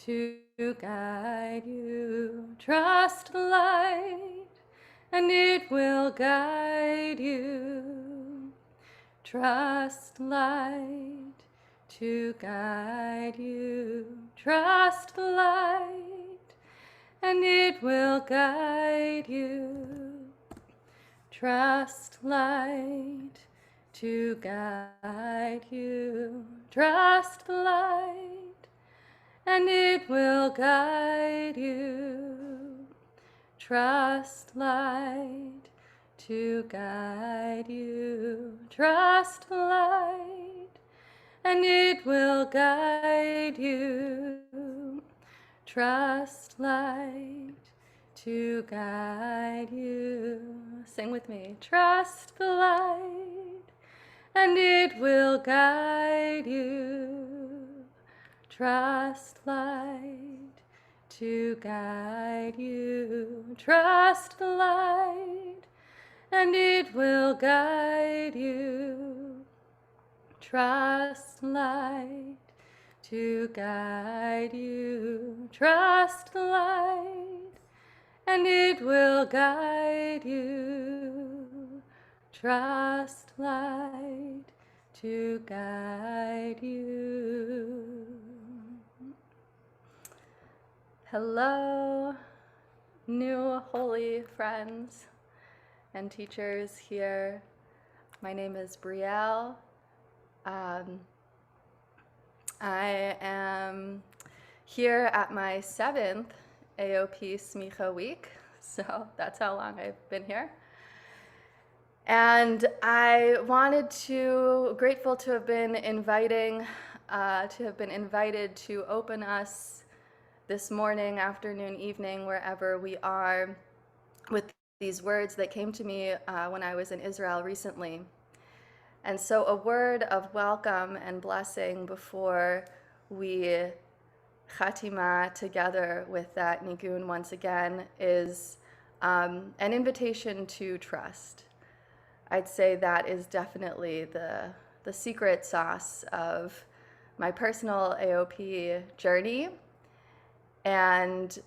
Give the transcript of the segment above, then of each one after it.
to guide you. Trust the light, and it will guide you. Trust light to guide you. Trust the light, and it will guide you. Trust light to guide you. Trust the light, and it will guide you. Trust light to guide you. Trust the light, and it will guide you. Trust light to guide you. Sing with me. Trust the light, and it will guide you. Trust light to guide you. Trust the light, and it will guide you. Trust light to guide you. Trust the light, and it will guide you. Trust light to guide you. Hello, new holy friends and teachers here. My name is Brielle. I am here at my 7th AOP Smicha week, so that's how long I've been here. And I grateful to have been invited to open us this morning, afternoon, evening, wherever we are, with these words that came to me when I was in Israel recently. And so a word of welcome and blessing before we Chatima together with that nigun once again is an invitation to trust. I'd say that is definitely the secret sauce of my personal AOP journey. And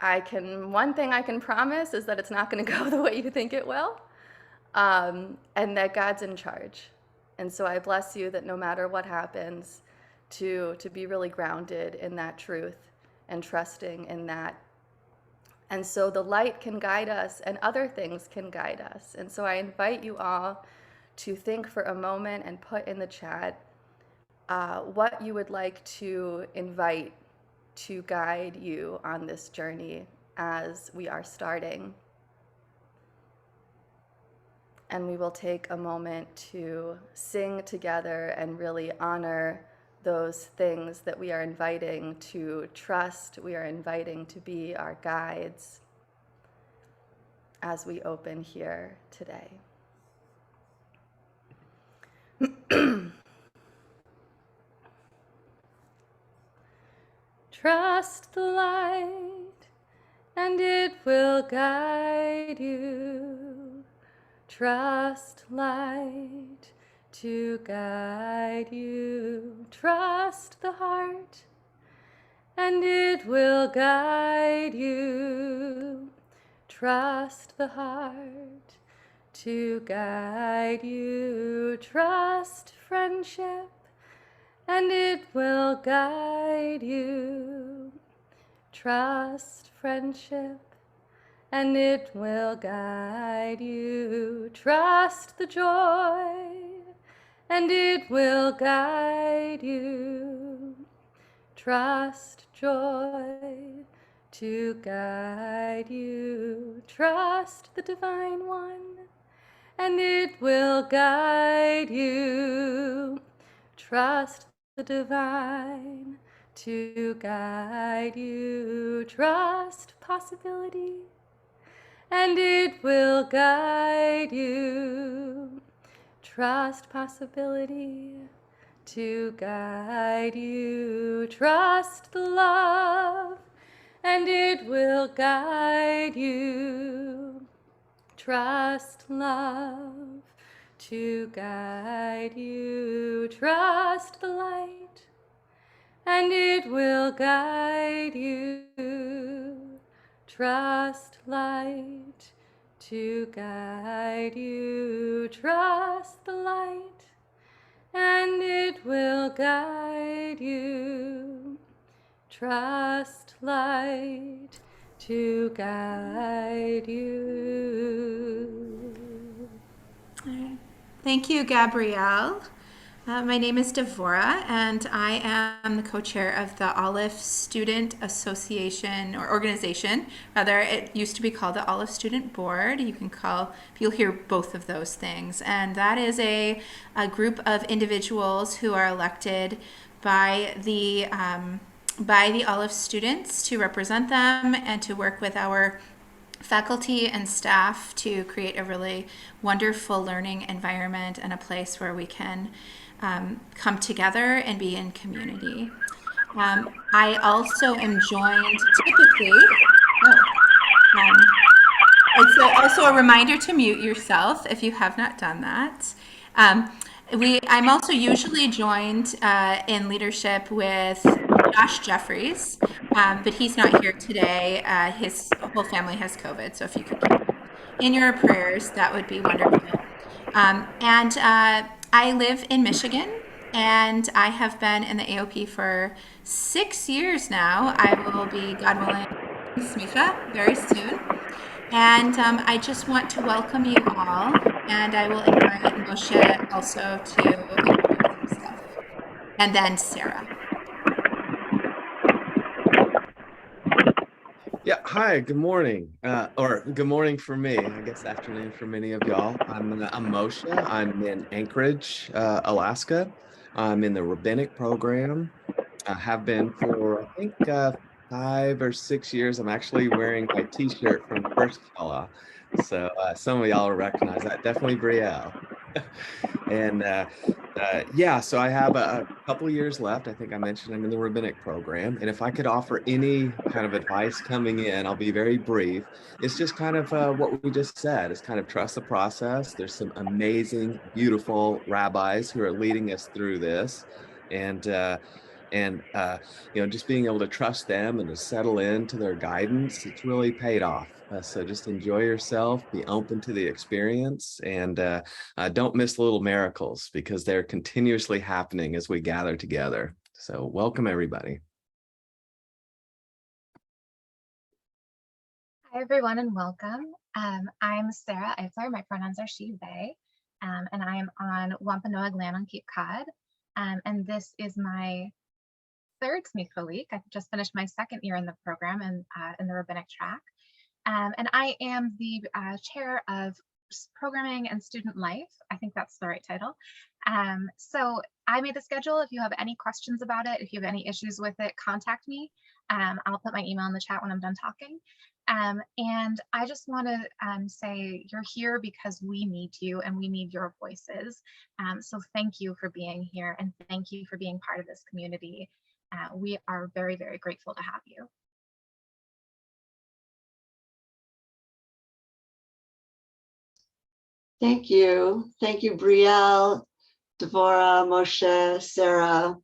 one thing I can promise is that it's not going to go the way you think it will, and that God's in charge. And so I bless you that no matter what happens, to be really grounded in that truth and trusting in that. And so the light can guide us and other things can guide us. And so I invite you all to think for a moment and put in the chat what you would like to invite to guide you on this journey as we are starting. And we will take a moment to sing together and really honor those things that we are inviting to trust, we are inviting to be our guides as we open here today. Trust the light, and it will guide you. Trust light to guide you. Trust the heart, and it will guide you. Trust the heart to guide you. Trust friendship, and it will guide you. Trust friendship, and it will guide you. Trust the joy, and it will guide you. Trust joy to guide you. Trust the divine one, and it will guide you. Trust the divine to guide you. Trust possibility, and it will guide you. Trust possibility to guide you. Trust the love, and it will guide you. Trust love to guide you. Trust the light, and it will guide you. Trust light to guide you. Trust the light, and it will guide you. Trust light to guide you. Thank you, Gabrielle. My name is Devora, and I am the co-chair of the Olive Student Association or organization. Rather, it used to be called the Olive Student Board. You can call, you'll hear both of those things. And that is a group of individuals who are elected by the Olive students to represent them and to work with our faculty and staff to create a really wonderful learning environment and a place where we can come together and be in community. I also am joined typically. It's also a reminder to mute yourself if you have not done that. I'm also usually joined in leadership with Josh Jeffries, but he's not here today. His whole family has COVID, so if you could keep him in your prayers, that would be wonderful. And I live in Michigan, and I have been in the AOP for 6 years now. I will be, God willing, Smicha very soon. And I just want to welcome you all, and I will invite Moshe also to introduce himself, and then Sarah. Yeah, hi, good morning. Or good morning for me. I guess afternoon for many of y'all. I'm Moshe. I'm in Anchorage, Alaska. I'm in the rabbinic program. I have been for, I think, 5 or 6 years. I'm actually wearing my t-shirt from First Fella. So some of y'all will recognize that. Definitely Brielle. And yeah, so I have a couple of years left. I think I mentioned I'm in the rabbinic program. And if I could offer any kind of advice coming in, I'll be very brief. It's just kind of what we just said. It's kind of trust the process. There's some amazing, beautiful rabbis who are leading us through this. And just being able to trust them and to settle into their guidance, it's really paid off. So just enjoy yourself, be open to the experience, and don't miss little miracles because they're continuously happening as we gather together. So welcome, everybody. Hi, everyone, and welcome. I'm Sarah Eitzler. My pronouns are she, they, and I am on Wampanoag land on Cape Cod. And this is my third Smicha week. I've just finished my second year in the program and in the rabbinic track. And I am the chair of programming and student life. I think that's the right title. So I made the schedule. If you have any questions about it, if you have any issues with it, contact me. I'll put my email in the chat when I'm done talking. And I just want to say you're here because we need you and we need your voices. So thank you for being here and thank you for being part of this community. We are very, very grateful to have you. Thank you. Thank you, Brielle, Devora, Moshe, Sarah,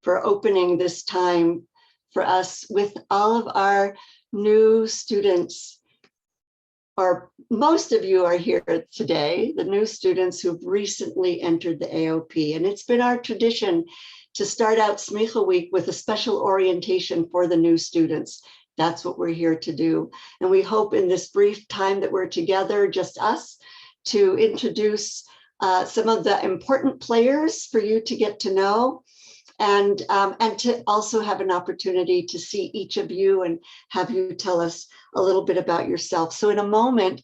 for opening this time for us with all of our new students, or most of you are here today, the new students who've recently entered the AOP. And it's been our tradition to start out Smicha Week with a special orientation for the new students. That's what we're here to do. And we hope in this brief time that we're together, just us, to introduce some of the important players for you to get to know, and to also have an opportunity to see each of you and have you tell us a little bit about yourself. So in a moment,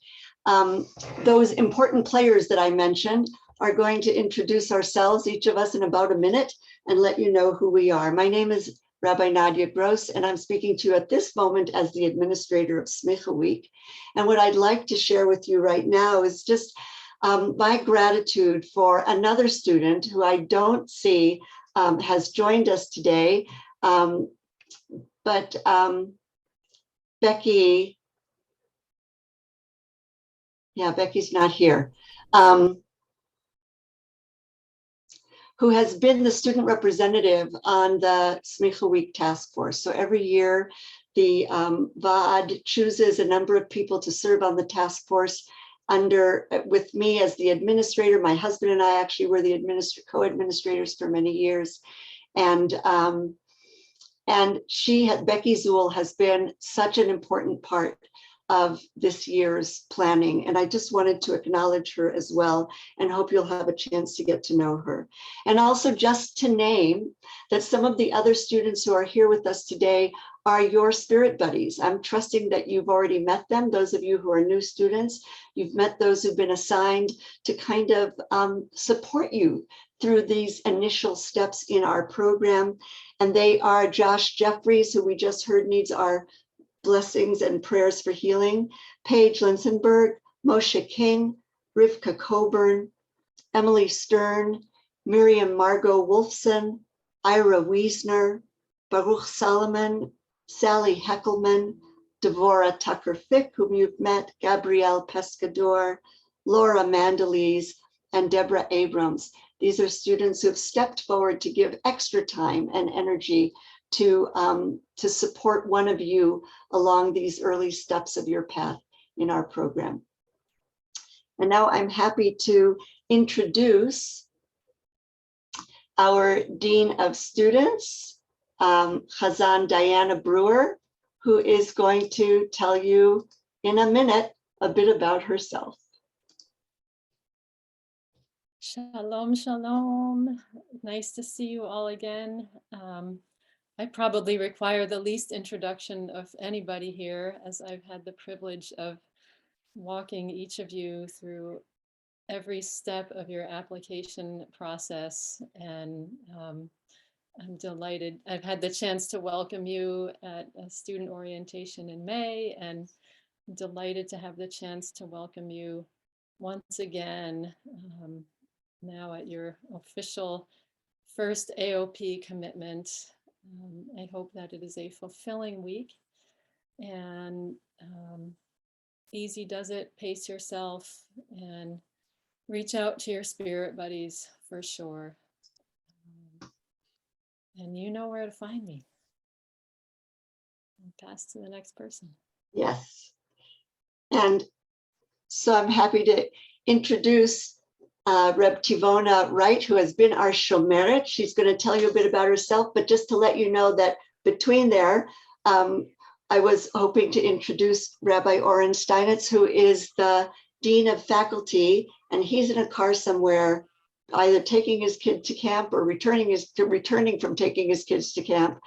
those important players that I mentioned are going to introduce ourselves, each of us in about a minute, and let you know who we are. My name is Rabbi Nadia Gross, and I'm speaking to you at this moment as the administrator of Smicha Week. And what I'd like to share with you right now is just my gratitude for another student who I don't see has joined us today, but Becky, Becky's not here, who has been the student representative on the Smicha Week Task Force. So every year, the VAD chooses a number of people to serve on the task force with me as the administrator. My husband and I actually were the co-administrators for many years. And Becky Zuhl has been such an important part of this year's planning. And I just wanted to acknowledge her as well and hope you'll have a chance to get to know her. And also just to name that some of the other students who are here with us today are your spirit buddies. I'm trusting that you've already met them. Those of you who are new students, you've met those who've been assigned to kind of support you through these initial steps in our program. And they are Josh Jeffries, who we just heard needs our blessings and prayers for healing, Paige Linsenberg, Moshe King, Rivka Coburn, Emily Stern, Miriam Margot Wolfson, Ira Wiesner, Baruch Solomon, Sally Heckelman, Devorah Tucker-Fick, whom you've met, Gabrielle Pescador, Laura Mandalese, and Deborah Abrams. These are students who have stepped forward to give extra time and energy to support one of you along these early steps of your path in our program. And now I'm happy to introduce our Dean of Students, Chazan Diana Brewer, who is going to tell you in a minute a bit about herself. Shalom, shalom. Nice to see you all again. I probably require the least introduction of anybody here, as I've had the privilege of walking each of you through every step of your application process. And I'm delighted. I've had the chance to welcome you at a student orientation in May, and I'm delighted to have the chance to welcome you once again now at your official first AOP commitment. I hope that it is a fulfilling week and easy does it, pace yourself and reach out to your spirit buddies for sure. And you know where to find me. I'll pass to the next person. Yes. And so I'm happy to introduce Reb Tivona Wright, who has been our Shomeret. She's going to tell you a bit about herself, but just to let you know that between there, I was hoping to introduce Rabbi Oren Steinitz, who is the Dean of Faculty, and he's in a car somewhere, either taking his kid to camp or returning from taking his kids to camp.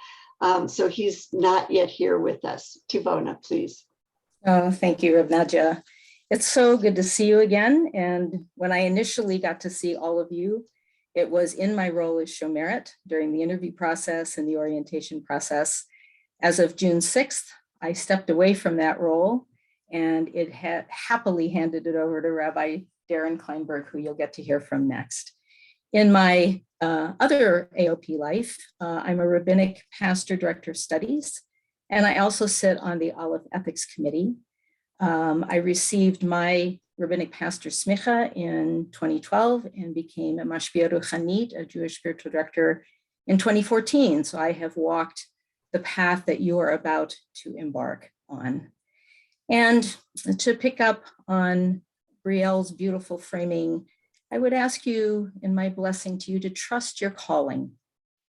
So he's not yet here with us. Tivona, please. Oh, thank you, Reb Nadia. It's so good to see you again. And when I initially got to see all of you, it was in my role as Shomeret during the interview process and the orientation process. As of June 6th, I stepped away from that role and it had happily handed it over to Rabbi Darren Kleinberg, who you'll get to hear from next. In my other AOP life, I'm a rabbinic pastor director of studies, and I also sit on the Aleph Ethics Committee. I received my rabbinic pastor Smicha in 2012 and became a Mashpia Ruchanit, a Jewish spiritual director, in 2014. So I have walked the path that you are about to embark on. And to pick up on Brielle's beautiful framing, I would ask you in my blessing to you to trust your calling,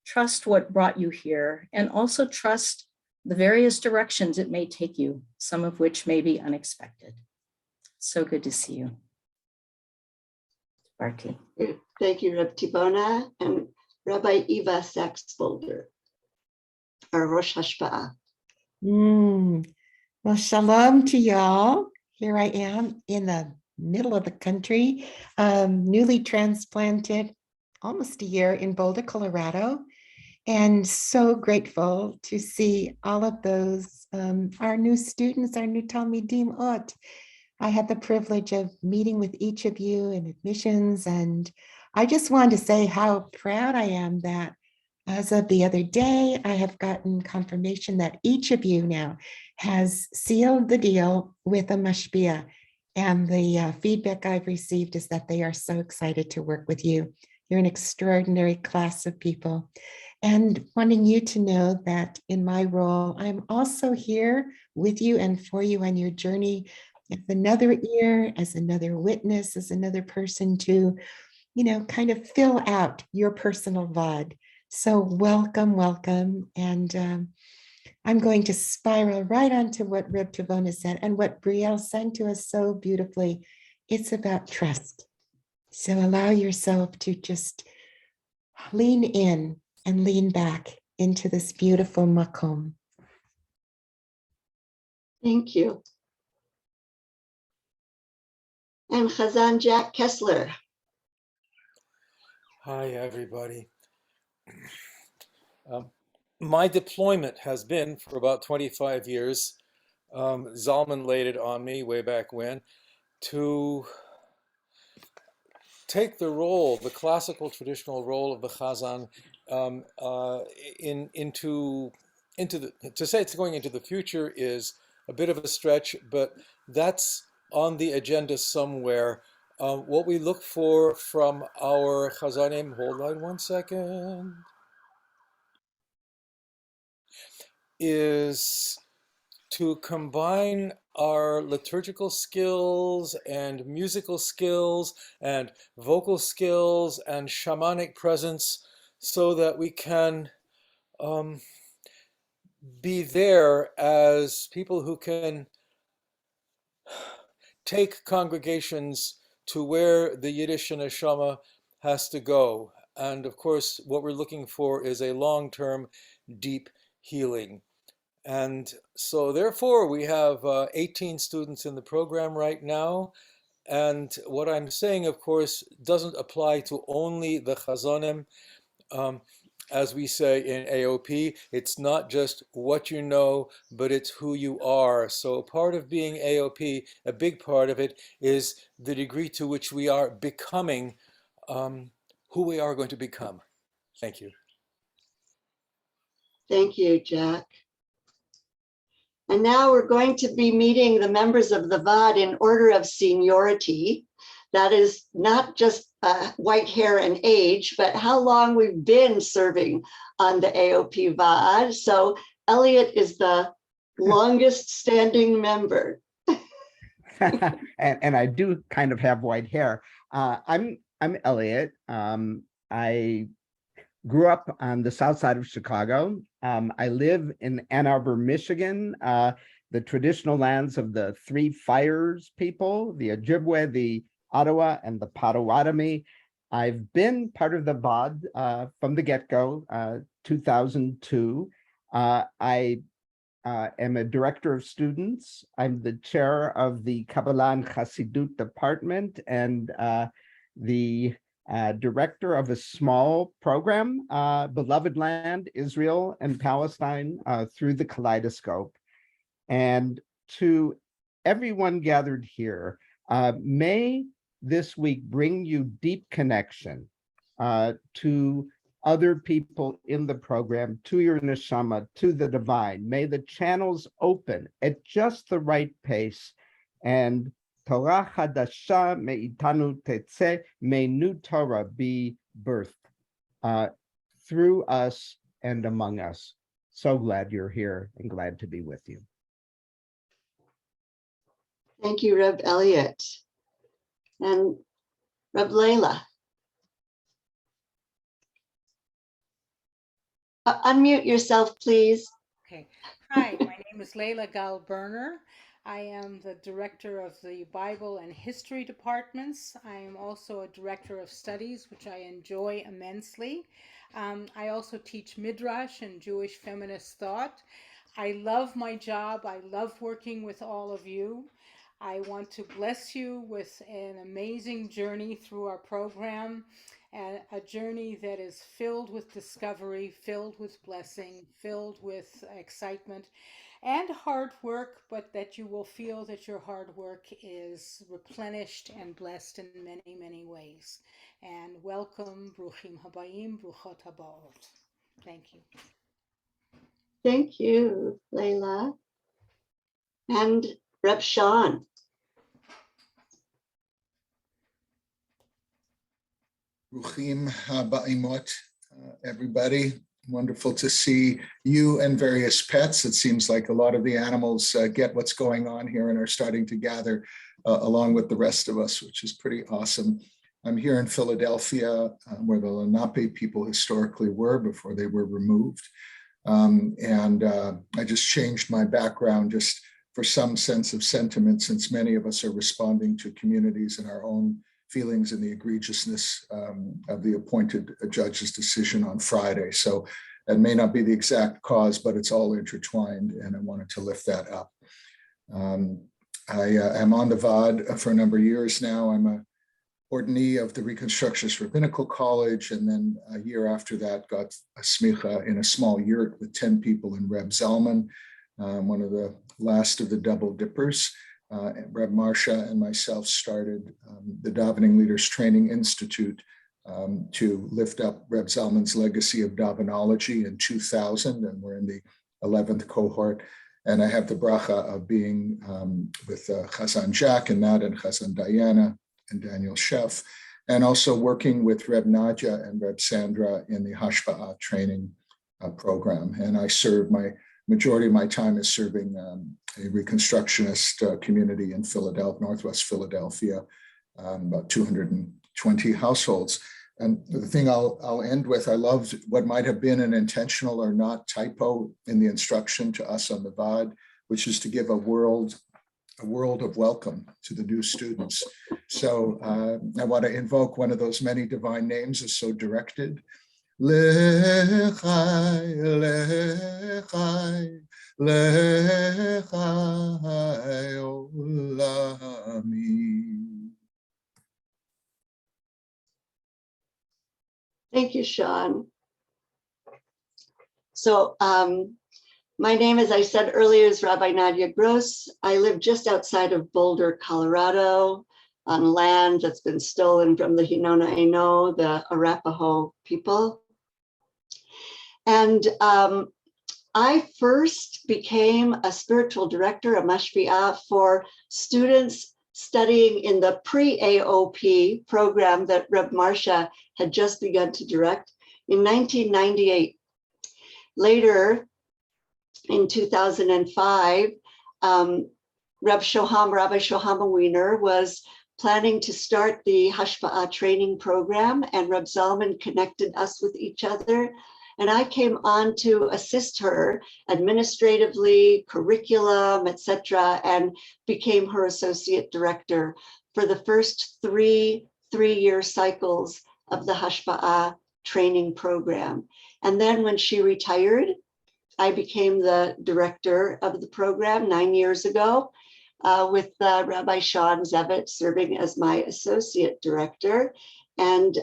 trust what brought you here, and also trust the various directions it may take you, some of which may be unexpected. So good to see you. Barty. Thank you, Reb Tivona, and Rabbi Eva Sachs-Boulder, our Rosh Hashpa'ah. Well, shalom to y'all. Here I am in the middle of the country, newly transplanted almost a year in Boulder, Colorado. And so grateful to see all of those, our new students, our new Talmidim Ot. I had the privilege of meeting with each of you in admissions, and I just wanted to say how proud I am that as of the other day, I have gotten confirmation that each of you now has sealed the deal with a mashpia. And the feedback I've received is that they are so excited to work with you. You're an extraordinary class of people. And wanting you to know that in my role, I'm also here with you and for you on your journey as another ear, as another witness, as another person to, kind of fill out your personal VOD. So welcome, welcome. And I'm going to spiral right onto what Reb Tavona said and what Brielle sang to us so beautifully. It's about trust. So allow yourself to just lean in and lean back into this beautiful makom. Thank you. And Chazan Jack Kessler. Hi, everybody. My deployment has been for about 25 years. Zalman laid it on me way back when to take the role, the classical traditional role of the Chazan, into the, to say it's going into the future is a bit of a stretch, but that's on the agenda somewhere. What we look for from our Chazanim, hold on one second, is to combine our liturgical skills and musical skills and vocal skills and shamanic presence so that we can be there as people who can take congregations to where the Yiddish neshama has to go. And of course, what we're looking for is a long-term, deep healing. And so therefore we have 18 students in the program right now. And what I'm saying, of course, doesn't apply to only the Chazonim. As we say in AOP, it's not just what you know, but it's who you are. So part of being AOP, a big part of it, is the degree to which we are becoming who we are going to become. Thank you. Thank you, Jack. And now we're going to be meeting the members of the VOD in order of seniority. That is not just white hair and age, but how long we've been serving on the AOP VOD. So Elliot is the longest standing member. and I do kind of have white hair. I'm Elliot. I grew up on the south side of Chicago. I live in Ann Arbor, Michigan, the traditional lands of the Three Fires people, the Ojibwe, the Ottawa, and the Potawatomi. I've been part of the VOD from the get-go, 2002. I am a director of students. I'm the chair of the Kabbalah and Chassidut department and the director of a small program, Beloved Land, Israel and Palestine, through the Kaleidoscope. And to everyone gathered here, may this week bring you deep connection to other people in the program, to your neshama, to the divine. May the channels open at just the right pace, and Torah Hadasha me'itanu tetzeh, may new Torah be birthed through us and among us. So glad you're here and glad to be with you. Thank you, Reb Elliot. And Reb Leila. Unmute yourself, please. Okay. Hi, my name is Leila Gal-Berner. I am the director of the Bible and History departments. I am also a director of studies, which I enjoy immensely. I also teach Midrash and Jewish feminist thought. I love my job. I love working with all of you. I want to bless you with an amazing journey through our program, and a journey that is filled with discovery, filled with blessing, filled with excitement and hard work, but that you will feel that your hard work is replenished and blessed in many, many ways. And welcome, Bruchim Habayim, Bruchot Habaot. Thank you. Thank you, Leila. And Reb Sean. Ruchim Ba'imot, everybody. Wonderful to see you and various pets. It seems like a lot of the animals get what's going on here and are starting to gather along with the rest of us, which is pretty awesome. I'm here in Philadelphia, where the Lenape people historically were before they were removed. I just changed my background just for some sense of sentiment, since many of us are responding to communities and our own feelings and the egregiousness of the appointed judge's decision on Friday. So that may not be the exact cause, but it's all intertwined, and I wanted to lift that up. I am on the VOD for a number of years now. I'm a ordinee of the Reconstructionist Rabbinical College, and then a year after that got a smicha in a small yurt with 10 people in Reb Zalman, one of the last of the double dippers. Reb Marsha and myself started the Davening Leaders Training Institute to lift up Reb Zalman's legacy of Davenology in 2000, and we're in the 11th cohort. And I have the bracha of being with Chazan Jack and that, and Chazan Diana and Daniel Sheff, and also working with Reb Nadia and Reb Sandra in the Hashpa'ah training program. And I serve, my majority of my time is serving a Reconstructionist community in Philadelphia, Northwest Philadelphia, about 220 households. And the thing I'll end with, I loved what might have been an intentional or not typo in the instruction to us on the VOD, which is to give a world of welcome to the new students. So I want to invoke one of those many divine names is so directed. Lechai, lechai, lechai olami. Thank you, Sean. So my name, as I said earlier, is Rabbi Nadia Gross. I live just outside of Boulder, Colorado, on land that's been stolen from the Hinona Aino, the Arapaho people. And I first became a spiritual director, a mashpi'ah, for students studying in the pre-AOP program that Reb Marsha had just begun to direct in 1998. Later, in 2005, Rabbi Shoham Wiener was planning to start the Hashpa'ah training program, and Reb Zalman connected us with each other. And I came on to assist her administratively, curriculum, etc., and became her associate director for the first three-year cycles of the Hashpa'ah training program. And then when she retired, I became the director of the program 9 years ago, with Rabbi Sean Zevitt serving as my associate director, and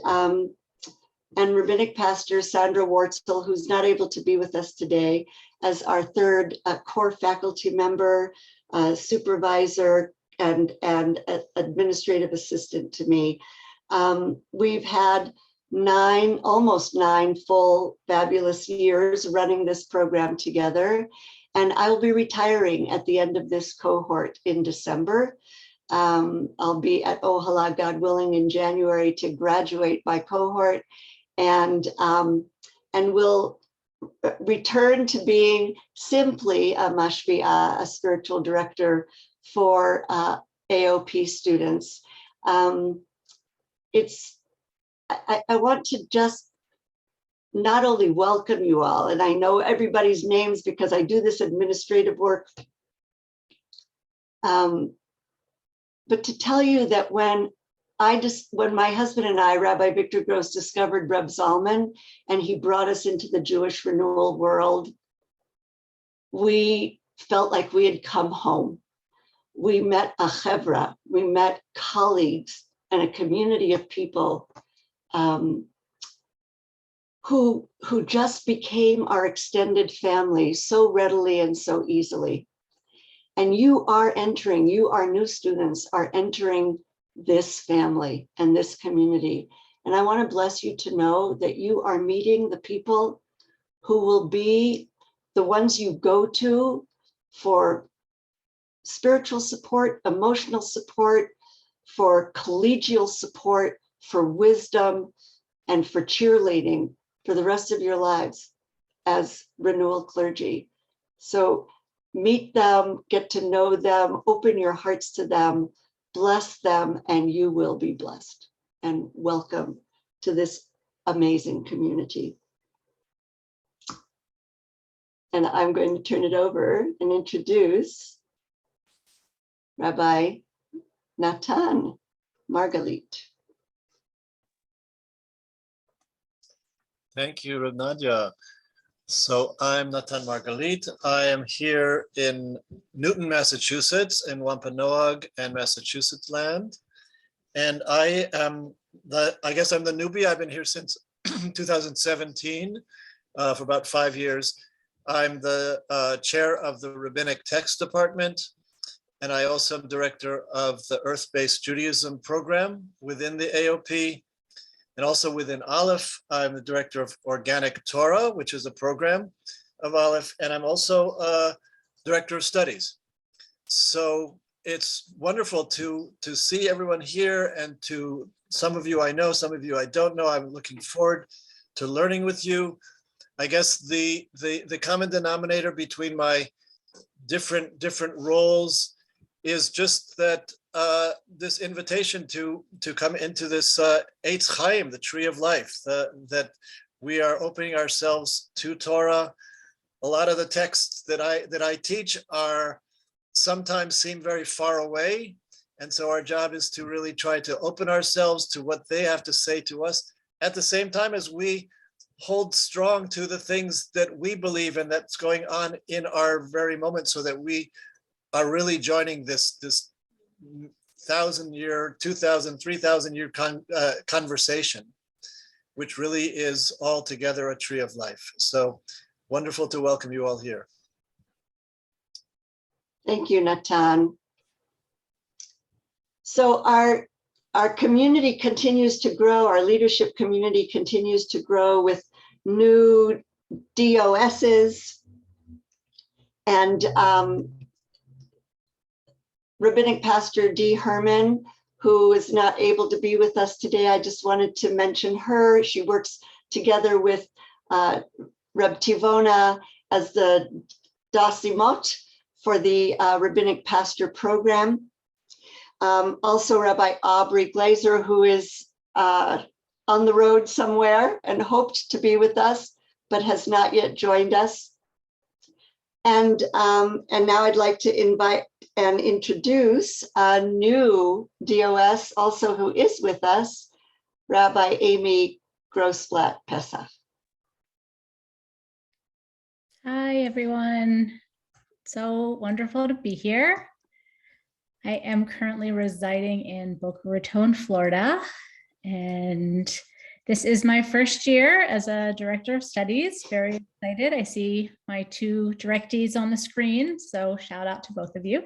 Rabbinic Pastor Sandra Wartzel, who's not able to be with us today, as our third core faculty member, supervisor, and administrative assistant to me. We've had almost nine full fabulous years running this program together. And I'll be retiring at the end of this cohort in December. I'll be at Ohala, God willing, in January to graduate my cohort, and will return to being simply a mashpi'ah, a spiritual director for AOP students. I want to just not only welcome you all, and I know everybody's names because I do this administrative work, but to tell you that when my husband and I, Rabbi Victor Gross, discovered Reb Zalman, and he brought us into the Jewish renewal world, we felt like we had come home. We met a chevra, we met colleagues and a community of people who just became our extended family so readily and so easily. And you, our new students, are entering this family and this community. And I want to bless you to know that you are meeting the people who will be the ones you go to for spiritual support, emotional support, for collegial support, for wisdom, and for cheerleading for the rest of your lives as renewal clergy. So meet them, get to know them, open your hearts to them, bless them, and you will be blessed. And welcome to this amazing community. And I'm going to turn it over and introduce Rabbi Natan Margalit. Thank you, Reb Nadia. So I'm Natan Margalit. I am here in Newton, Massachusetts, in Wampanoag and Massachusetts land. And I guess I'm the newbie. I've been here since 2017 for about 5 years. I'm the chair of the Rabbinic Text Department. And I also am director of the Earth-Based Judaism program within the AOP. And also within Aleph, I'm the director of Organic Torah, which is a program of Aleph. And I'm also director of studies. So it's wonderful to see everyone here, and to some of you I know, some of you I don't know. I'm looking forward to learning with you. I guess the common denominator between my different roles is just that this invitation to come into this Eitz Chaim, the tree of life, that we are opening ourselves to Torah. A lot of the texts that I teach are sometimes seem very far away. And so our job is to really try to open ourselves to what they have to say to us, at the same time as we hold strong to the things that we believe and that's going on in our very moment, so that we are really joining this 1,000-year, 2,000, 3,000-year conversation, which really is altogether a tree of life. So wonderful to welcome you all here. Thank you, Natan. So our community continues to grow. Our leadership community continues to grow with new DOSs, and Rabbinic Pastor Dee Herman, who is not able to be with us today. I just wanted to mention her. She works together with Reb Tivona as the Dasimot for the Rabbinic Pastor Program. Also Rabbi Aubrey Glazer, who is on the road somewhere and hoped to be with us, but has not yet joined us. And now I'd like to invite and introduce a new DOS also who is with us, Rabbi Amy Grossblatt Pesach. Hi, everyone. So wonderful to be here. I am currently residing in Boca Raton, Florida, and this is my first year as a director of studies. Very excited. I see my two directees on the screen, so shout out to both of you.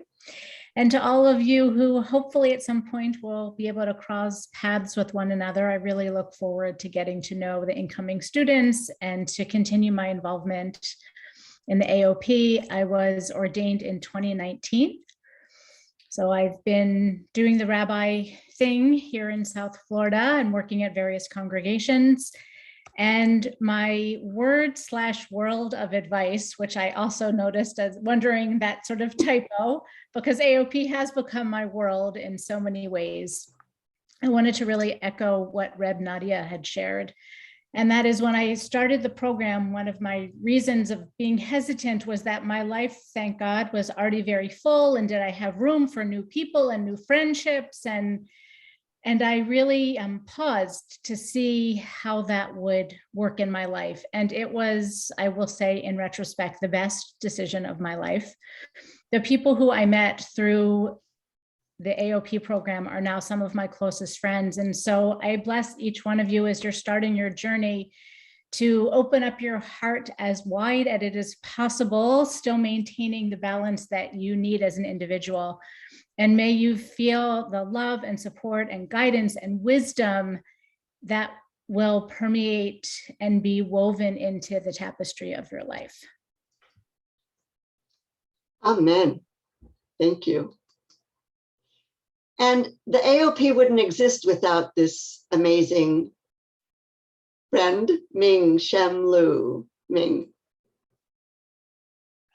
And to all of you who hopefully at some point will be able to cross paths with one another, I really look forward to getting to know the incoming students and to continue my involvement in the AOP. I was ordained in 2019. So I've been doing the rabbi thing here in South Florida and working at various congregations. And my word/world of advice, which I also noticed as wondering that sort of typo, because AOP has become my world in so many ways. I wanted to really echo what Reb Nadia had shared. And that is, when I started the program, one of my reasons of being hesitant was that my life, thank God, was already very full. And did I have room for new people and new friendships? And I really paused to see how that would work in my life. And it was, I will say in retrospect, the best decision of my life. The people who I met through the AOP program are now some of my closest friends. And so I bless each one of you as you're starting your journey to open up your heart as wide as it is possible, still maintaining the balance that you need as an individual. And may you feel the love and support and guidance and wisdom that will permeate and be woven into the tapestry of your life. Amen. Thank you. And the AOP wouldn't exist without this amazing friend, Ming Shem Lu. Ming.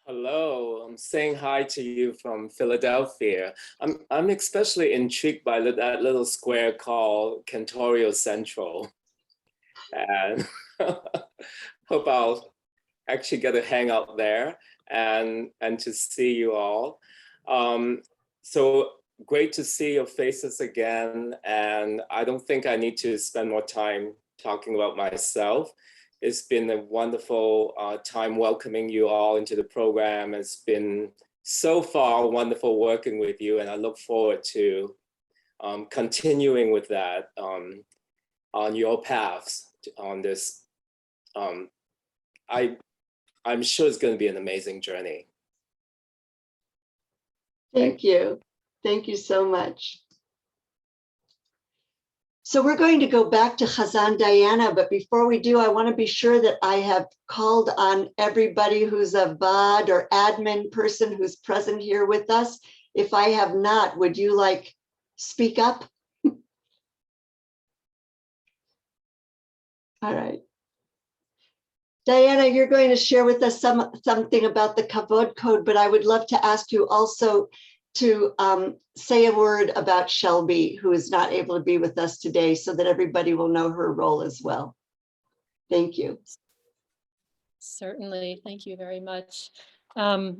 Hello, I'm saying hi to you from Philadelphia. I'm especially intrigued by that little square called Cantorio Central, and hope I'll actually get to hang out there and to see you all. So great to see your faces again, and I don't think I need to spend more time talking about myself. It's been a wonderful time welcoming you all into the program. It's been so far wonderful working with you, and I look forward to continuing with that on your paths on this. I'm sure it's going to be an amazing journey. Thank you. Thank you so much. So we're going to go back to Chazan Diana, but before we do, I want to be sure that I have called on everybody who's a VOD or admin person who's present here with us. If I have not, would you like speak up? All right. Diana, you're going to share with us something about the Kavod Code, but I would love to ask you also to say a word about Shelby, who is not able to be with us today, so that everybody will know her role as well. Thank you. Certainly, thank you very much. I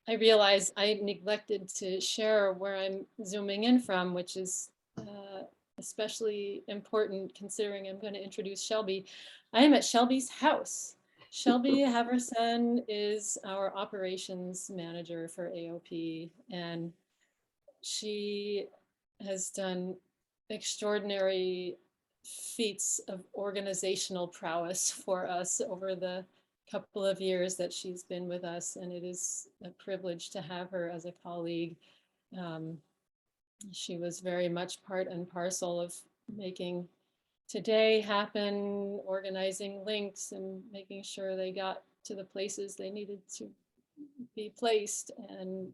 realize I neglected to share where I'm zooming in from, which is especially important considering I'm going to introduce Shelby. I am at Shelby's house. Shelby Haverson is our operations manager for AOP, and she has done extraordinary feats of organizational prowess for us over the couple of years that she's been with us, and it is a privilege to have her as a colleague. She was very much part and parcel of making today happen, organizing links and making sure they got to the places they needed to be placed. And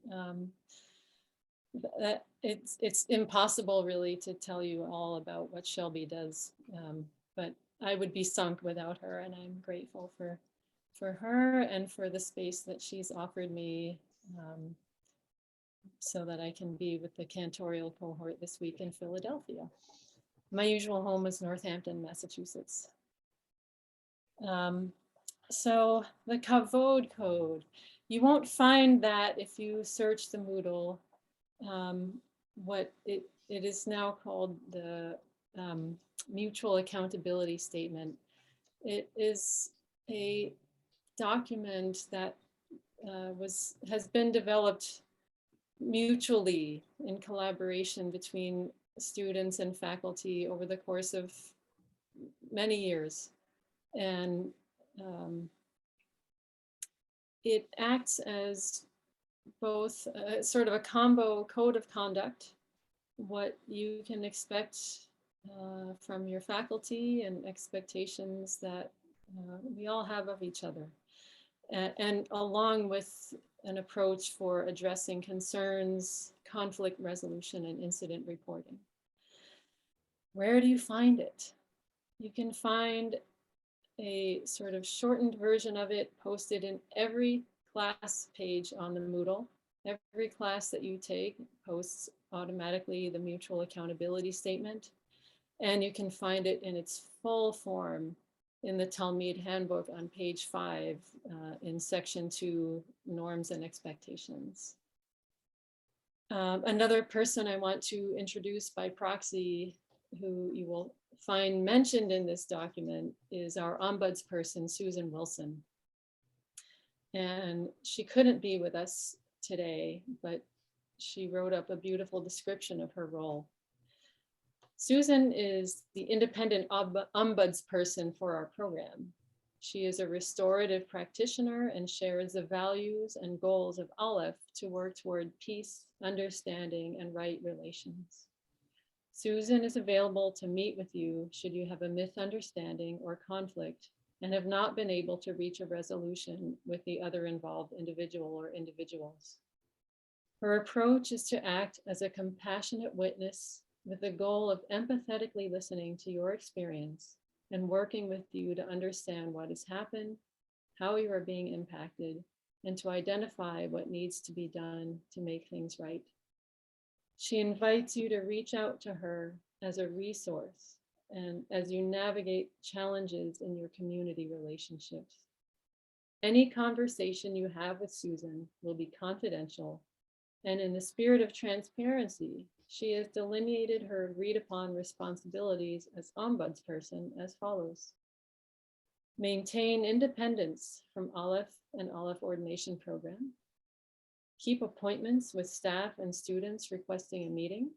it's impossible really to tell you all about what Shelby does, but I would be sunk without her, and I'm grateful for her and for the space that she's offered me, so that I can be with the cantorial cohort this week in Philadelphia. My usual home is Northampton, Massachusetts. So the Kavod Code, you won't find that if you search the Moodle. What it is now called the Mutual Accountability Statement. It is a document that has been developed mutually in collaboration between students and faculty over the course of many years. And it acts as both sort of a combo code of conduct, what you can expect from your faculty and expectations that we all have of each other. And along with an approach for addressing concerns, conflict resolution, and incident reporting. Where do you find it? You can find a sort of shortened version of it posted in every class page on the Moodle. Every class that you take posts automatically the mutual accountability statement, and you can find it in its full form in the Talmud Handbook on page 5 in section 2, norms and expectations. Another person I want to introduce by proxy, who you will find mentioned in this document, is our ombudsperson, Susan Wilson. And she couldn't be with us today, but she wrote up a beautiful description of her role. Susan is the independent ombudsperson for our program. She is a restorative practitioner and shares the values and goals of Aleph to work toward peace, understanding, and right relations. Susan is available to meet with you should you have a misunderstanding or conflict and have not been able to reach a resolution with the other involved individual or individuals. Her approach is to act as a compassionate witness with the goal of empathetically listening to your experience and working with you to understand what has happened, how you are being impacted, and to identify what needs to be done to make things right. She invites you to reach out to her as a resource and as you navigate challenges in your community relationships. Any conversation you have with Susan will be confidential, and in the spirit of transparency, she has delineated her agreed upon responsibilities as ombudsperson as follows. Maintain independence from Aleph and Aleph ordination program. Keep appointments with staff and students requesting a meeting.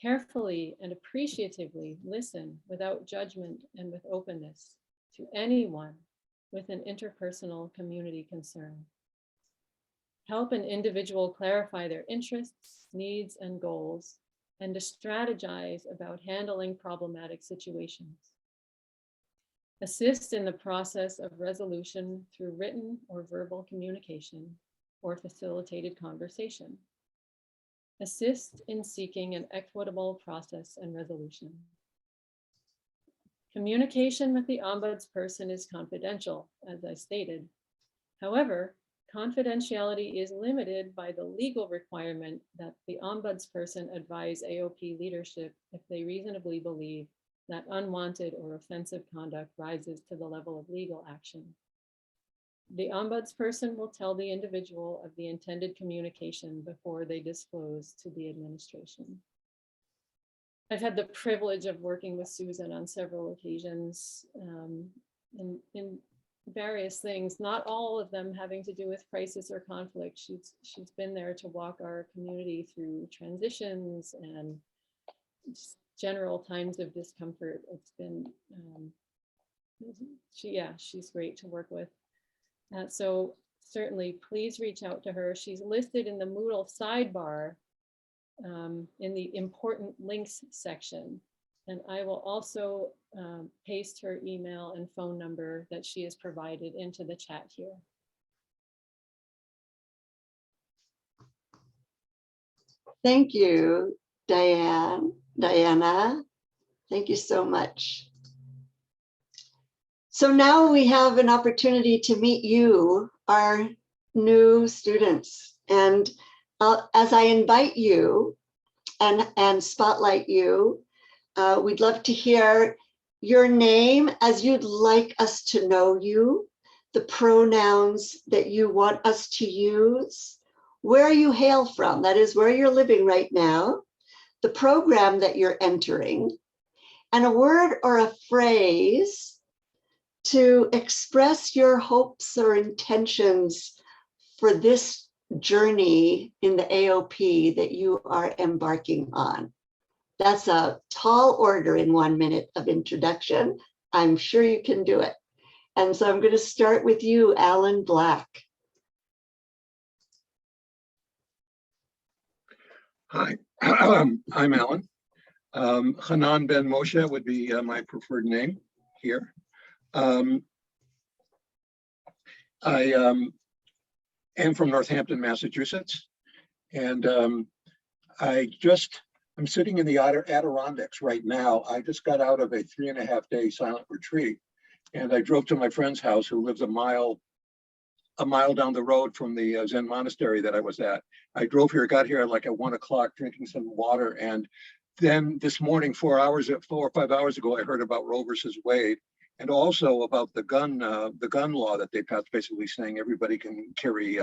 Carefully and appreciatively listen without judgment and with openness to anyone with an interpersonal community concern. Help an individual clarify their interests, needs, and goals, and to strategize about handling problematic situations. Assist in the process of resolution through written or verbal communication or facilitated conversation. Assist in seeking an equitable process and resolution. Communication with the ombudsperson is confidential, as I stated. However, confidentiality is limited by the legal requirement that the ombudsperson advise AOP leadership if they reasonably believe that unwanted or offensive conduct rises to the level of legal action. The ombudsperson will tell the individual of the intended communication before they disclose to the administration. I've had the privilege of working with Susan on several occasions in various things, not all of them having to do with crisis or conflict. She's been there to walk our community through transitions and general times of discomfort. It's been, she's great to work with. So certainly please reach out to her. She's listed in the Moodle sidebar in the important links section. And I will also paste her email and phone number that she has provided into the chat here. Thank you, Diana. Thank you so much. So now we have an opportunity to meet you, our new students. And as I invite you and spotlight you, we'd love to hear your name as you'd like us to know you, the pronouns that you want us to use, where you hail from, that is where you're living right now, the program that you're entering, and a word or a phrase to express your hopes or intentions for this journey in the AOP that you are embarking on. That's a tall order in 1 minute of introduction. I'm sure you can do it. And so I'm going to start with you, Alan Black. Hi, I'm Alan. Hanan Ben Moshe would be my preferred name here. I am from Northampton, Massachusetts, and I'm sitting in the Adirondacks right now. I just got out of a 3.5-day silent retreat, and I drove to my friend's house who lives a mile down the road from the Zen monastery that I was at. I drove here, got here like at 1 o'clock, drinking some water, and then this morning, 4 or 5 hours ago, I heard about Roe versus Wade, and also about the gun law that they passed, basically saying everybody can carry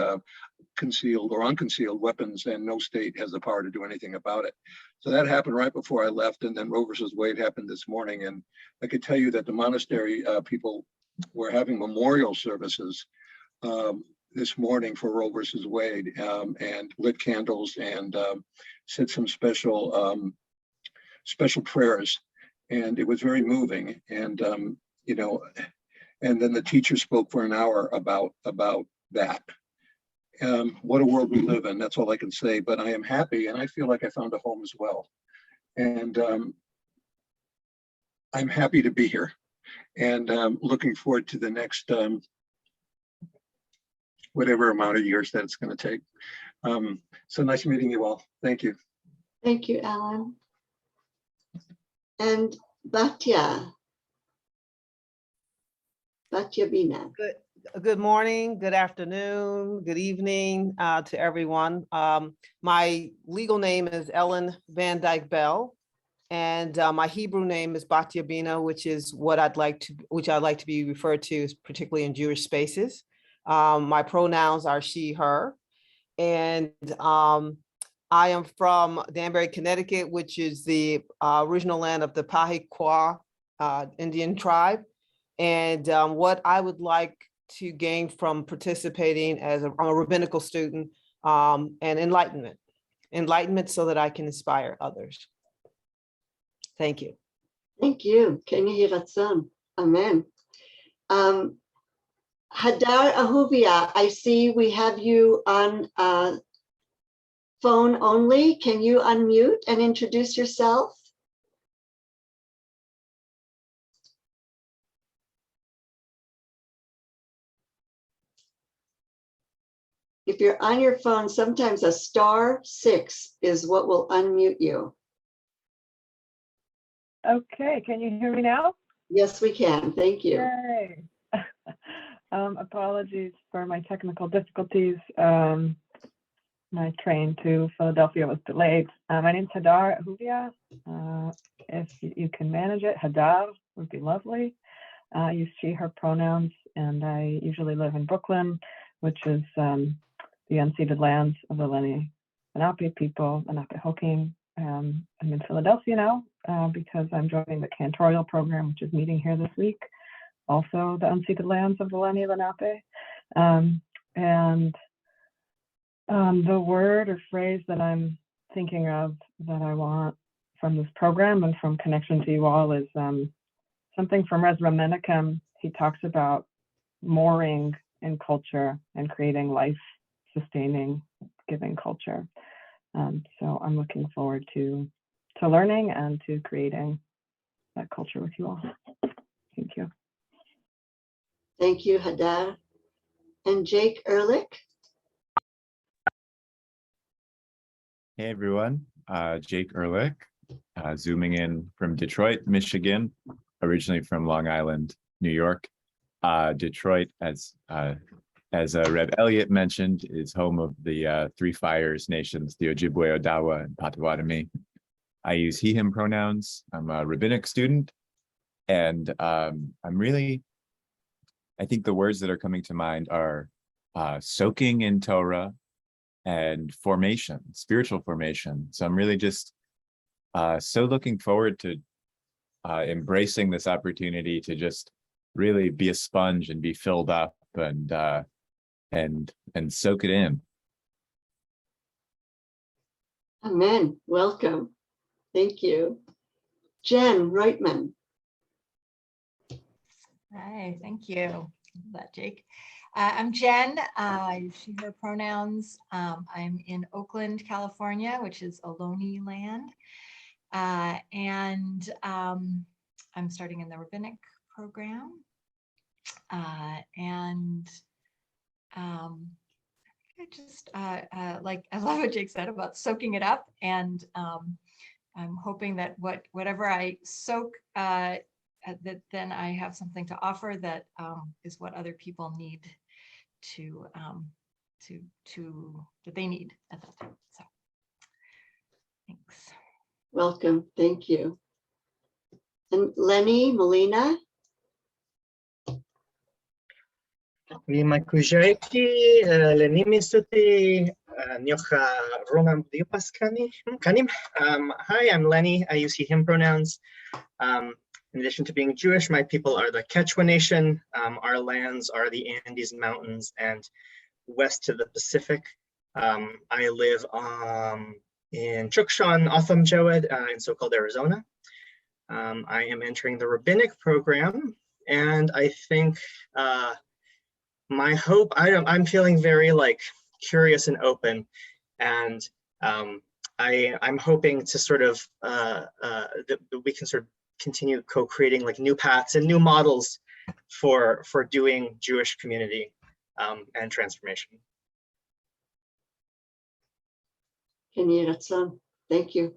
concealed or unconcealed weapons, and no state has the power to do anything about it. So that happened right before I left, and then Roe versus Wade happened this morning. And I could tell you that the monastery people were having memorial services this morning for Roe versus Wade, and lit candles and said some special prayers, and it was very moving. And and then the teacher spoke for an hour about that. What a world we live in. That's all I can say. But I am happy, and I feel like I found a home as well. And I'm happy to be here, and looking forward to the next whatever amount of years that it's going to take. So nice meeting you all. Thank you. Thank you, Alan. And Batya. Batya Bina. Good morning, good afternoon, good evening to everyone. My legal name is Ellen Van Dyke Bell, and my Hebrew name is Batya Bina, which is what I'd like to be referred to, particularly in Jewish spaces. My pronouns are she, her, and I am from Danbury, Connecticut, which is the original land of the Pahiqua Indian tribe. And what I would like to gain from participating as I'm a rabbinical student, and enlightenment so that I can inspire others. Thank you. Thank you. Ken Yehi Ratzon. Amen. Hadar Ahuvia, I see we have you on phone only. Can you unmute and introduce yourself? If you're on your phone, sometimes a *6 is what will unmute you. Okay, can you hear me now? Yes, we can. Thank you. Yay. Apologies for my technical difficulties. My train to Philadelphia was delayed. My name's Hadar Ahuvia. If you can manage it, Hadar would be lovely. I use she, her pronouns, and I usually live in Brooklyn, which is the unceded lands of the Lenni Lenape people, Lenape Hoking. I'm in Philadelphia now because I'm joining the cantorial program, which is meeting here this week. Also the unceded lands of the Lenni Lenape. The word or phrase that I'm thinking of that I want from this program and from connection to you all is something from Ezra Menachem. He talks about mooring in culture and creating life-sustaining, giving culture. So I'm looking forward to learning and to creating that culture with you all. Thank you. Thank you, Hadar. And Jake Ehrlich. Hey everyone, Jake Ehrlich, zooming in from Detroit, Michigan, originally from Long Island, New York. Detroit, as Rev Elliott mentioned, is home of the Three Fires nations, the Ojibwe, Odawa, and Potawatomi. I use he, him pronouns. I'm a rabbinic student, and I think the words that are coming to mind are soaking in Torah and formation, spiritual formation. So I'm really just so looking forward to embracing this opportunity to just really be a sponge and be filled up and soak it in. Amen. Welcome. Thank you. Jen Reutman. Hi, thank you for that, Jake. I'm Jen. I use she, her pronouns. I'm in Oakland, California, which is Ohlone land. I'm starting in the rabbinic program. I just I love what Jake said about soaking it up, and I'm hoping that whatever I soak, that then I have something to offer that is what other people need that they need at that time. So thanks. Welcome. Thank you. And Lenny Molina. ממקוז'ייטי לנימיסותי נyocha ronam kanim. Hi, I'm Lenny. I use he, him pronouns. In addition to being Jewish, my people are the Quechua Nation. Our lands are the Andes Mountains and west to the Pacific. I live in Chukshan, Otham Jowed, in so-called Arizona. I am entering the rabbinic program, and I think my hope, I'm feeling very curious and open, and I'm hoping to sort of that we can sort of continue co-creating new paths and new models for doing Jewish community and transformation. Thank you.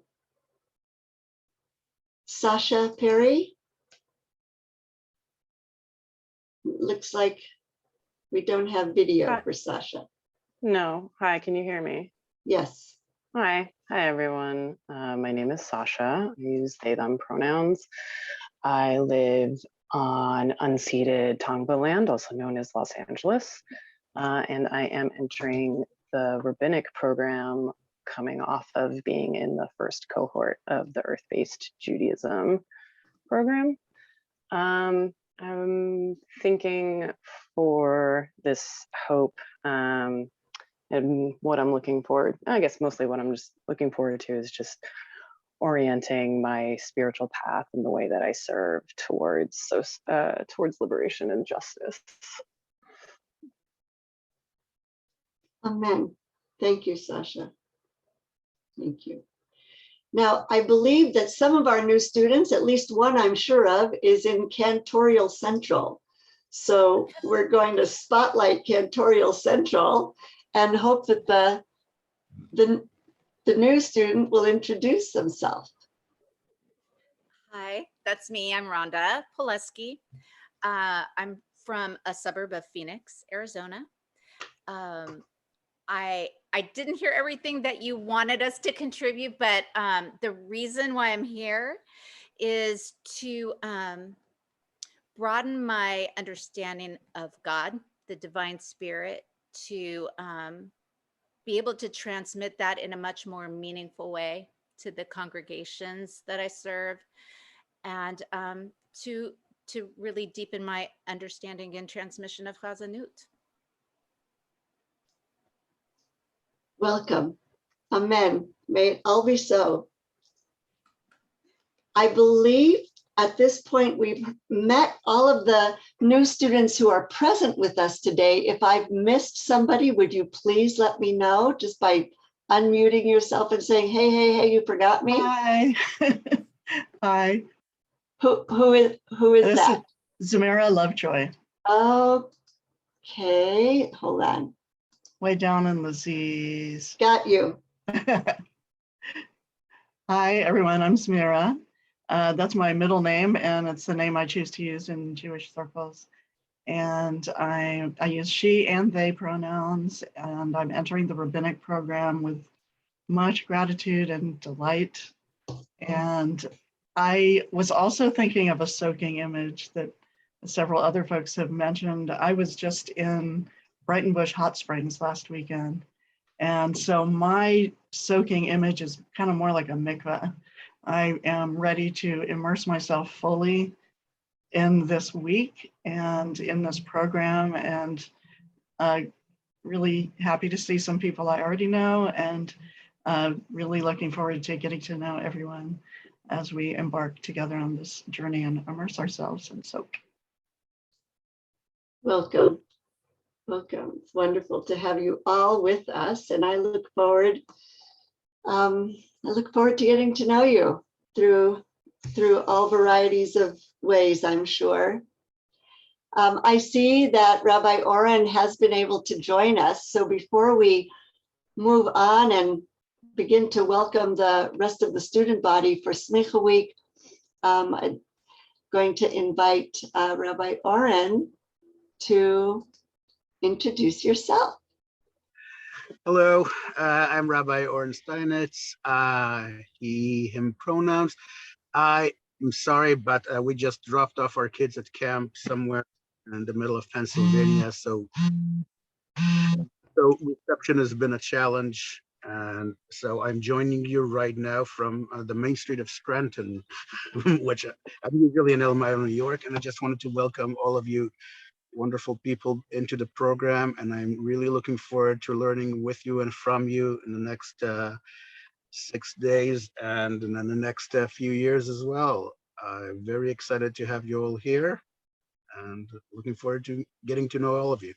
Sasha Perry. looks like we don't have video Hi. for Sasha. No. Hi, can you hear me? Yes. Hi. Hi, everyone. My name is Sasha. I use they, them pronouns. I live on unceded Tongva land, also known as Los Angeles. And I am entering the rabbinic program coming off of being in the first cohort of the Earth-Based Judaism program. I'm thinking for this hope and what I'm looking forward, I guess mostly what I'm just looking forward to is just orienting my spiritual path in the way that I serve towards towards liberation and justice. Amen. Thank you, Sasha. Thank you. Now, I believe that some of our new students, at least one I'm sure of, is in Cantorial Central. So we're going to spotlight Cantorial Central and hope that the new student will introduce themselves. Hi, that's me. I'm Rhonda Poleski. I'm from a suburb of Phoenix, Arizona. I didn't hear everything that you wanted us to contribute, but the reason why I'm here is to broaden my understanding of God, the divine spirit, to be able to transmit that in a much more meaningful way to the congregations that I serve, and to really deepen my understanding and transmission of Chazanut. Welcome. Amen. May it all be so. I believe at this point we've met all of the new students who are present with us today. If I've missed somebody, would you please let me know just by unmuting yourself and saying, hey, hey, hey, you forgot me? Hi. Hi. Who is This that? is Zamira Lovejoy. Okay, hold on. Way down in the Z's. Got you. Hi, everyone. I'm Zamira. That's my middle name, and it's the name I choose to use in Jewish circles. And I use she and they pronouns, and I'm entering the rabbinic program with much gratitude and delight. And I was also thinking of a soaking image that several other folks have mentioned. I was just in Brighton Bush Hot Springs last weekend. And so my soaking image is kind of more like a mikveh. I am ready to immerse myself fully in this week and in this program, and really happy to see some people I already know, and really looking forward to getting to know everyone as we embark together on this journey and immerse ourselves and soak. Welcome. Welcome. It's wonderful to have you all with us, and I look forward to getting to know you through all varieties of ways, I'm sure. I see that Rabbi Oren has been able to join us. So before we move on and begin to welcome the rest of the student body for Smicha Week, I'm going to invite Rabbi Oren to introduce yourself. Hello, I'm Rabbi Oren Steinitz, he, him pronouns. I am sorry, but we just dropped off our kids at camp somewhere in the middle of Pennsylvania, so reception has been a challenge. And so I'm joining you right now from the main street of Scranton, which I'm usually in Elmira, New York, and I just wanted to welcome all of you wonderful people into the program, and I'm really looking forward to learning with you and from you in the next 6 days and in the next few years as well. I'm very excited to have you all here and looking forward to getting to know all of you.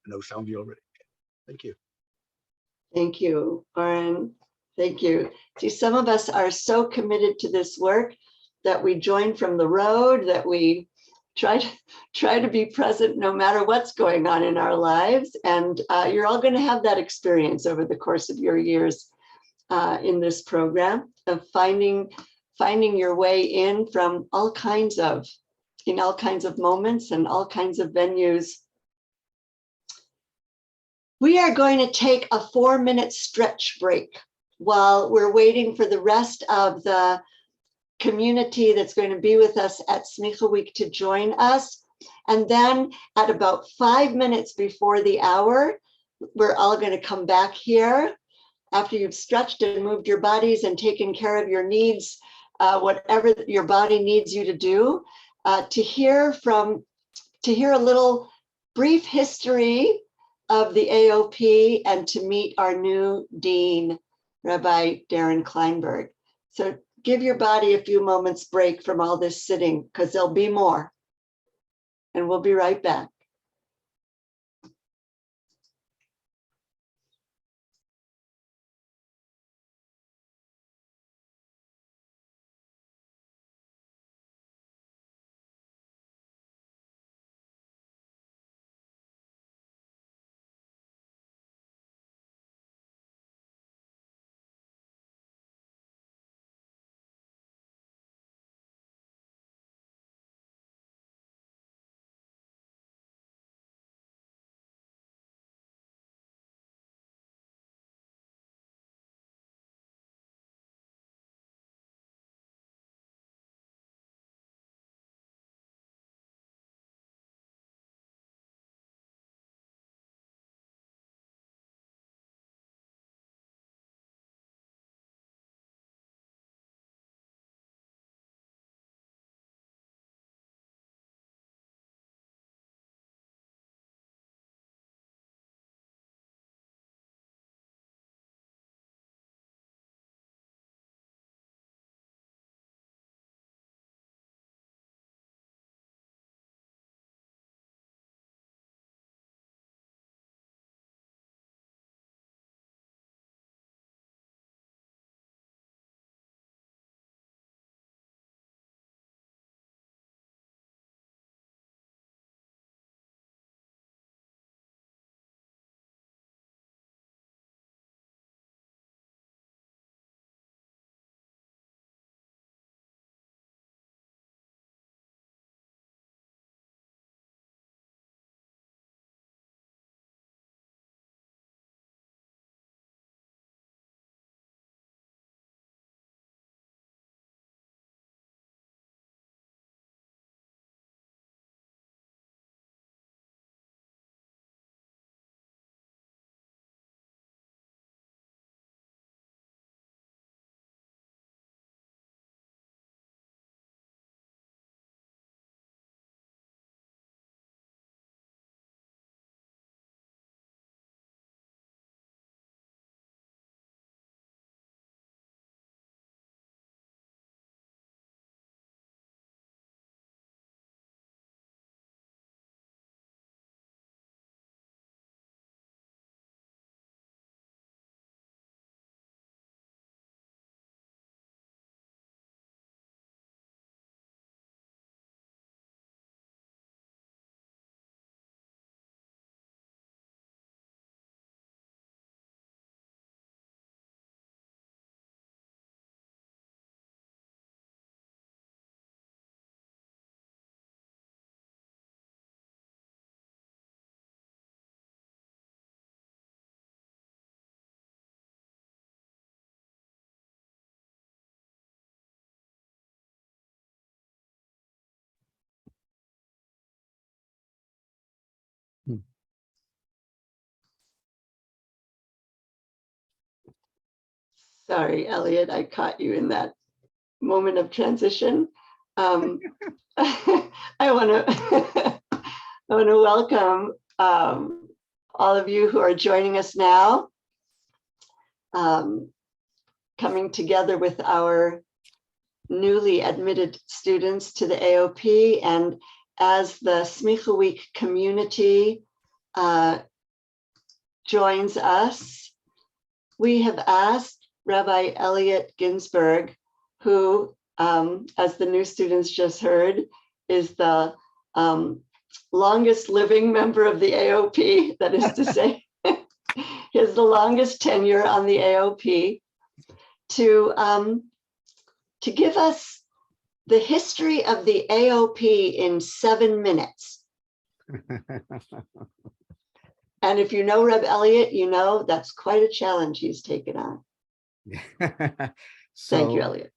I know some of you already. Thank you. Thank you, Oren. Thank you. See, some of us are so committed to this work that we join from the road, that we try to be present no matter what's going on in our lives. And you're all going to have that experience over the course of your years in this program of finding your way in from all kinds of in all kinds of moments and all kinds of venues. We are going to take a 4-minute stretch break while we're waiting for the rest of the community that's going to be with us at Smicha Week to join us. And then at about 5 minutes before the hour, we're all going to come back here after you've stretched and moved your bodies and taken care of your needs, whatever your body needs you to do, to hear a little brief history of the AOP and to meet our new dean, Rabbi Darren Kleinberg. So give your body a few moments break from all this sitting, because there'll be more. And we'll be right back. Sorry, Elliot, I caught you in that moment of transition. I want to welcome all of you who are joining us now, coming together with our newly admitted students to the AOP, and as the Smicha Week community joins us, we have asked Rabbi Elliot Ginsberg, who, as the new students just heard, is the longest living member of the AOP. That is to say, he has the longest tenure on the AOP, to give us the history of the AOP in 7 minutes. And if you know Reb Elliott, you know that's quite a challenge he's taken on. So, thank you, Elliott.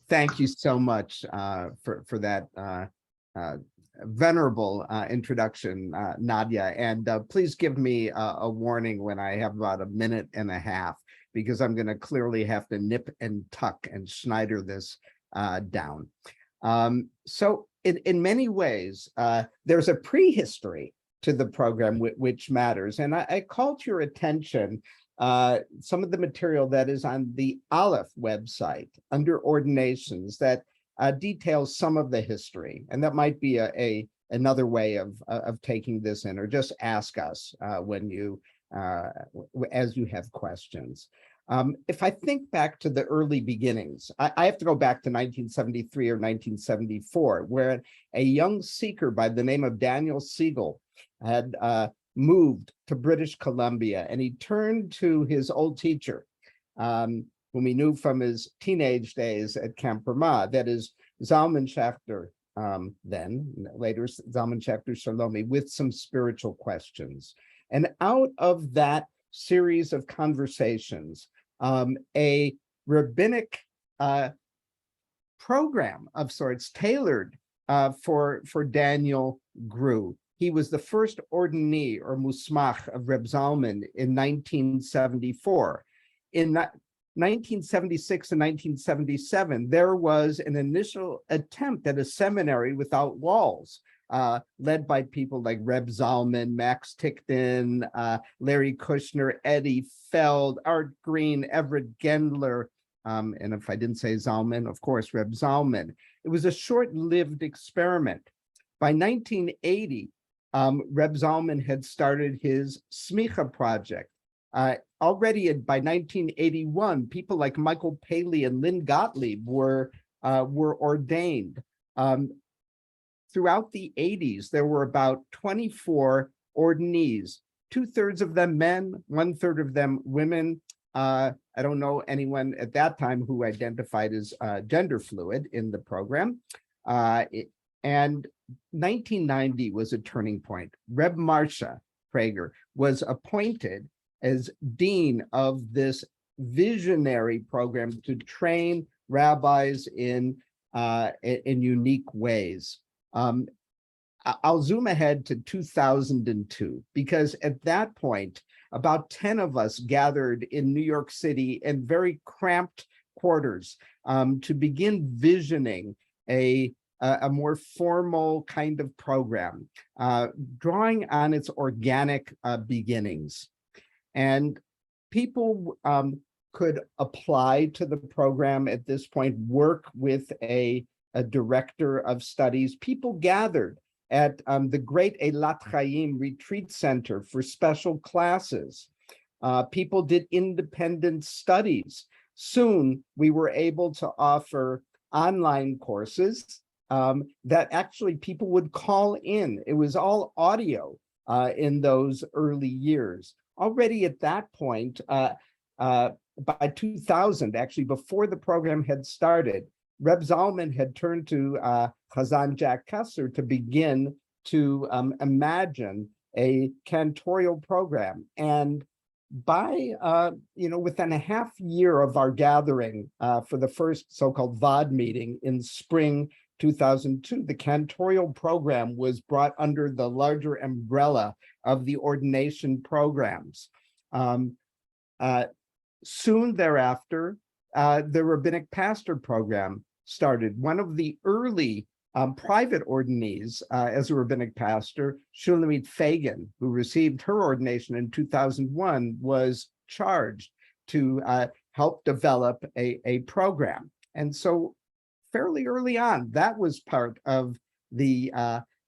Thank you so much for that venerable introduction, Nadia. And please give me a warning when I have about 1.5 minutes, because I'm going to clearly have to nip and tuck and Schneider this down. So in many ways, there's a prehistory to the program which matters. And I called your attention some of the material that is on the Aleph website under ordinations that details some of the history. And that might be another way of taking this in, or just ask us when you as you have questions. If I think back to the early beginnings, I have to go back to 1973 or 1974, where a young seeker by the name of Daniel Siegel had moved to British Columbia, and he turned to his old teacher, whom he knew from his teenage days at Camp Ramah, that is Zalman Schachter, then later Zalman Schachter Shalomi, with some spiritual questions. And out of that series of conversations, a rabbinic program of sorts tailored for Daniel grew. He was the first ordinee or musmach of Reb Zalman in 1974. In 1976 and 1977, there was an initial attempt at a seminary without walls, led by people like Reb Zalman, Max Tickton, Larry Kushner, Eddie Feld, Art Green, Everett Gendler, and if I didn't say Zalman, of course, Reb Zalman. It was a short-lived experiment. By 1980, Reb Zalman had started his Smicha project. Already by 1981, people like Michael Paley and Lynn Gottlieb were ordained. Throughout the 80s, there were about 24 ordinees, 2/3 of them men, 1/3 of them women. I don't know anyone at that time who identified as gender fluid in the program. And 1990 was a turning point. Reb Marsha Prager was appointed as dean of this visionary program to train rabbis in unique ways. I'll zoom ahead to 2002, because at that point, about 10 of us gathered in New York City in very cramped quarters to begin visioning a more formal kind of program, drawing on its organic beginnings. And people could apply to the program at this point, work with a director of studies. People gathered at the Great Eilat Chaim Retreat Center for special classes. People did independent studies. Soon, we were able to offer online courses that actually people would call in. It was all audio in those early years. Already at that point, by 2000, actually before the program had started, Reb Zalman had turned to Chazan Jack Kessler to begin to imagine a cantorial program. And by, within a half year of our gathering for the first so-called VOD meeting in spring 2002, the cantorial program was brought under the larger umbrella of the ordination programs. Soon thereafter, the rabbinic pastor program started. One of the early private ordinees as a rabbinic pastor, Shulamit Fagan, who received her ordination in 2001, was charged to help develop a program. And so fairly early on, that was part of the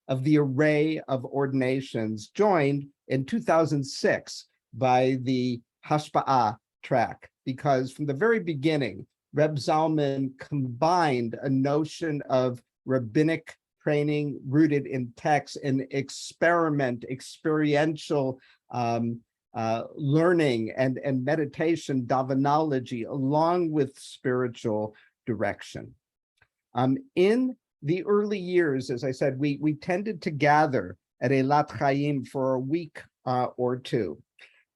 array of ordinations, joined in 2006 by the Hashpa'ah track, because from the very beginning, Reb Zalman combined a notion of rabbinic training rooted in text and experiential learning and meditation, davanology, along with spiritual direction. In the early years, as I said, we tended to gather at Eilat Chaim for a week or two.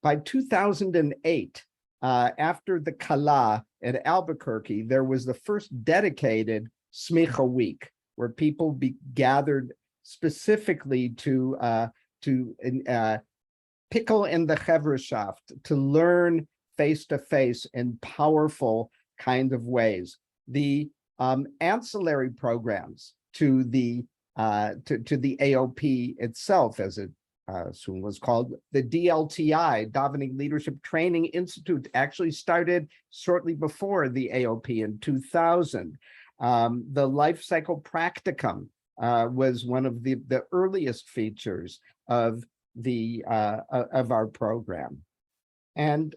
By 2008, after the Kala at Albuquerque, there was the first dedicated Smicha week where people gathered specifically to pickle in the Chevreshaft, to learn face-to-face in powerful kind of ways. The ancillary programs to the AOP itself, as it soon was called, the DLTI, Davening Leadership Training Institute, actually started shortly before the AOP in 2000. The Life Cycle Practicum was one of the earliest features of our program. And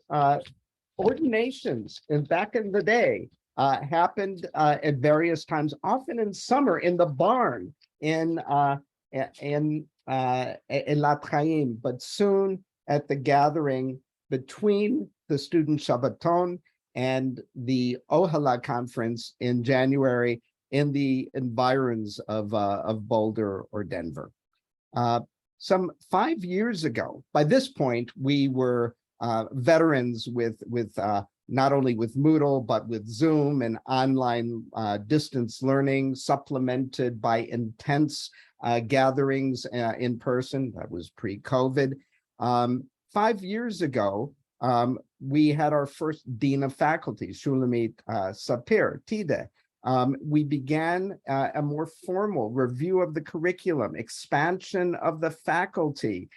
ordinations back in the day happened at various times, often in summer in the barn in Eilat Chaim, but soon at the gathering between the student Shabbaton and the Ohala conference in January in the environs of Boulder or Denver. Some 5 years ago, by this point, we were veterans with not only with Moodle, but with Zoom and online distance learning, supplemented by intense gatherings in person. That was pre-COVID. 5 years ago, we had our first Dean of Faculty, Shulamit Sapir, Tide. We began a more formal review of the curriculum, expansion of the faculty,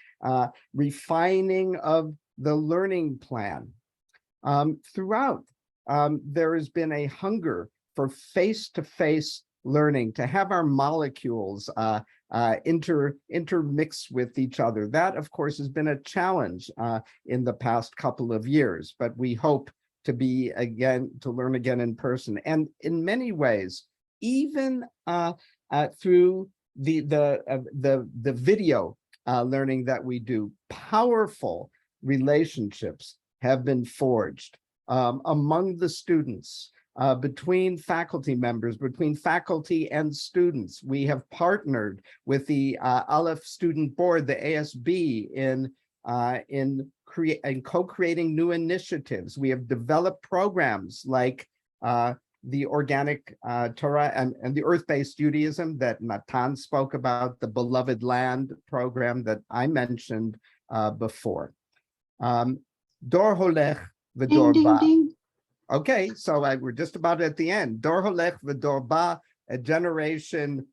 refining of the learning plan. Throughout, there has been a hunger for face-to-face learning, to have our molecules intermix with each other. That, of course, has been a challenge in the past couple of years, but we hope to learn again in person. And in many ways, even through the video learning that we do, powerful relationships have been forged among the students, between faculty members, between faculty and students. We have partnered with the Aleph Student Board, the ASB, in co-creating new initiatives. We have developed programs like the Organic Torah and the Earth-Based Judaism that Natan spoke about, the Beloved Land program that I mentioned before. Dor Holech v'Dor Ba. Okay, so we're just about at the end. Dor Holech v'Dor Ba, a generation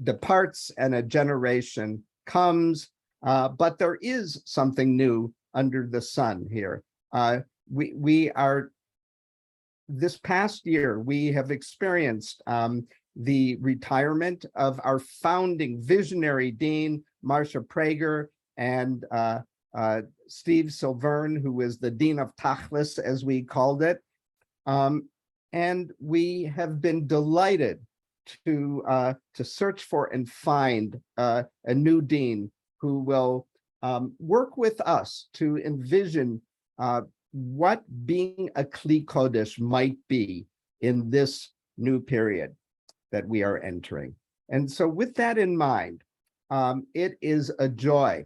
departs and a generation comes, but there is something new under the sun here. We are, this past year, we have experienced the retirement of our founding visionary dean, Marcia Prager, and Steve Silverne, who is the Dean of Tachlis, as we called it. And we have been delighted to search for and find a new dean who will work with us to envision what being a Kli Kodesh might be in this new period that we are entering. And so with that in mind, it is a joy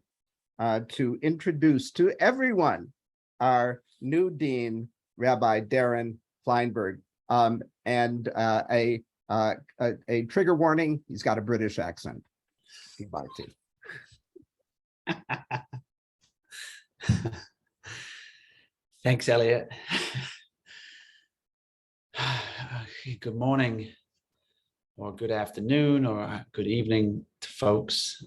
to introduce to everyone our new dean, Rabbi Darren Fleinberg, and a trigger warning: he's got a British accent. Thanks, Elliot. Good morning, or good afternoon, or good evening to folks.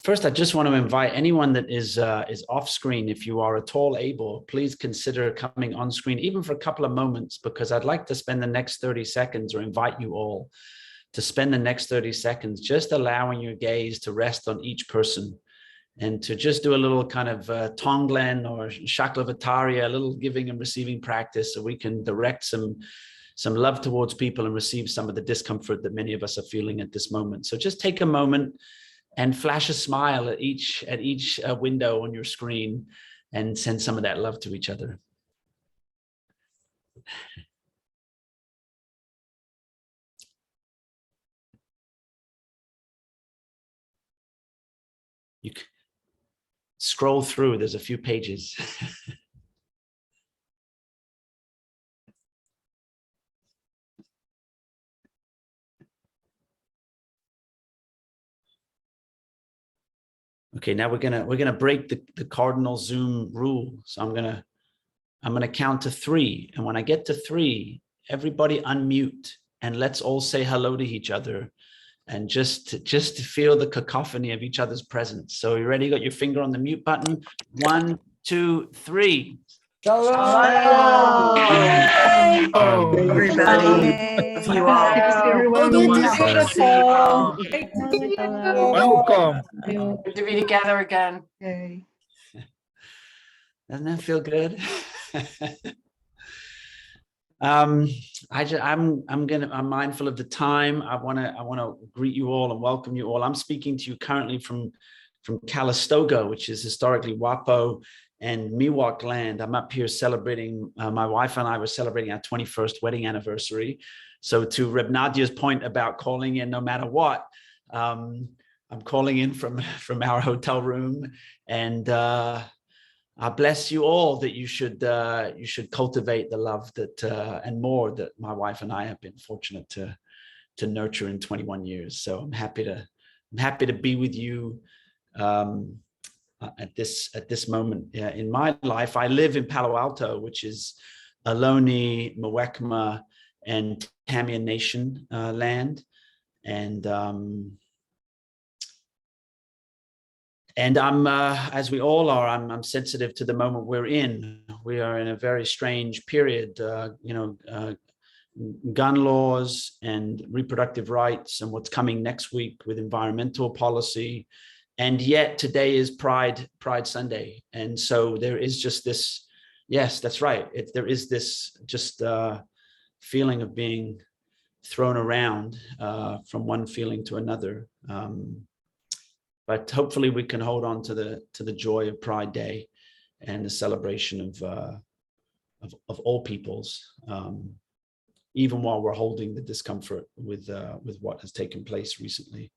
First, I just want to invite anyone that is off screen. If you are at all able, please consider coming on screen, even for a couple of moments, because I'd like to spend the next 30 seconds, or invite you all to spend the next 30 seconds just allowing your gaze to rest on each person, and to just do a little kind of tonglen or shaklavataria, a little giving and receiving practice, so we can direct some love towards people and receive some of the discomfort that many of us are feeling at this moment. So just take a moment and flash a smile at each window on your screen and send some of that love to each other. You can scroll through, there's a few pages. Okay, now we're gonna break the cardinal Zoom rule. So I'm gonna count to 3, and when I get to 3, everybody unmute and let's all say hello to each other, and just to feel the cacophony of each other's presence. So you ready? You got your finger on the mute button. 1, 2, 3. Hello, everybody. You all. Welcome. Good to be together again. Yay. Doesn't that feel good? I'm mindful of the time. I want to greet you all and welcome you all. I'm speaking to you currently from Calistoga, which is historically Wapo and Miwok land. I'm up here celebrating, my wife and I were celebrating our 21st wedding anniversary. So to Reb Nadia's point about calling in no matter what, I'm calling in from our hotel room, and I bless you all that you should cultivate the love that and more that my wife and I have been fortunate to nurture in 21 years. So I'm happy to be with you at this moment in my life. I live in Palo Alto, which is Ohlone, Muwekma, and Tamiya Nation land, and I'm, as we all are, I'm sensitive to the moment we're in. We are in a very strange period, gun laws and reproductive rights and what's coming next week with environmental policy. And yet today is Pride Sunday. And so there is just this, yes, that's right. There is this just feeling of being thrown around from one feeling to another. But hopefully we can hold on to the joy of Pride Day and the celebration of all peoples, even while we're holding the discomfort with what has taken place recently.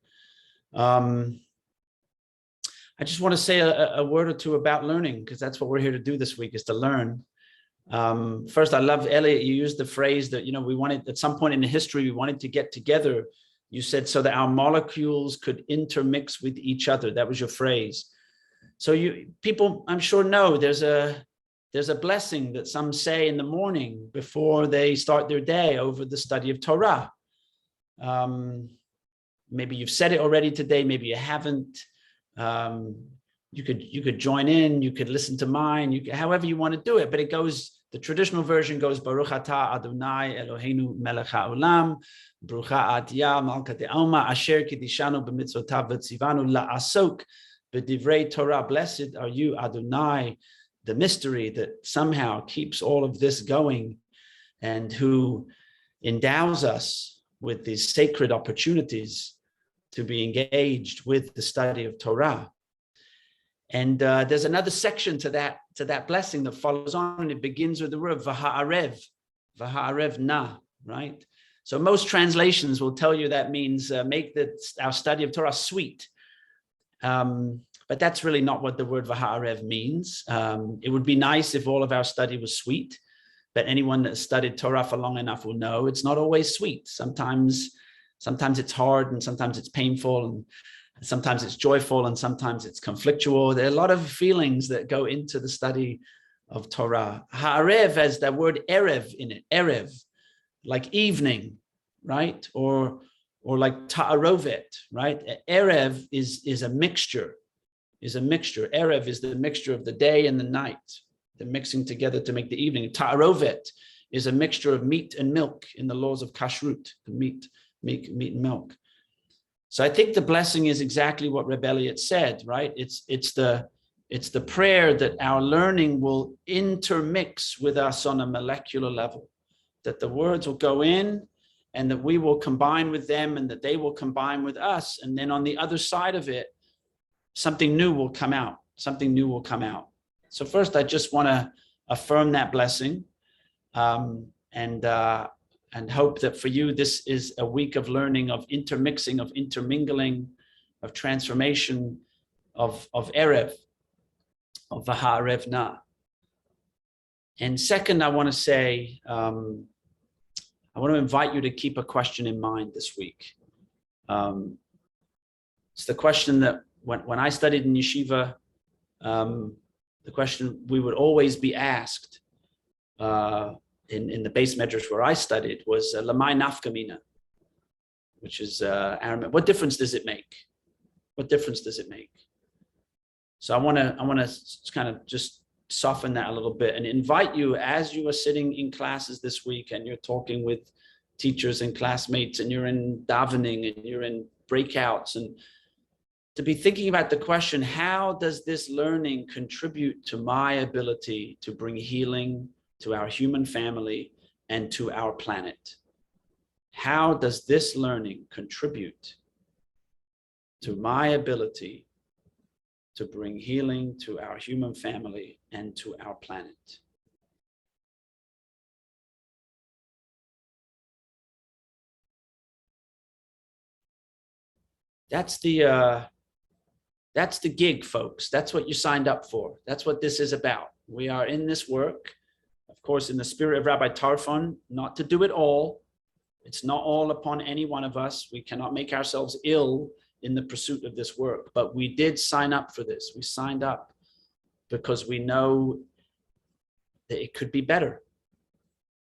I just want to say a word or two about learning, because that's what we're here to do this week, is to learn. First, I love, Elliot, you used the phrase that, we wanted, at some point in the history, we wanted to get together. You said so that our molecules could intermix with each other. That was your phrase. So people, I'm sure, know there's a blessing that some say in the morning before they start their day over the study of Torah. Maybe you've said it already today, maybe you haven't. You could join in, you could listen to mine, however you want to do it, but it goes, the traditional version goes, Baruch atah Adonai Eloheinu melech haolam, Brucha atiyah malkat alma asher kidishanu b'mitzvotav v'tzivanu la'asok b'divrei Torah. Blessed are you, Adonai, the mystery that somehow keeps all of this going and who endows us with these sacred opportunities to be engaged with the study of Torah. And there's another section to that blessing that follows on, and it begins with the word v'ha'arev na, right? So most translations will tell you that means make our study of Torah sweet. But that's really not what the word v'ha'arev means. It would be nice if all of our study was sweet, but anyone that studied Torah for long enough will know it's not always sweet. Sometimes it's hard, and sometimes it's painful, and sometimes it's joyful, and sometimes it's conflictual. There are a lot of feelings that go into the study of Torah. Ha'arev has that word erev in it, erev, like evening, right? Or like ta'arovet, right? Erev is a mixture, Erev is the mixture of the day and the night, the mixing together to make the evening. Ta'arovet is a mixture of meat and milk in the laws of kashrut, the meat and milk. So I think the blessing is exactly what Reb Elliot said, right? It's the prayer that our learning will intermix with us on a molecular level, that the words will go in and that we will combine with them and that they will combine with us. And then on the other side of it, something new will come out. Something new will come out. So first, I just want to affirm that blessing, and hope that for you, this is a week of learning, of intermixing, of intermingling, of transformation, of Erev, of Vaharev Na. And second, I want to say, I want to invite you to keep a question in mind this week. It's the question that when I studied in yeshiva, the question we would always be asked in the base medrash where I studied was Lamai Nafkamina, which is Aramaic. What difference does it make? What difference does it make? So I want to kind of just soften that a little bit and invite you, as you are sitting in classes this week and you're talking with teachers and classmates and you're in davening and you're in breakouts, and to be thinking about the question, how does this learning contribute to my ability to bring healing to our human family and to our planet? How does this learning contribute to my ability to bring healing to our human family and to our planet? That's the gig, folks. That's what you signed up for. That's what this is about. We are in this work, of course, in the spirit of Rabbi Tarfon, not to do it all. It's not all upon any one of us. We cannot make ourselves ill in the pursuit of this work, but we did sign up for this. We signed up because we know that it could be better.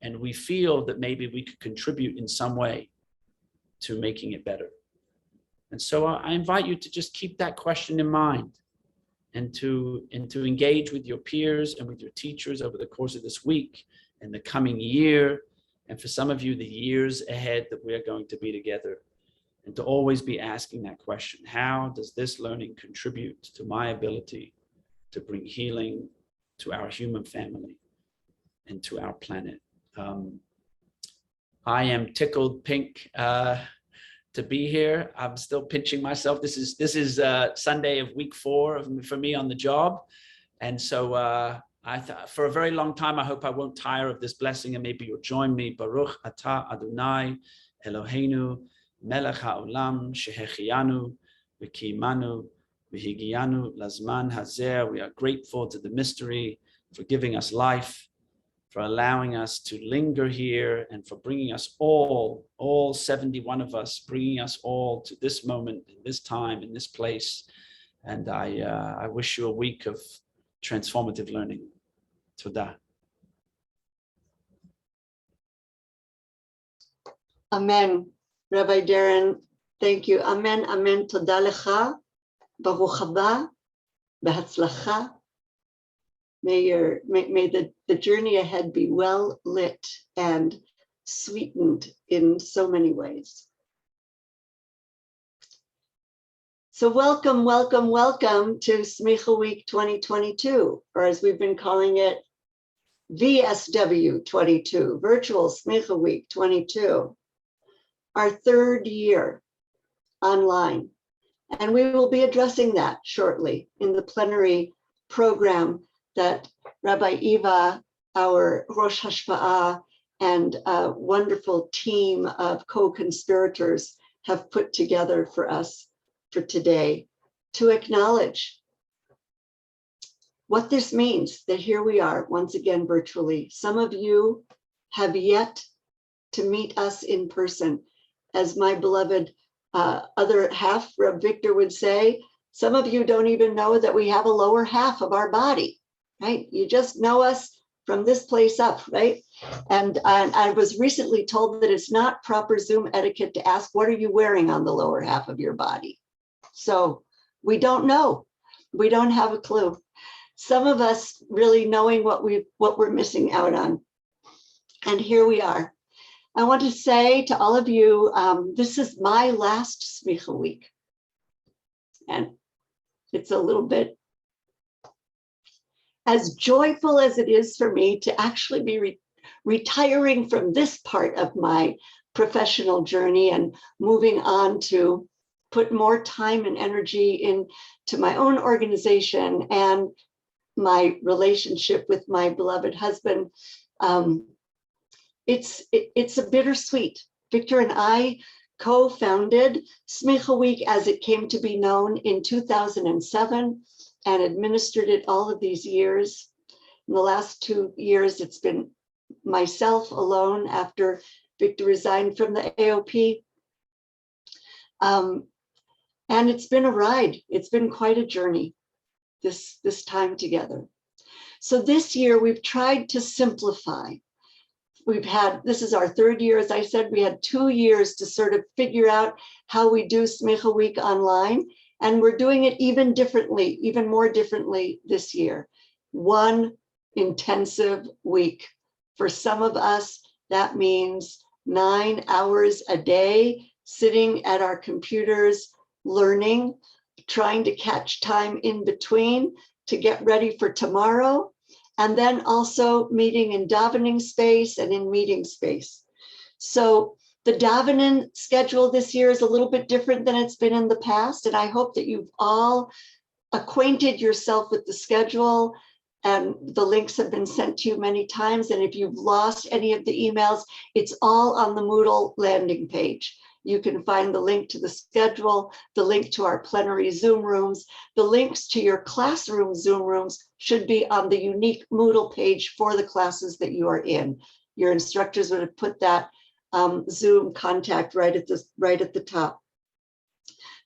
And we feel that maybe we could contribute in some way to making it better. And so I invite you to just keep that question in mind and to engage with your peers and with your teachers over the course of this week and the coming year. And for some of you, the years ahead that we are going to be together. And to always be asking that question, how does this learning contribute to my ability to bring healing to our human family and to our planet? I am tickled pink to be here. I'm still pinching myself. This is Sunday of week 4 for me on the job. And so I thought for a very long time, I hope I won't tire of this blessing, and maybe you'll join me. Baruch atah Adonai Eloheinu melech haolam shehechianu v'kiyimanu v'higianu lazman hazer. We are grateful to the mystery for giving us life, for allowing us to linger here, and for bringing us all 71 of us, bringing us all to this moment, in this time, in this place. And I wish you a week of transformative learning. Toda. Amen. Rabbi Darren, thank you. Amen, amen. Toda lecha, baruch haba, behatzlacha. May the journey ahead be well lit and sweetened in so many ways. So welcome, welcome, welcome to Smicha Week 2022, or as we've been calling it, VSW 22, Virtual Smicha Week 22, our 3rd year online. And we will be addressing that shortly in the plenary program that Rabbi Eva, our Rosh Hashpa'ah, and a wonderful team of co-conspirators have put together for us for today to acknowledge what this means, that here we are once again virtually. Some of you have yet to meet us in person. As my beloved other half, Reb Victor, would say, some of you don't even know that we have a lower half of our body, right? You just know us from this place up, right? And I was recently told that it's not proper Zoom etiquette to ask, what are you wearing on the lower half of your body? So we don't know. We don't have a clue. Some of us really knowing what we're missing out on. And here we are. I want to say to all of you, this is my last Smicha week. And it's a little bit as joyful as it is for me to actually be retiring from this part of my professional journey and moving on to put more time and energy into my own organization and my relationship with my beloved husband. It's a bittersweet. Victor and I co-founded Smicha Week as it came to be known in 2007 and administered it all of these years. In the last 2 years, it's been myself alone after Victor resigned from the AOP. And it's been a ride. It's been quite a journey, this time together. So this year we've tried to simplify. This is our 3rd year, as I said, we had 2 years to sort of figure out how we do Smicha Week online. And we're doing it even differently, even more differently this year. 1 intensive week. For some of us, that means 9 hours a day, sitting at our computers, learning, trying to catch time in between to get ready for tomorrow, and then also meeting in davening space and in meeting space. So the davening schedule this year is a little bit different than it's been in the past, and I hope that you've all acquainted yourself with the schedule, and the links have been sent to you many times. And if you've lost any of the emails, it's all on the Moodle landing page. You can find the link to the schedule, the link to our plenary Zoom rooms, the links to your classroom Zoom rooms should be on the unique Moodle page for the classes that you are in. Your instructors would have put that Zoom contact right at the top.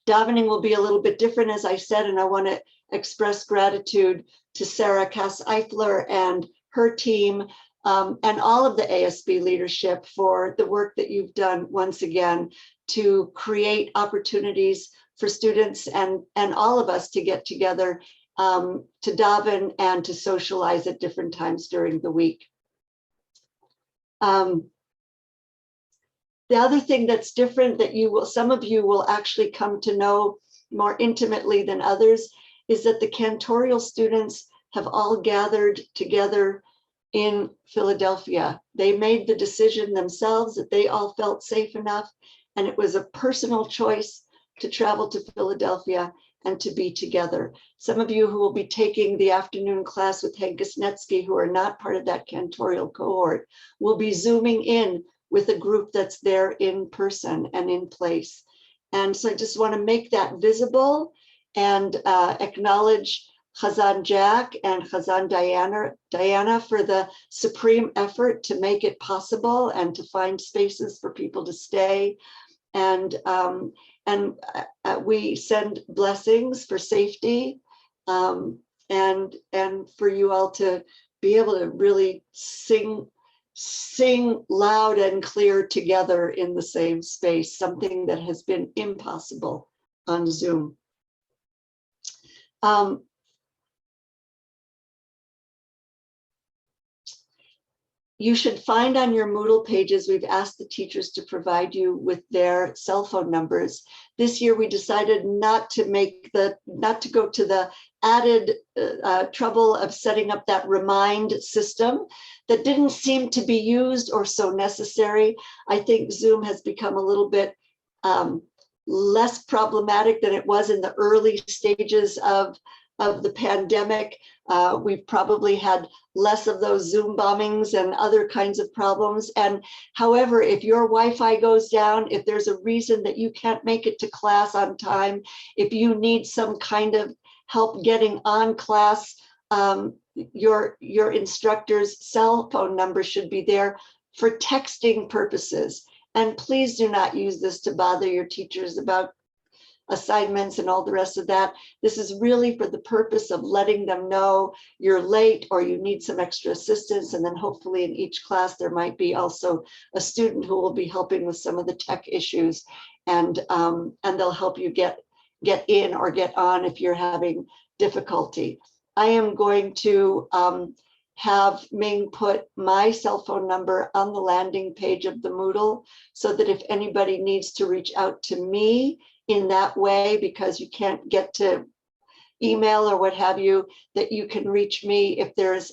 Davening will be a little bit different, as I said, and I want to express gratitude to Sarah Cass-Eifler and her team and all of the ASB leadership for the work that you've done once again to create opportunities for students and all of us to get together to daven and to socialize at different times during the week. The other thing that's different that some of you will actually come to know more intimately than others is that the cantorial students have all gathered together in Philadelphia. They made the decision themselves that they all felt safe enough, and it was a personal choice to travel to Philadelphia and to be together. Some of you who will be taking the afternoon class with Henk Snetsky, who are not part of that cantorial cohort, will be Zooming in with a group that's there in person and in place. And so I just want to make that visible and acknowledge Chazan Jack and Chazan Diana for the supreme effort to make it possible and to find spaces for people to stay. And we send blessings for safety and for you all to be able to really sing loud and clear together in the same space, something that has been impossible on Zoom. You should find on your Moodle pages, we've asked the teachers to provide you with their cell phone numbers. This year, we decided not to go to the added trouble of setting up that remind system that didn't seem to be used or so necessary. I think Zoom has become a little bit less problematic than it was in the early stages of the pandemic. We've probably had less of those Zoom bombings and other kinds of problems. And however, if your Wi-Fi goes down, if there's a reason that you can't make it to class on time, if you need some kind of help getting on class, your instructor's cell phone number should be there for texting purposes. And please do not use this to bother your teachers about assignments and all the rest of that. This is really for the purpose of letting them know you're late or you need some extra assistance. And then hopefully in each class, there might be also a student who will be helping with some of the tech issues, and they'll help you get in or get on if you're having difficulty. I am going to have Ming put my cell phone number on the landing page of the Moodle so that if anybody needs to reach out to me in that way, because you can't get to email or what have you, that you can reach me if there's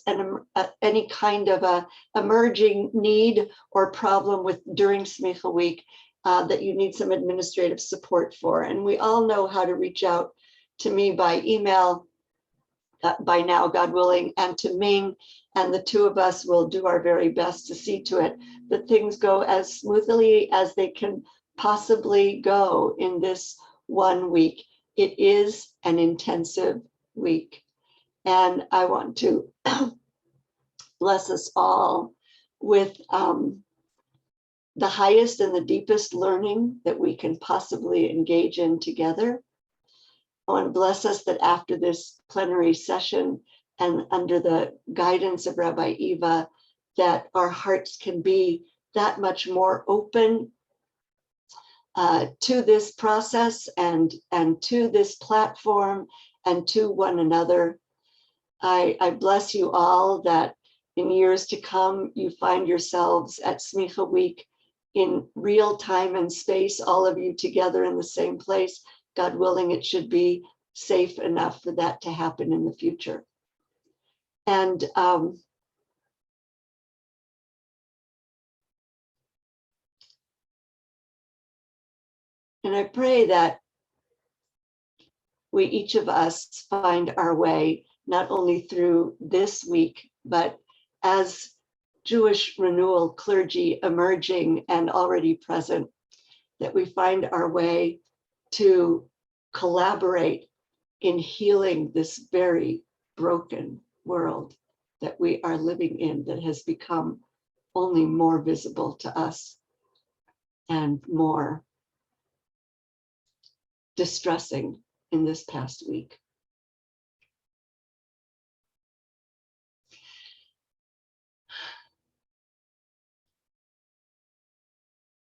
any kind of a emerging need or problem during Smicha Week. that you need some administrative support for. And we all know how to reach out to me by email by now, God willing, and to Ming, and the two of us will do our very best to see to it that things go as smoothly as they can possibly go in this 1 week. It is an intensive week. And I want to bless us all with the highest and the deepest learning that we can possibly engage in together. I want to bless us that after this plenary session and under the guidance of Rabbi Eva, that our hearts can be that much more open to this process and to this platform and to one another. I bless you all that in years to come, you find yourselves at Smicha Week in real time and space, all of you together in the same place. God willing, it should be safe enough for that to happen in the future. And I pray that we, each of us, find our way not only through this week, but as Jewish renewal clergy emerging and already present, that we find our way to collaborate in healing this very broken world that we are living in, that has become only more visible to us and more distressing in this past week.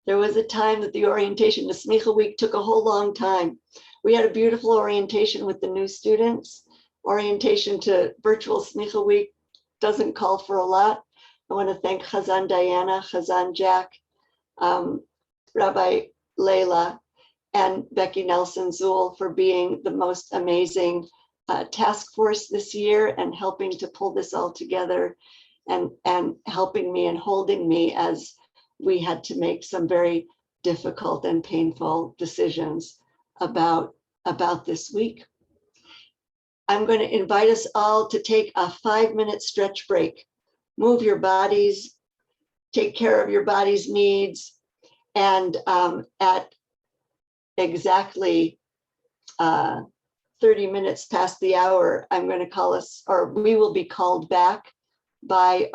There was a time that the orientation to Smicha Week took a whole long time. We had a beautiful orientation with the new students. Orientation to virtual Smicha Week doesn't call for a lot. I want to thank Chazan Diana, Chazan Jack, Rabbi Leila, and Becky Nelson Zool for being the most amazing task force this year and helping to pull this all together and helping me and holding me as we had to make some very difficult and painful decisions about this week. I'm going to invite us all to take a 5-minute stretch break. Move your bodies, take care of your body's needs, and at exactly 30 minutes past the hour, I'm going to call us, or we will be called back by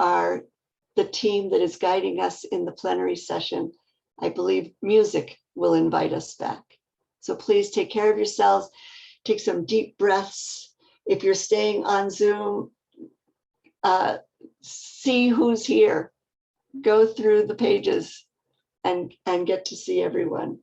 the team that is guiding us in the plenary session. I believe music will invite us back. So please take care of yourselves, take some deep breaths. If you're staying on Zoom, see who's here, go through the pages and get to see everyone.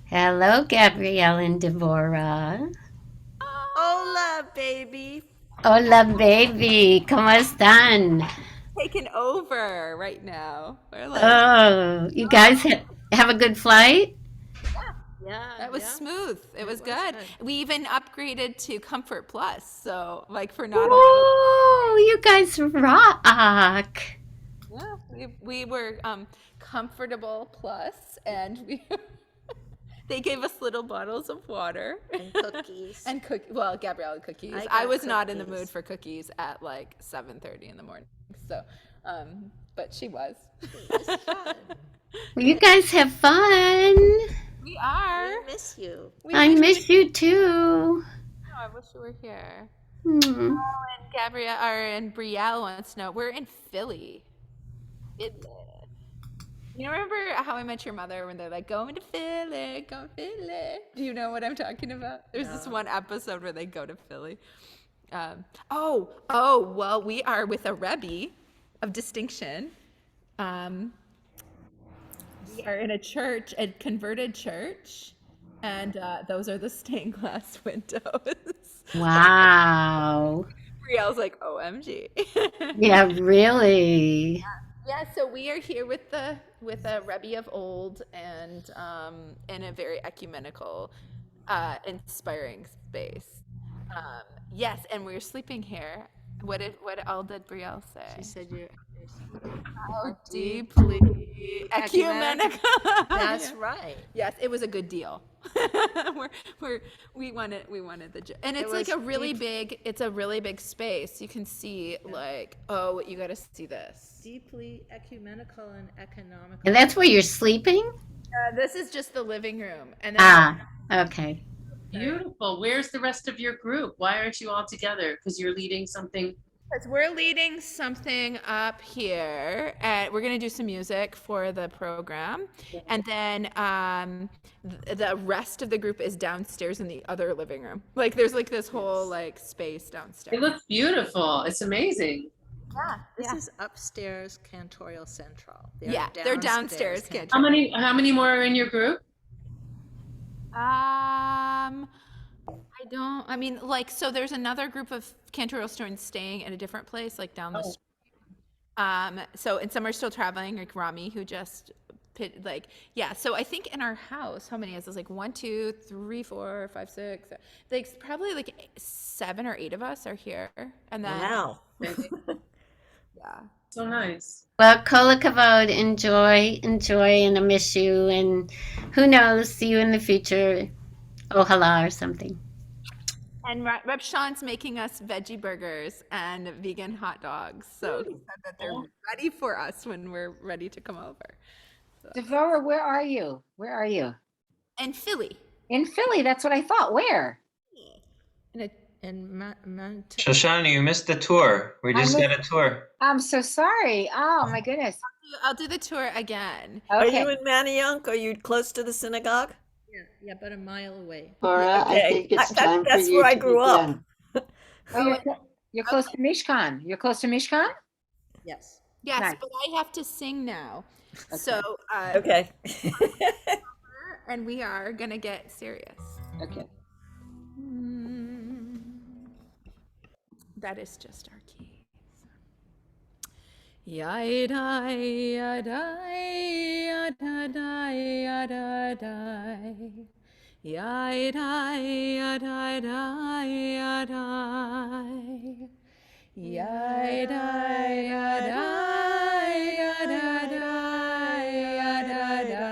Hello, Gabrielle and Devorah. Hola, baby. Hola, baby. ¿Cómo están? Taking over right now. We're like, Oh, you guys have a good flight? yeah, that was smooth. It was good. We even upgraded to Comfort Plus. So, like, for not a lot of, Oh, you guys rock. yeah, we were Comfortable Plus, and they gave us little bottles of water And cookies. and well, Gabrielle cookies. I I got was not in the cookies. mood for cookies at like 7:30 in the morning. So, but she was. Well, you guys have fun. We are. We miss you. I miss you too. Oh, I wish you were here. Hmm. Oh, and Gabrielle and Brielle wants to know. We're in Philly. You remember How I Met Your Mother when they're like, going to Philly, go to Philly? Do you know what I'm talking about? There's this one episode where they go to Philly. Well, we are with a Rebbe of distinction. We are in a church, a converted church, and those are the stained glass windows. Wow. Brielle's like, OMG. Yeah, really. Yeah, so we are here with a Rebbe of old and in a very ecumenical, inspiring space. Yes, and we're sleeping here. What all did Brielle say? She said you're How deeply ecumenical. That's right. Yes, it was a good deal. we wanted and it's It like was a really big. It's a really big space. You can see like, oh, you got to see this. deeply ecumenical and economical. And that's where you're sleeping? This is just the living room, and then Okay. Beautiful. Where's the rest of your group? Why aren't you all together? Because you're leading something. because we're leading something up here, and we're gonna do some music for the program, and then the rest of the group is downstairs in the other living room. Like there's like this whole like space downstairs. It looks beautiful. It's amazing. Yeah, This is upstairs Cantorial Central. They're downstairs. How many more are in your group? I mean, like, so there's another group of Cantorial students staying in a different place, like down the street. So, and some are still traveling, like Rami, who just so I think in our house, how many is this? Like 1, 2, 3, 4, 5, 6, like probably like 7 or 8 of us are here. And then, Wow. yeah. So nice. Well, kol hakavod, enjoy, and I miss you. And who knows, see you in the future. Ohala or something. And Rep Sean's making us veggie burgers and vegan hot dogs. So he said that they're ready for us when we're ready to come over. Devorah, where are you? Where are you? In Philly. In Philly, that's what I thought. Where? Shoshana, you missed the tour. We just got a tour. I'm so sorry. Oh my goodness. I'll do the tour again. Are Okay. you in Manayunk? Are you close to the synagogue? Yeah, about a mile away. Laura, I think it's time for that's you where I to grew up. begin. Oh, you're close to Mishkan. You're close to Mishkan? Yes. Yes, Nice. but I have to sing now. So Okay. and we are gonna get serious. Okay. That is just our keys. Yadai, yadai, yadai, yadai. Yadai, yadai, yadai. Yadai, yadai, yadai, yadai.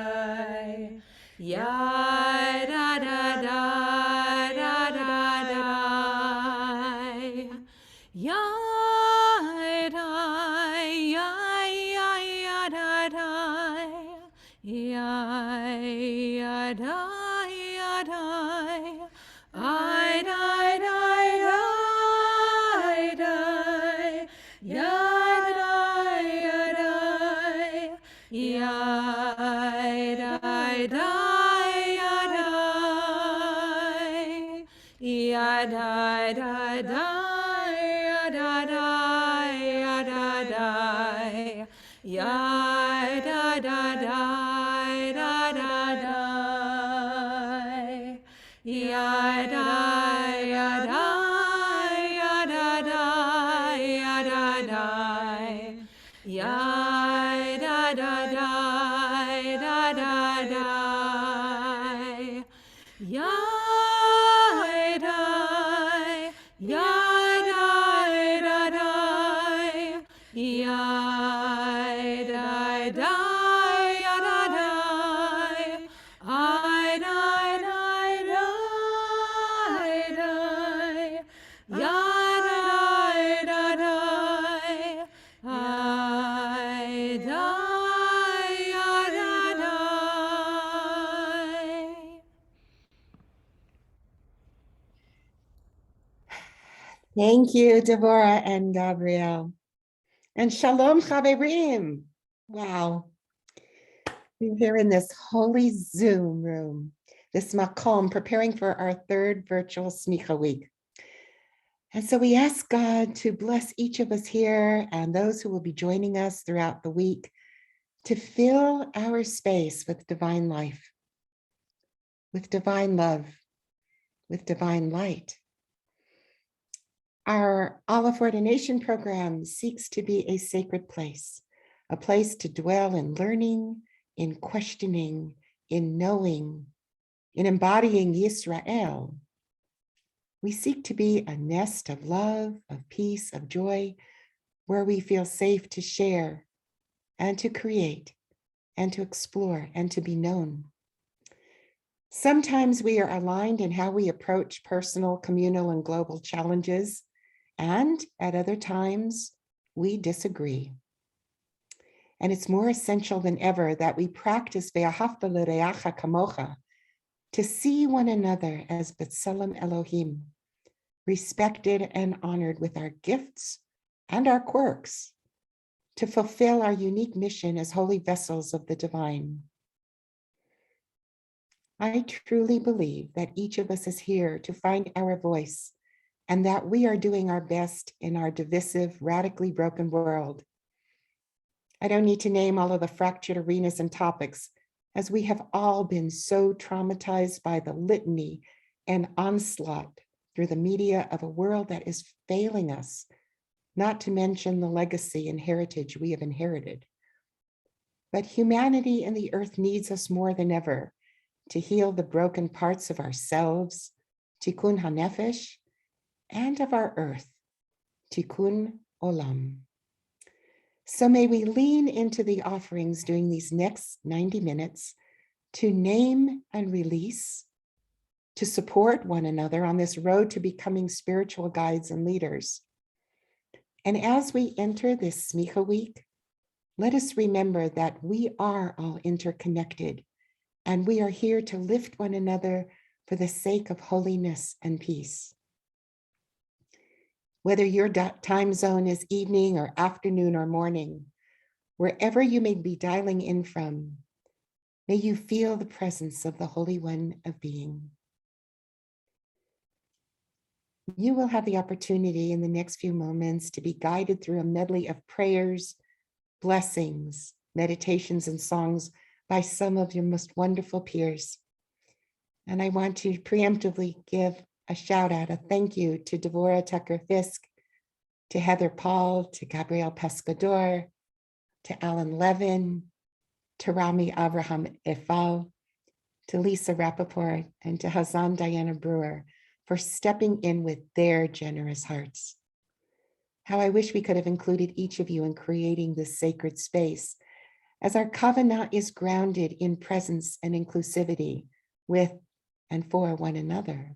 da da da da da. Ya da ya da da da. Ya da da ya da da. I die die die die. Ya da da da. I die ya da da. Thank you, Devorah and Gabrielle. And Shalom Chaverim. Wow. We're here in this holy Zoom room, this Makom, preparing for our third virtual Smicha week. And so we ask God to bless each of us here and those who will be joining us throughout the week to fill our space with divine life, with divine love, with divine light. Our Olive Ordination program seeks to be a sacred place, a place to dwell in learning, in questioning, in knowing, in embodying Yisrael. We seek to be a nest of love, of peace, of joy, where we feel safe to share and to create and to explore and to be known. Sometimes we are aligned in how we approach personal, communal, and global challenges, and at other times we disagree. And it's more essential than ever that we practice ve'ahavta l'reacha kamocha, to see one another as B'Tselem Elohim, respected and honored with our gifts and our quirks, to fulfill our unique mission as holy vessels of the divine. I truly believe that each of us is here to find our voice, and that we are doing our best in our divisive, radically broken world. I don't need to name all of the fractured arenas and topics, as we have all been so traumatized by the litany and onslaught through the media of a world that is failing us, not to mention the legacy and heritage we have inherited. But humanity and the earth needs us more than ever to heal the broken parts of ourselves, tikkun hanefesh, and of our earth, tikkun olam. So may we lean into the offerings during these next 90 minutes to name and release, to support one another on this road to becoming spiritual guides and leaders. And as we enter this Smicha week, let us remember that we are all interconnected, and we are here to lift one another for the sake of holiness and peace. Whether your time zone is evening or afternoon or morning, wherever you may be dialing in from, may you feel the presence of the Holy One of Being. You will have the opportunity in the next few moments to be guided through a medley of prayers, blessings, meditations, and songs by some of your most wonderful peers. And I want to preemptively give a shout out, a thank you to Devorah Tucker-Fisk, to Heather Paul, to Gabrielle Pescador, to Alan Levin, to Rami Abraham Efal, to Lisa Rappaport, and to Hazan Diana Brewer for stepping in with their generous hearts. How I wish we could have included each of you in creating this sacred space, as our kavanah is grounded in presence and inclusivity with and for one another.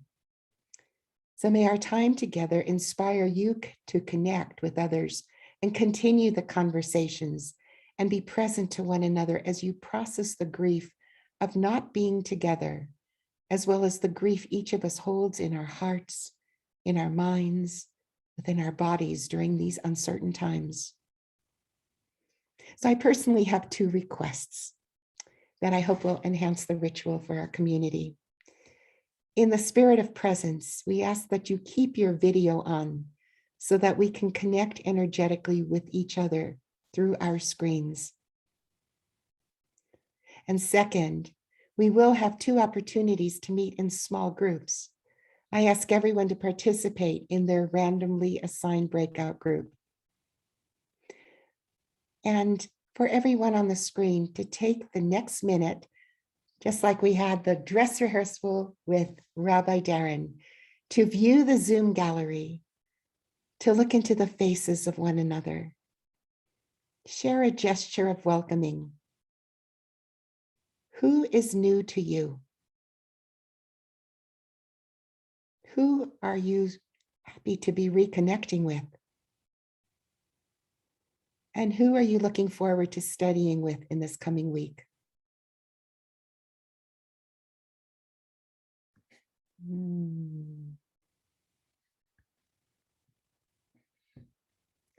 So may our time together inspire you to connect with others and continue the conversations and be present to one another as you process the grief of not being together, as well as the grief each of us holds in our hearts, in our minds, within our bodies during these uncertain times. So I personally have two requests that I hope will enhance the ritual for our community. In the spirit of presence, we ask that you keep your video on so that we can connect energetically with each other through our screens. And second, we will have two opportunities to meet in small groups. I ask everyone to participate in their randomly assigned breakout group. And for everyone on the screen to take the next minute, just like we had the dress rehearsal with Rabbi Darren, to view the Zoom gallery, to look into the faces of one another. Share a gesture of welcoming. Who is new to you? Who are you happy to be reconnecting with? And who are you looking forward to studying with in this coming week?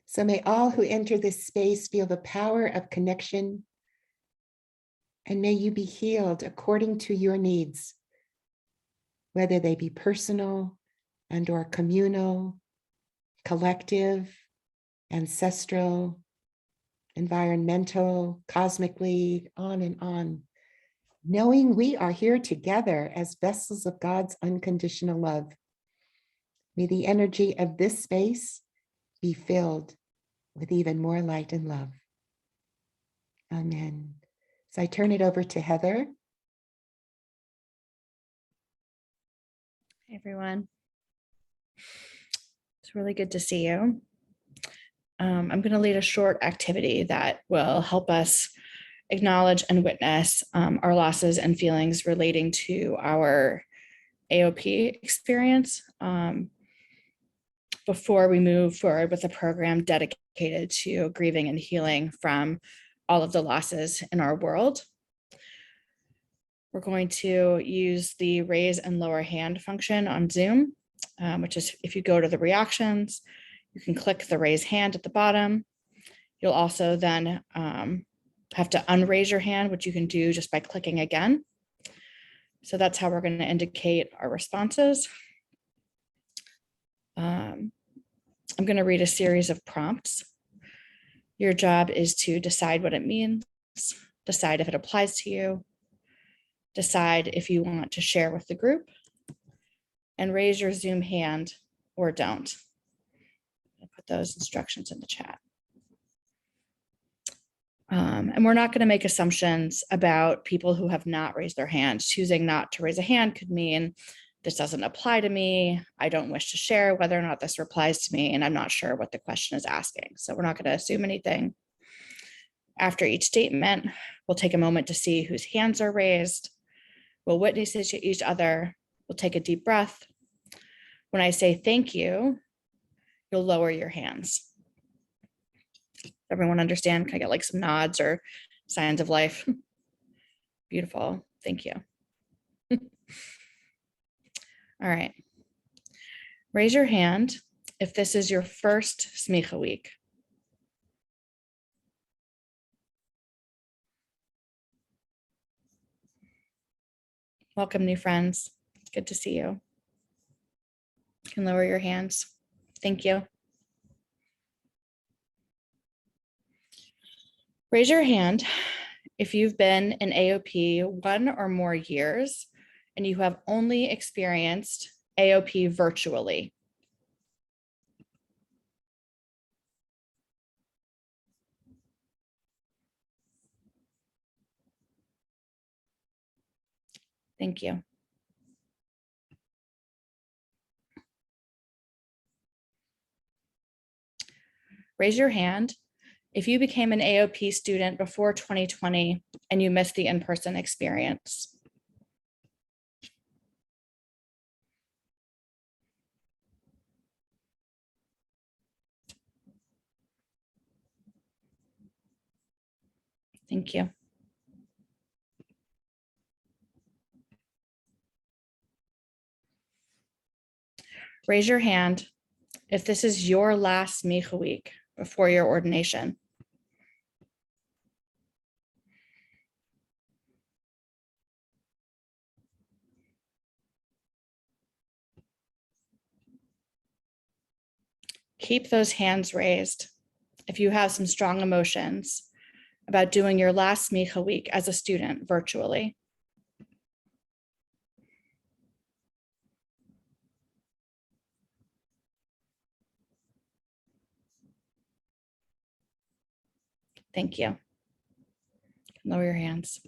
So may all who enter this space feel the power of connection, and may you be healed according to your needs, whether they be personal and/or communal, collective, ancestral, environmental, cosmically, on and on, knowing we are here together as vessels of God's unconditional love. May the energy of this space be filled with even more light and love. Amen. So I turn it over to Heather. Hey everyone. It's really good to see you. I'm going to lead a short activity that will help us acknowledge and witness our losses and feelings relating to our AOP experience before we move forward with a program dedicated to grieving and healing from all of the losses in our world. We're going to use the raise and lower hand function on Zoom, which is if you go to the reactions, you can click the raise hand at the bottom. You'll also then have to unraise your hand, which you can do just by clicking again. So that's how we're going to indicate our responses. I'm going to read a series of prompts. Your job is to decide what it means, decide if it applies to you, decide if you want to share with the group, and raise your Zoom hand or don't. I'll put those instructions in the chat. And we're not going to make assumptions about people who have not raised their hand. Choosing not to raise a hand could mean this doesn't apply to me. I don't wish to share whether or not this applies to me, and I'm not sure what the question is asking. So we're not going to assume anything. After each statement, we'll take a moment to see whose hands are raised. We'll witness each other. We'll take a deep breath. When I say thank you, you'll lower your hands. Everyone understand? Can I get like some nods or signs of life? Beautiful. Thank you. All right. Raise your hand if this is your first Smicha week. Welcome, new friends. Good to see you. You can lower your hands. Thank you. Raise your hand if you've been in AOP 1 or more years and you have only experienced AOP virtually. Thank you. Raise your hand if you became an AOP student before 2020 and you missed the in-person experience. Thank you. Raise your hand if this is your last Smicha week before your ordination. Keep those hands raised if you have some strong emotions about doing your last Smicha week as a student virtually. Thank you. Lower your hands.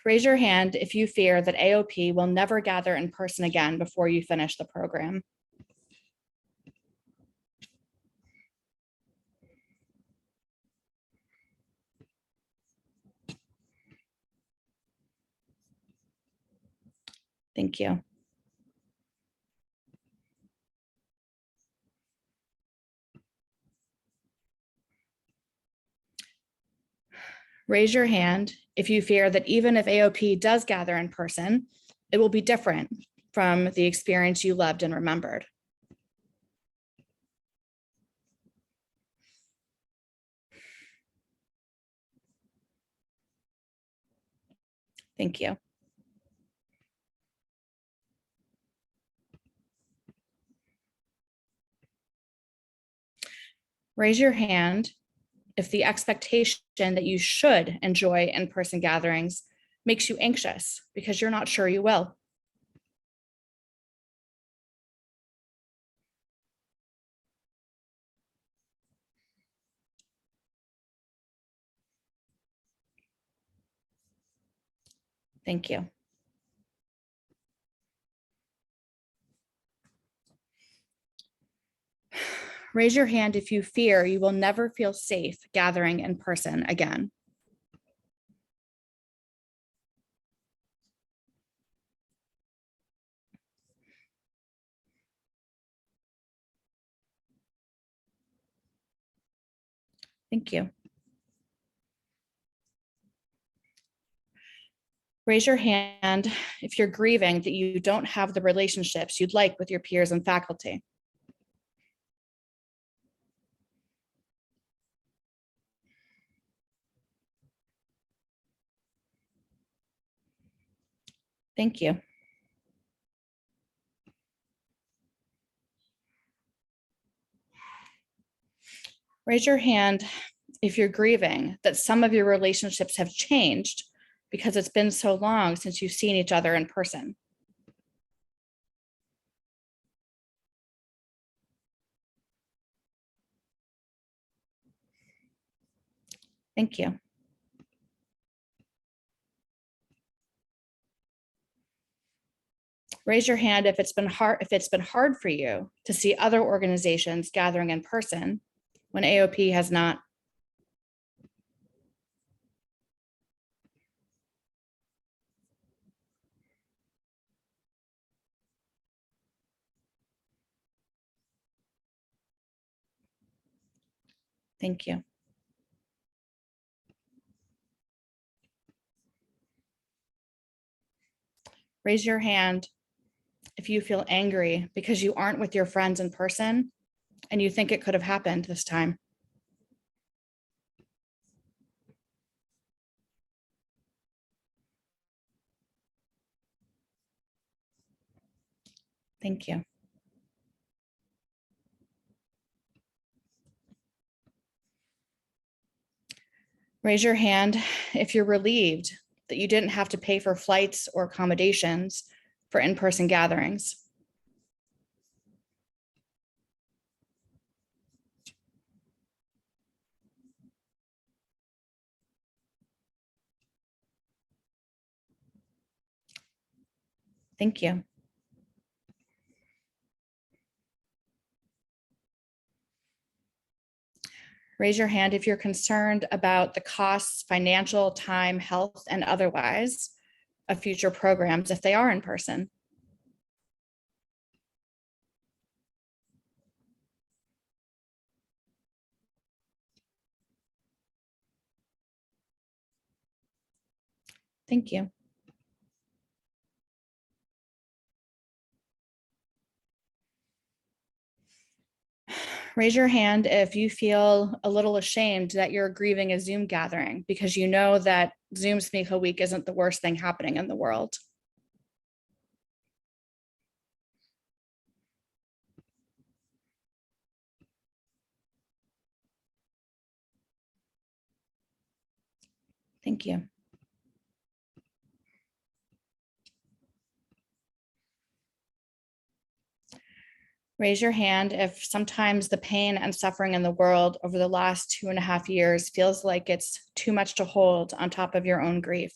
Raise your hand if you fear that AOP will never gather in person again before you finish the program. Thank you. Raise your hand if you fear that even if AOP does gather in person, it will be different from the experience you loved and remembered. Thank you. Raise your hand if the expectation that you should enjoy in-person gatherings makes you anxious because you're not sure you will. Thank you. Raise your hand if you fear you will never feel safe gathering in person again. Thank you. Raise your hand if you're grieving that you don't have the relationships you'd like with your peers and faculty. Thank you. Raise your hand if you're grieving that some of your relationships have changed because it's been so long since you've seen each other in person. Thank you. Raise your hand if it's been hard for you to see other organizations gathering in person when AOP has not. Thank you. Raise your hand if you feel angry because you aren't with your friends in person and you think it could have happened this time. Thank you. Raise your hand if you're relieved that you didn't have to pay for flights or accommodations for in-person gatherings. Thank you. Raise your hand if you're concerned about the costs, financial, time, health, and otherwise of future programs if they are in person. Thank you. Raise your hand if you feel a little ashamed that you're grieving a Zoom gathering because you know that Zoom Smicha Week isn't the worst thing happening in the world. Thank you. Raise your hand if sometimes the pain and suffering in the world over the last 2.5 years feels like it's too much to hold on top of your own grief.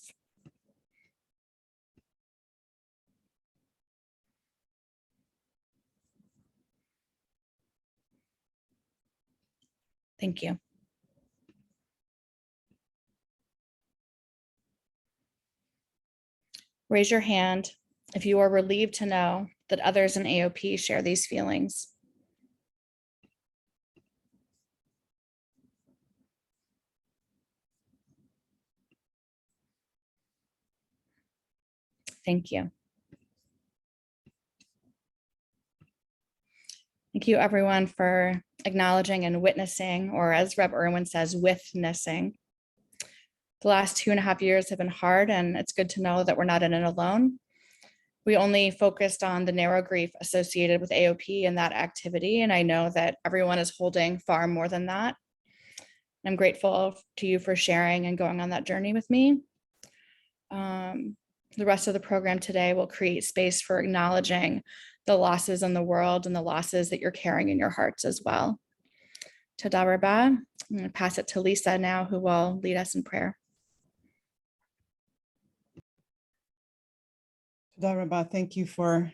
Thank you. Raise your hand if you are relieved to know that others in AOP share these feelings. Thank you. Thank you everyone for acknowledging and witnessing, or as Reb Irwin says, witnessing. The last 2.5 years have been hard, and it's good to know that we're not in it alone. We only focused on the narrow grief associated with AOP and that activity, and I know that everyone is holding far more than that. I'm grateful to you for sharing and going on that journey with me. The rest of the program today will create space for acknowledging the losses in the world and the losses that you're carrying in your hearts as well. Toda rabah. I'm going to pass it to Lisa now, who will lead us in prayer. Toda rabah. Thank you for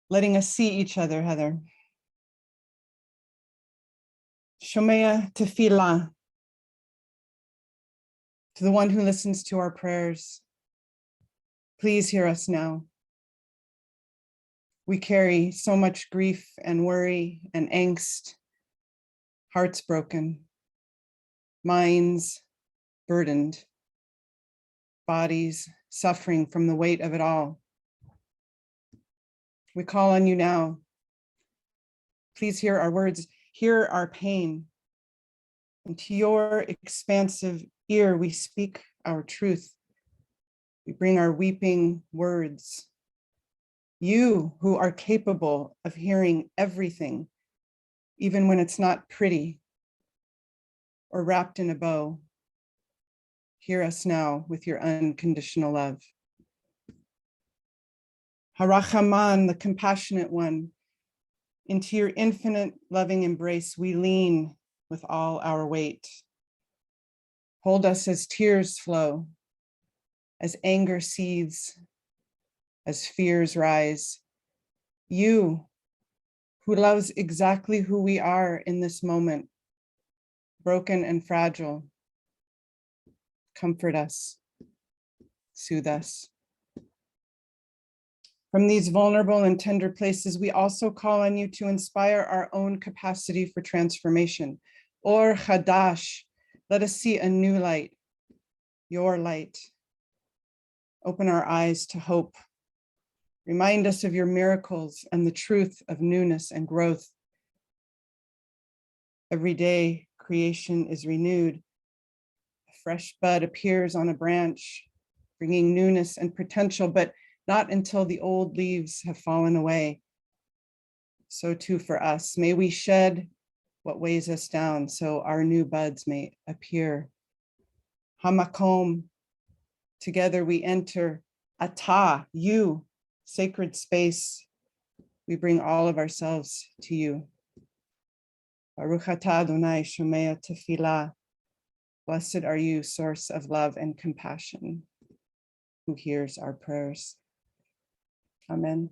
letting us see each other, Heather. Shomea tefillah. To the one who listens to our prayers, please hear us now. We carry so much grief and worry and angst, hearts broken, minds burdened, bodies suffering from the weight of it all. We call on you now. Please hear our words, hear our pain. And to your expansive ear, we speak our truth. We bring our weeping words. You who are capable of hearing everything, even when it's not pretty or wrapped in a bow, hear us now with your unconditional love. Harachaman, the compassionate one, into your infinite loving embrace, we lean with all our weight. Hold us as tears flow, as anger seethes, as fears rise. You, who loves exactly who we are in this moment, broken and fragile, comfort us, soothe us. From these vulnerable and tender places, we also call on you to inspire our own capacity for transformation. Or Chadash, let us see a new light, your light. Open our eyes to hope. Remind us of your miracles and the truth of newness and growth. Every day, creation is renewed. A fresh bud appears on a branch, bringing newness and potential, but not until the old leaves have fallen away. So too for us, may we shed what weighs us down so our new buds may appear. Hamakom, together we enter. Ata, you, sacred space. We bring all of ourselves to you. Baruch atah Adonai shomea tefillah. Blessed are you, source of love and compassion, who hears our prayers. Amen.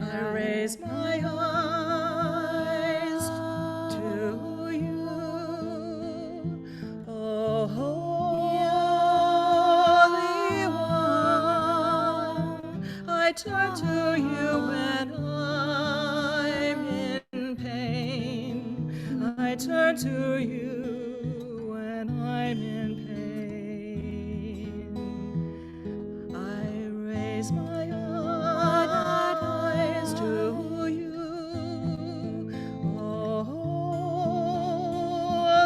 I raise my eyes to you, oh Holy One. I turn to you when I'm in pain. I turn to you when I'm in pain. I raise my eyes to you, oh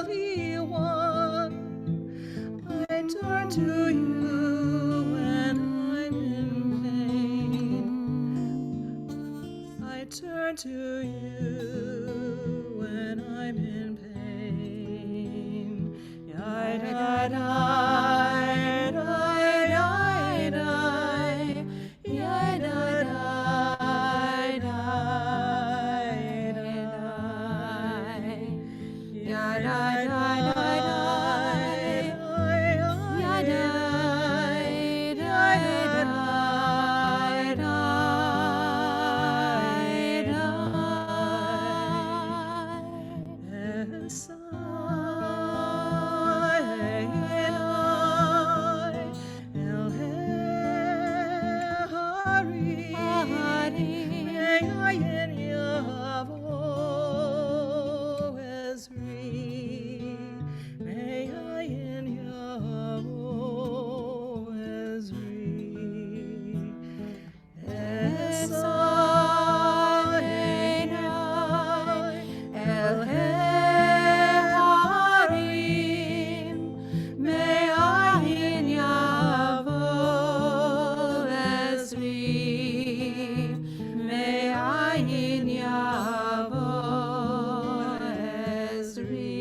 Holy One. I turn to you when I'm in pain. I turn to you when I'm in pain. Ya da da da da da, ya da da da da, ya da da da. May I in Yahweh Ezri, Esainai, El Harim. May I in Yahweh Ezri, may I in Yahweh Ezri.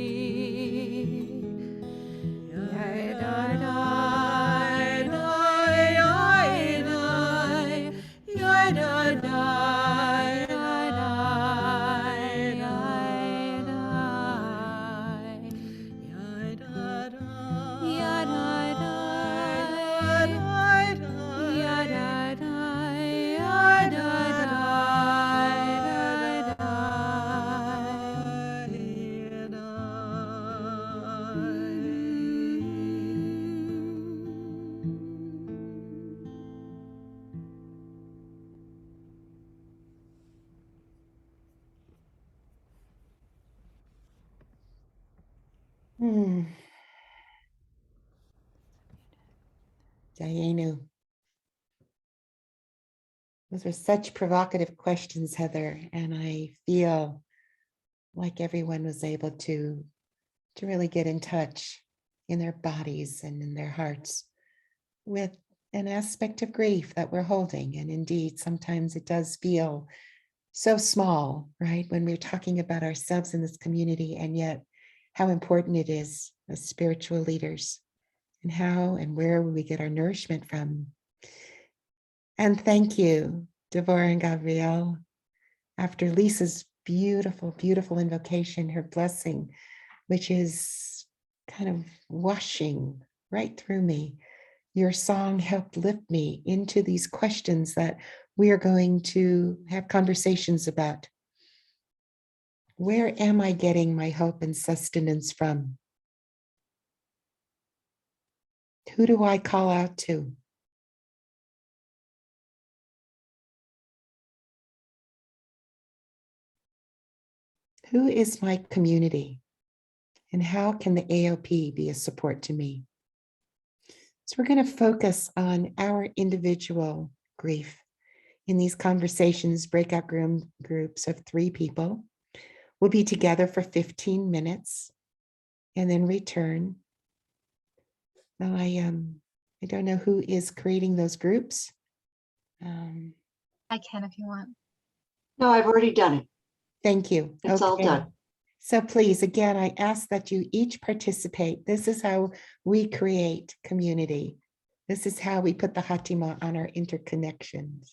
Dayenu. Those were such provocative questions, Heather, and I feel like everyone was able to really get in touch in their bodies and in their hearts with an aspect of grief that we're holding. And indeed, sometimes it does feel so small, right? When we're talking about ourselves in this community, and yet how important it is as spiritual leaders and how and where we get our nourishment from. And thank you, Devorah and Gabrielle. After Lisa's beautiful, beautiful invocation, her blessing, which is kind of washing right through me, your song helped lift me into these questions that we are going to have conversations about. Where am I getting my hope and sustenance from? Who do I call out to? Who is my community? And how can the AOP be a support to me? So we're going to focus on our our individual grief. In these conversations, breakout groups of 3 people will be together for 15 minutes and then return. Now, I don't know who is creating those groups. I can if you want. No, I've already done it. Thank you. It's all done. So please, again, I ask that you each participate. This is how we create community. This is how we put the Hatima on our interconnections.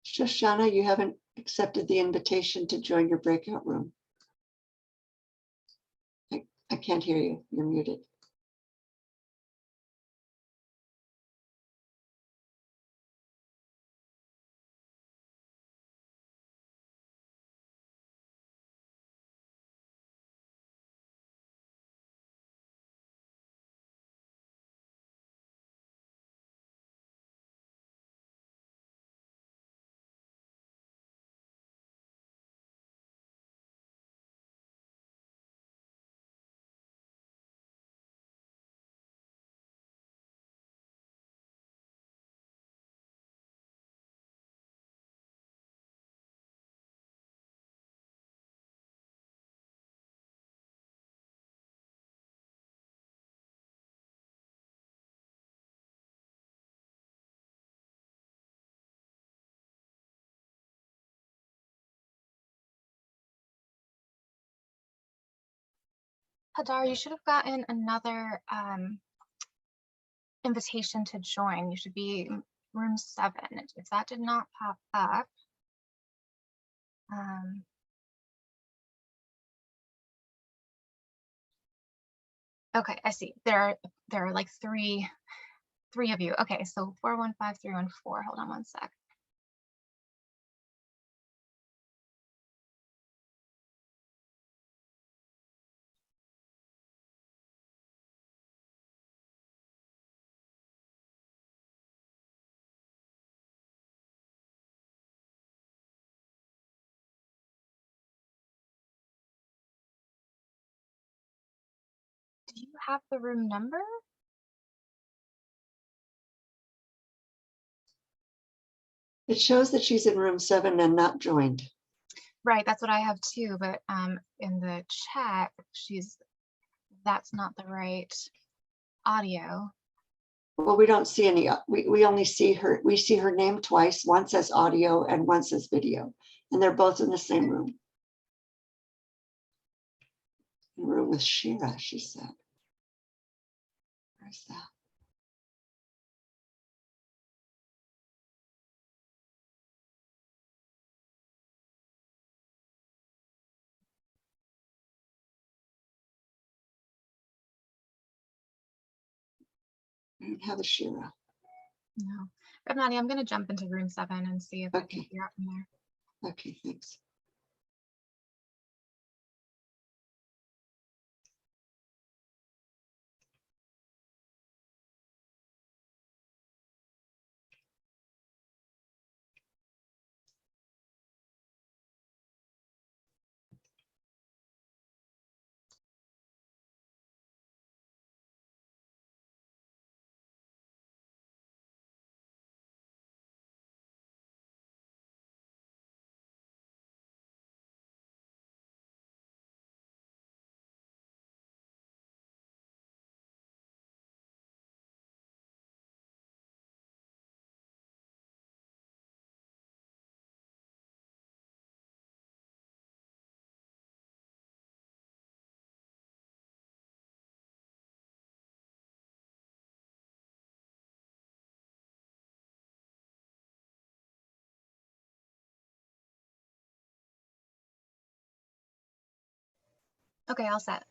Shoshana, you haven't accepted the invitation to join your breakout room. I can't hear you. You're muted. Hadar, you should have gotten another invitation to join. You should be in room 7. If that did not pop up, okay, I see. There are like three of you. Okay, so 415314. Hold on one sec. Do you have the room number? It shows that she's in room 7 and not joined. Right, that's what I have too, but in the chat, that's not the right audio. Well, we don't see any, we only see her, we see her name twice, once as audio and once as video, and they're both in the same room. In room with Shira, she said. Where's that? I don't have a Shira. No. Nadia, I'm going to jump into room 7 and see if I can figure out from there. Okay, thanks. Okay, all set.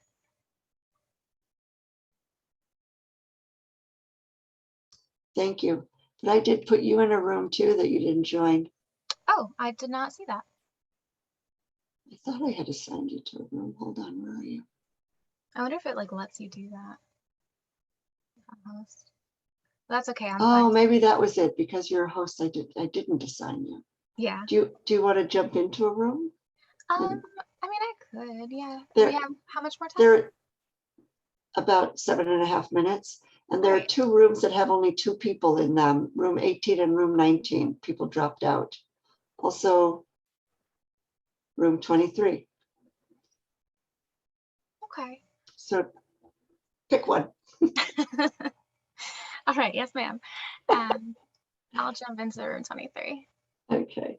Thank you. But I did put you in a room too that you didn't join. Oh, I did not see that. I thought I had assigned you to a room. Hold on, where are you? I wonder if it like lets you do that. Host. That's okay. Oh, maybe that was it. Because you're a host, I didn't assign you. Yeah. Do you want to jump into a room? I mean, I could. Yeah. There- We have how much more time? They're about 7.5 minutes. And there are 2 rooms that have only 2 people in them, room 18 and room 19. People dropped out. Also, room 23. Okay. So pick one. All right. Yes, ma'am. I'll jump into room 23. Okay.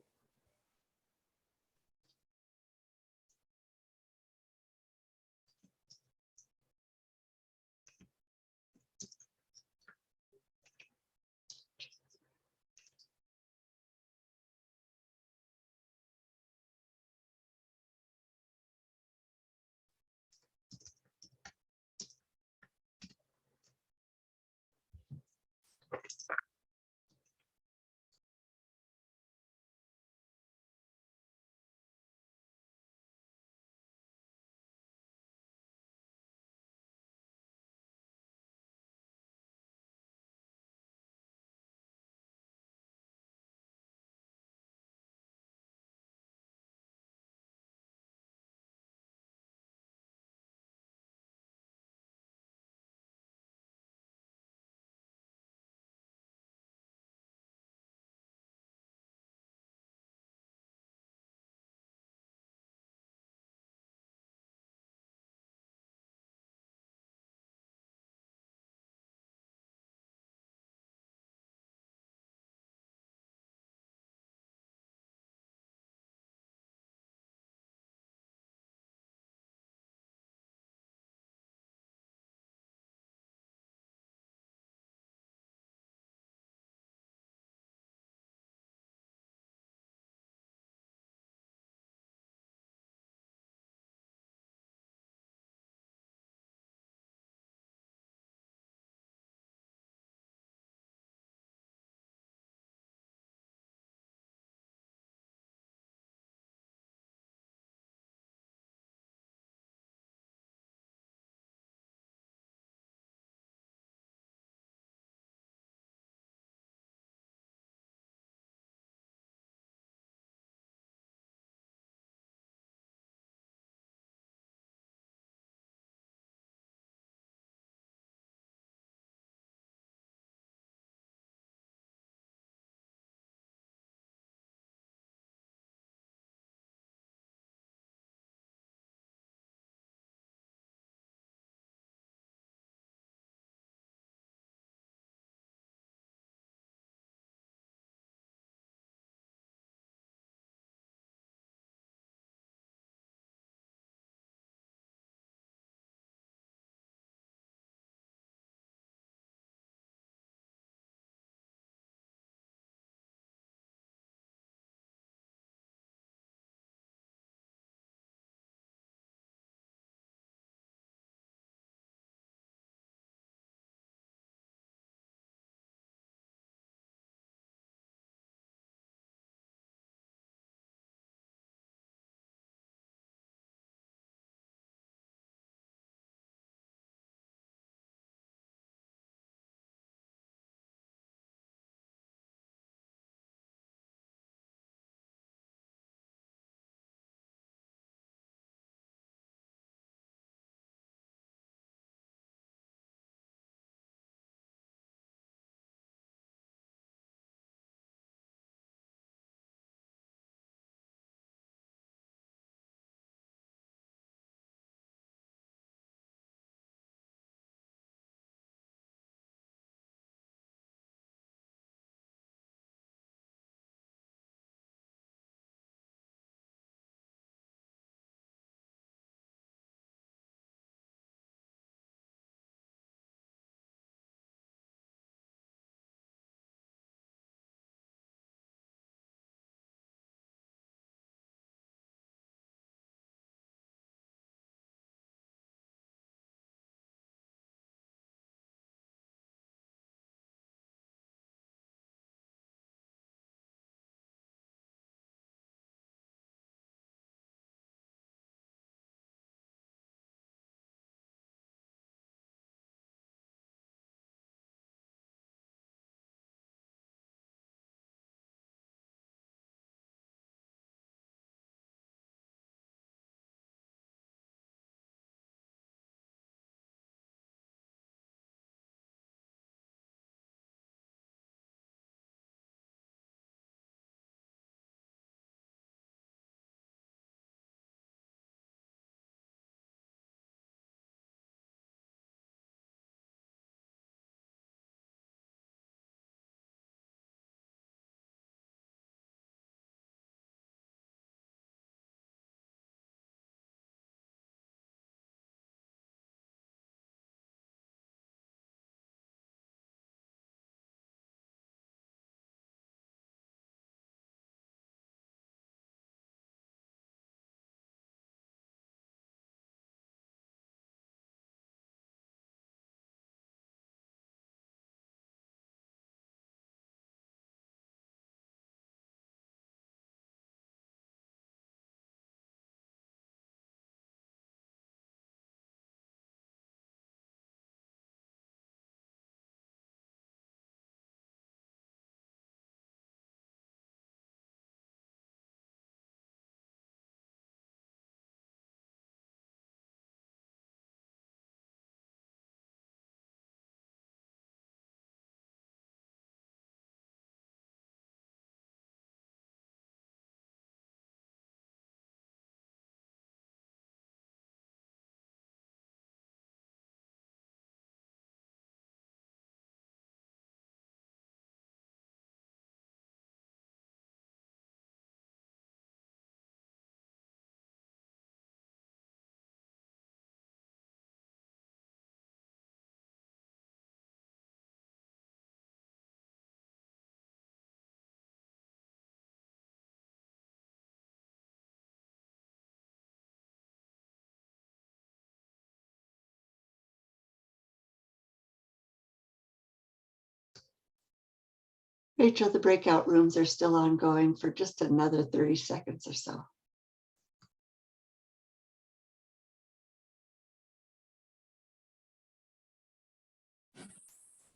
Rachel, the breakout rooms are still ongoing for just another 30 seconds or so.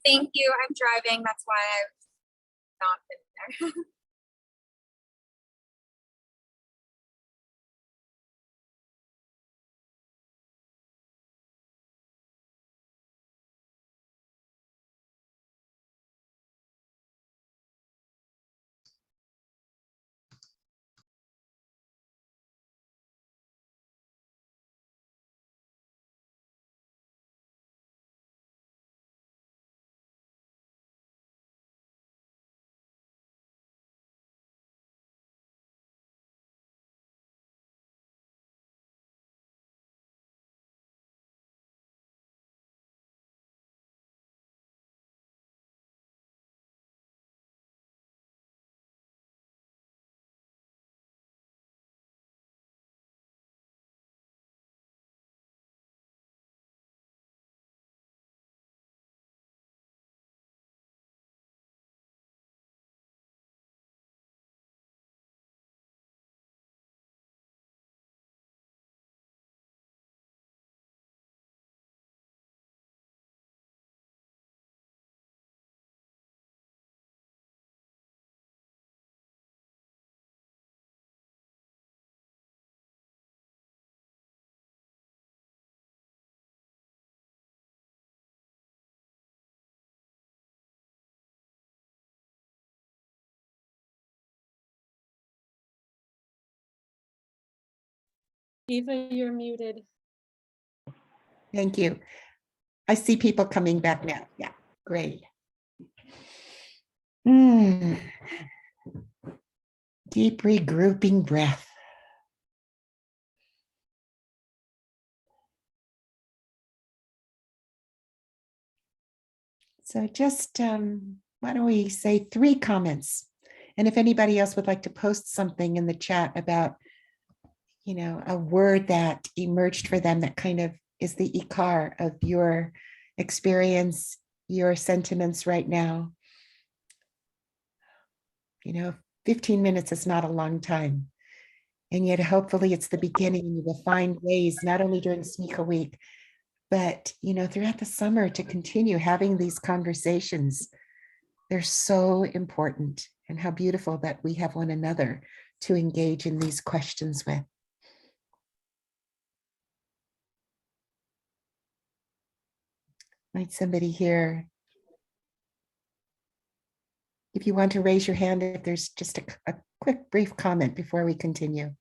Thank you. I'm driving. That's why I've not been there. Eva, you're muted. Thank you. I see people coming back now. Yeah, great. Deep regrouping breath. So just, why don't we say 3 comments? And if anybody else would like to post something in the chat about, a word that emerged for them that kind of is the ikar of your experience, your sentiments right now. 15 minutes is not a long time. And yet hopefully it's the beginning. You will find ways, not only during Smicha week, but throughout the summer, to continue having these conversations. They're so important, and how beautiful that we have one another to engage in these questions with. Might somebody here, if you want to raise your hand, if there's just a quick brief comment before we continue.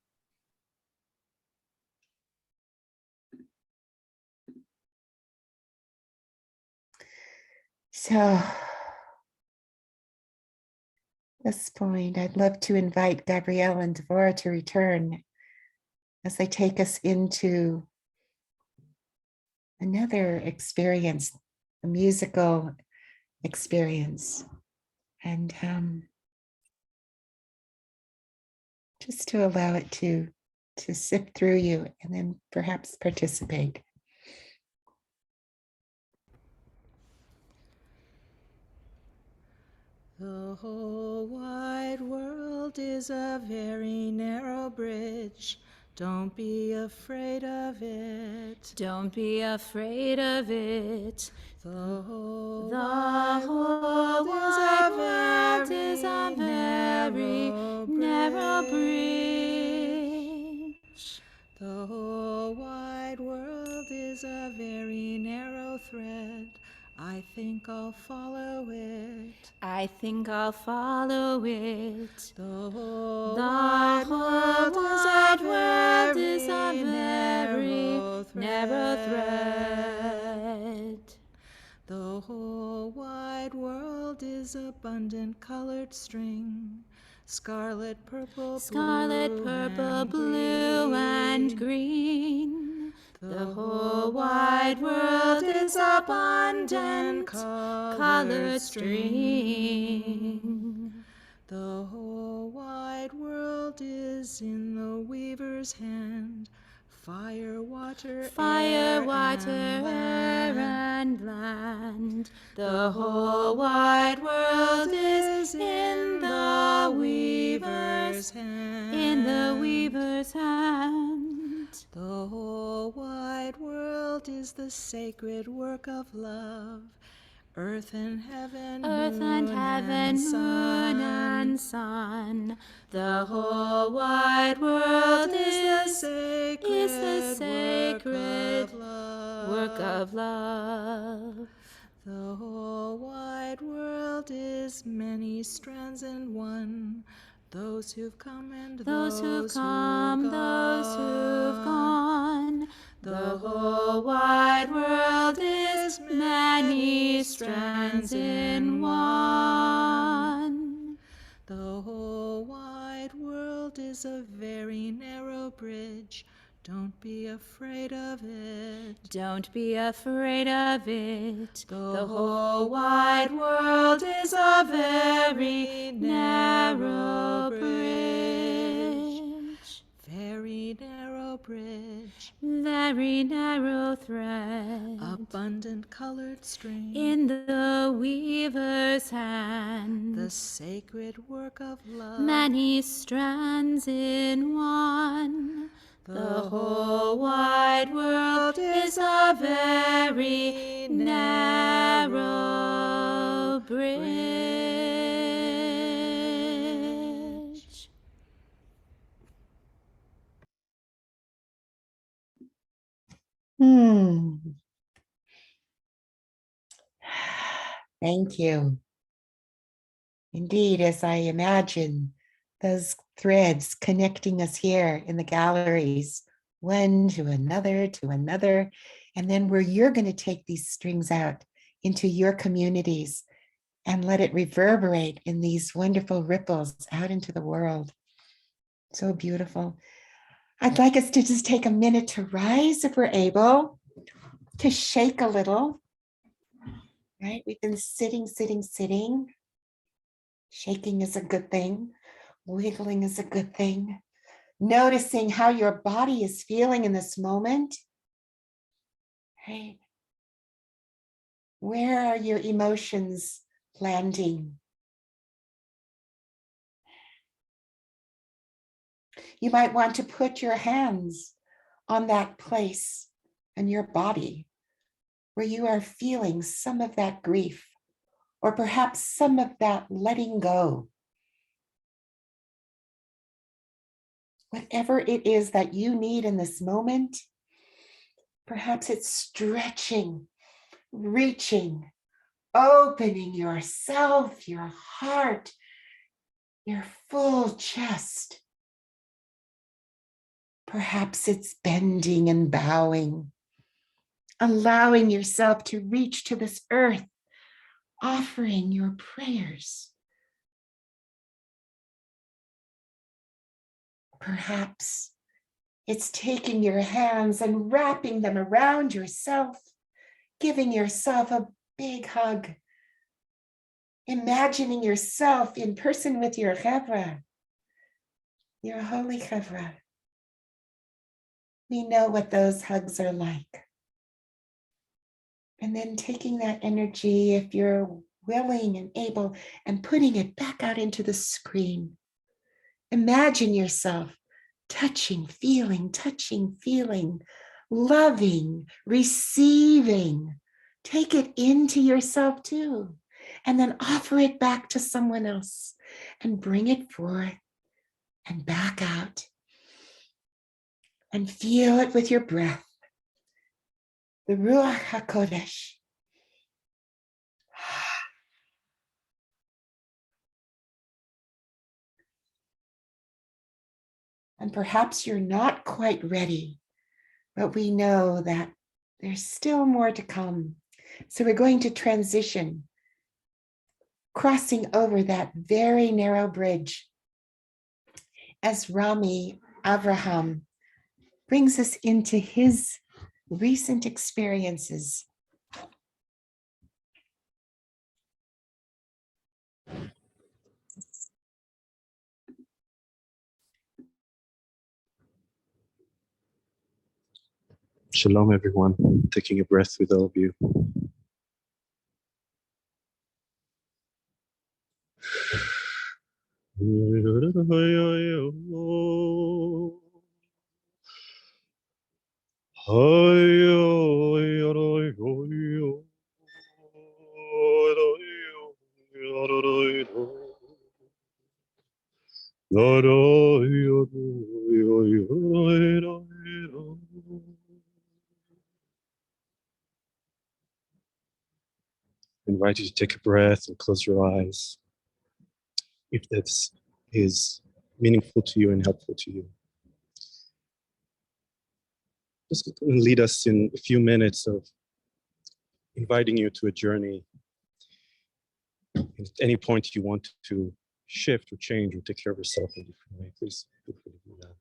So at this point, I'd love to invite Gabrielle and Devorah to return as they take us into another experience, a musical experience. And just to allow it to sift through you and then perhaps participate. The whole wide world is a very narrow bridge. Don't be afraid of it. Don't be afraid of it. The whole The wide whole wide world is a very narrow bridge. The whole wide world is a very narrow thread. I think I'll follow it. I think I'll follow it. The whole The wide whole world wide is a world is a very narrow thread. The whole wide world is abundant colored string. Scarlet, purple, blue, and green. The whole wide world is abundant colored string. The whole wide world is in the weaver's hand. Fire, water, Fire, air, water, and air, land. and land. The whole wide world is in the weaver's hand. in the weaver's hand. The whole wide world is the sacred work of love. Earth and heaven, Earth and heaven, moon and sun. The whole wide world is the sacred work of love. The whole wide world is many strands in one. Those who've come and Those who've come, those who've gone. The whole wide world is many strands in one. The whole wide world is a very narrow bridge. Don't be afraid of it. Don't be afraid of it. The whole wide world is a very narrow bridge. Very narrow bridge. Very narrow thread. Abundant colored string. In the weaver's hand. The sacred work of love. Many strands in one. The whole wide world is a very narrow bridge. Thank you. Indeed, as I imagine those threads connecting us here in the galleries, one to another, and then where you're going to take these strings out into your communities and let it reverberate in these wonderful ripples out into the world. So beautiful. I'd like us to just take a minute to rise if we're able, to shake a little, right? We've been sitting. Shaking is a good thing. Wiggling is a good thing. Noticing how your body is feeling in this moment. Right? Where are your emotions landing? You might want to put your hands on that place in your body where you are feeling some of that grief, or perhaps some of that letting go. Whatever it is that you need in this moment, perhaps it's stretching, reaching, opening yourself, your heart, your full chest. Perhaps it's bending and bowing, allowing yourself to reach to this earth, offering your prayers. Perhaps it's taking your hands and wrapping them around yourself, giving yourself a big hug, imagining yourself in person with your chevra, your holy chevra. We know what those hugs are like. And then taking that energy, if you're willing and able, and putting it back out into the screen. Imagine yourself touching, feeling, loving, receiving. Take it into yourself too, and then offer it back to someone else and bring it forth and back out and feel it with your breath. The Ruach HaKodesh. And perhaps you're not quite ready, but we know that there's still more to come. So we're going to transition, crossing over that very narrow bridge as Rami Avraham brings us into his recent experiences. Shalom, everyone. Taking a breath with all of you. I invite you to take a breath and close your eyes if that is meaningful to you and helpful to you. Just lead us in a few minutes of inviting you to a journey. At any point you want to shift or change or take care of yourself in a different way, please feel free to do that.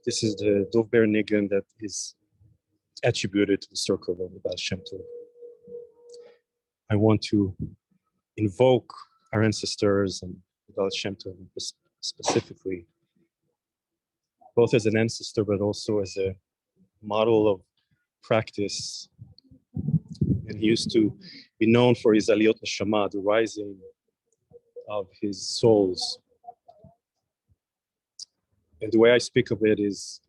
This is the Dov Ber Nigun that is attributed to the circle of the Baal Shem Tov. I want to invoke our ancestors and the Baal Shem Tov specifically, both as an ancestor but also as a model of practice. And he used to be known for his Aliyot Neshama, the rising of his souls. And the way I speak of it is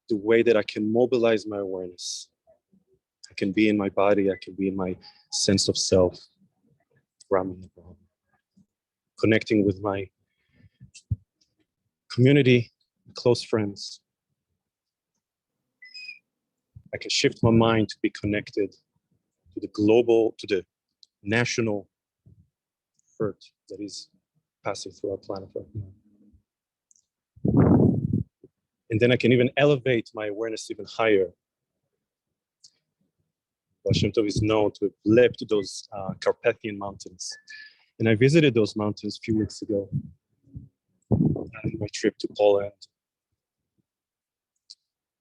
the way that I can mobilize my awareness. I can be in my body, I can be in my sense of self, connecting with my community, close friends. I can shift my mind to be connected to the global, to the national hurt that is passing through our planet right now. And then I can even elevate my awareness even higher. Baal Shem Tov is known to have leapt those Carpathian mountains. And I visited those mountains a few weeks ago on my trip to Poland.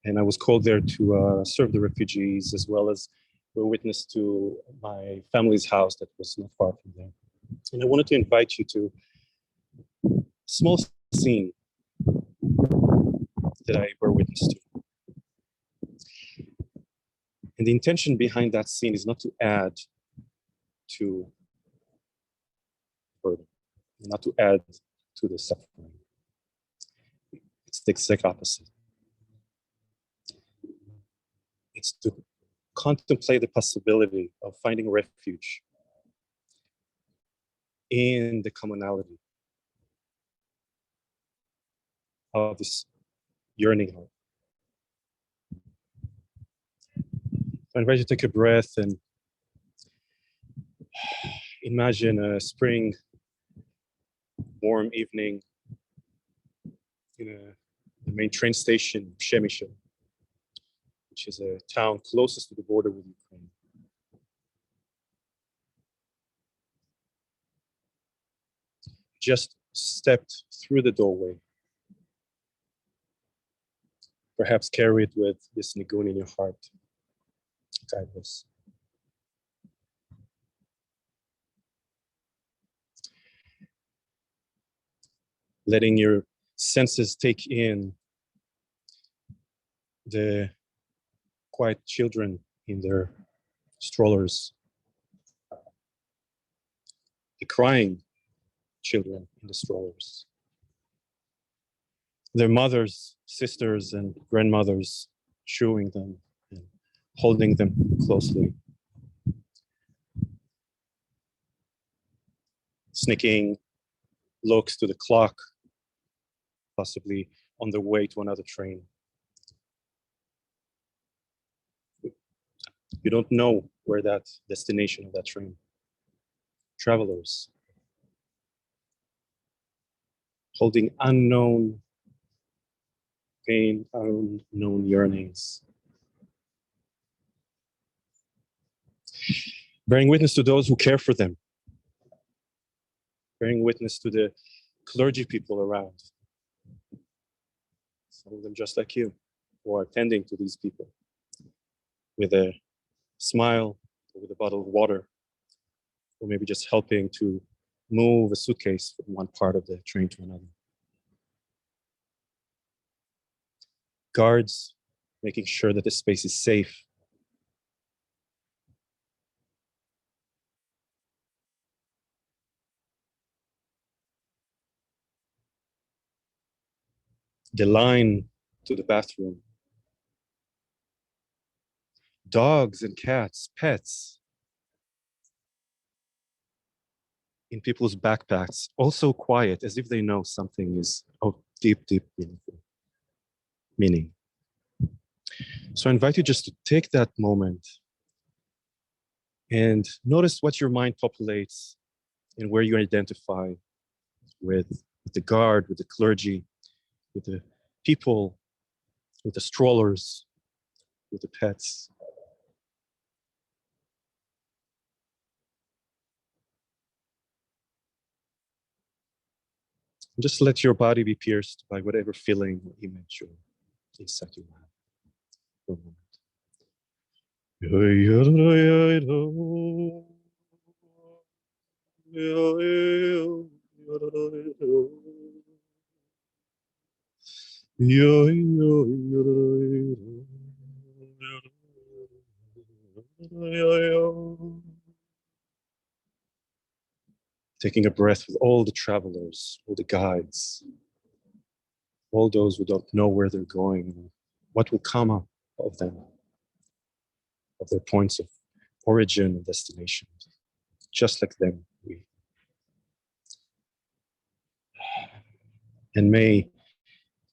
And I was called there to serve the refugees, as well as bear witness to my family's house that was not far from there. And I wanted to invite you to a small scene that I bear witness to. And the intention behind that scene is not to add to burden, not to add to the suffering. It's the exact opposite. It's to contemplate the possibility of finding refuge in the commonality of this yearning heart. I invite you to take a breath and imagine a spring, warm evening in the main train station, Smicha, which is a town closest to the border with Ukraine. Just stepped through the doorway. Perhaps carry it with this nigun in your heart. Guide us. Letting your senses take in the quiet children in their strollers, the crying children in the strollers, their mothers, sisters, and grandmothers chewing them and holding them closely, sneaking looks to the clock, possibly on their way to another train. You don't know where that destination of that train. Travelers holding unknown pain, unknown yearnings. Bearing witness to those who care for them. Bearing witness to the clergy people around. some of them just like you, who are tending to these people with a smile, or with a bottle of water, or maybe just helping to move a suitcase from one part of the train to another. Guards making sure that the space is safe. The line to the bathroom. Dogs and cats, pets, in people's backpacks, also quiet, as if they know something is of deep, deep meaning. So I invite you just to take that moment and notice what your mind populates and where you identify with the guard, with the clergy, with the people, with the strollers, with the pets. Just let your body be pierced by whatever feeling or image or insight you have for a moment. Taking a breath with all the travelers, all the guides, all those who don't know where they're going, what will come up of them, of their points of origin and destination, just like them. And may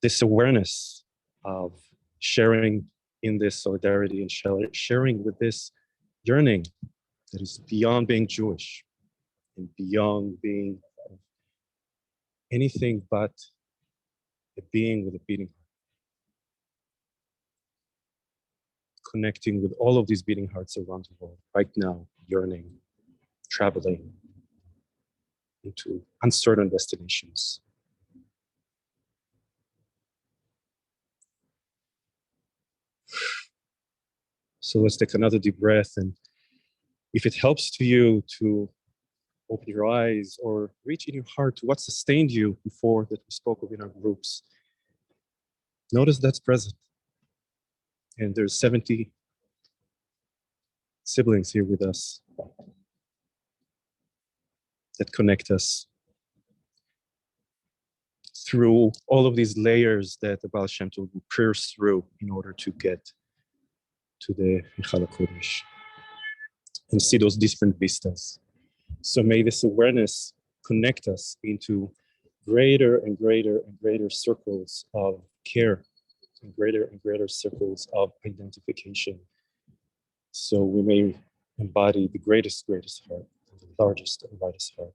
this awareness of sharing in this solidarity and sharing with this yearning that is beyond being Jewish and beyond being anything but a being with a beating heart. Connecting with all of these beating hearts around the world right now, yearning, traveling into uncertain destinations. So let's take another deep breath, and if it helps to you to open your eyes or reach in your heart to what sustained you before that we spoke of in our groups, notice that's present. And there's 70 siblings here with us that connect us through all of these layers that the Baal Shem Tov will pierce through in order to get to the Hichal HaKodesh and see those different vistas. So may this awareness connect us into greater and greater and greater circles of care and greater circles of identification. So we may embody the greatest heart, the largest and widest heart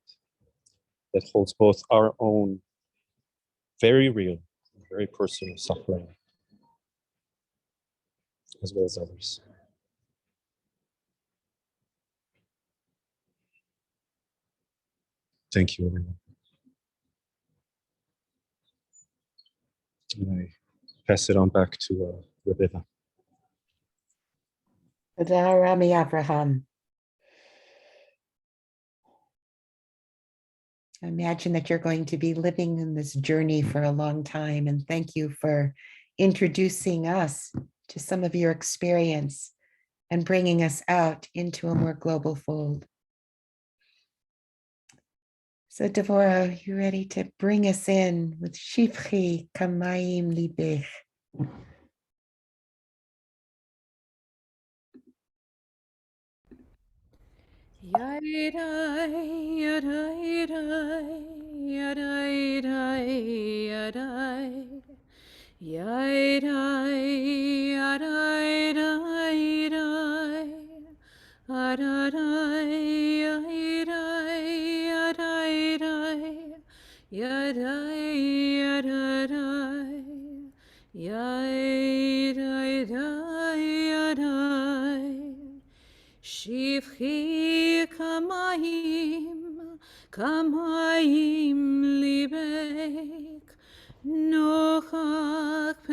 that holds both our own very real, very personal suffering, as well as others. Thank you, everyone. And I pass it on back to Rebecca. Toda Rami Avraham. I imagine that you're going to be living in this journey for a long time, and thank you for introducing us to some of your experience and bringing us out into a more global fold. So Devorah, you ready to bring us in with Shifchi Kamayim Libech? Yadai, yadai, yadai, yadai, yadai. Yadai, yadai, yadai, yadai, yadai, yadai, yadai, yadai, yadai. Shifchi kamayim, kamayim libek, nochach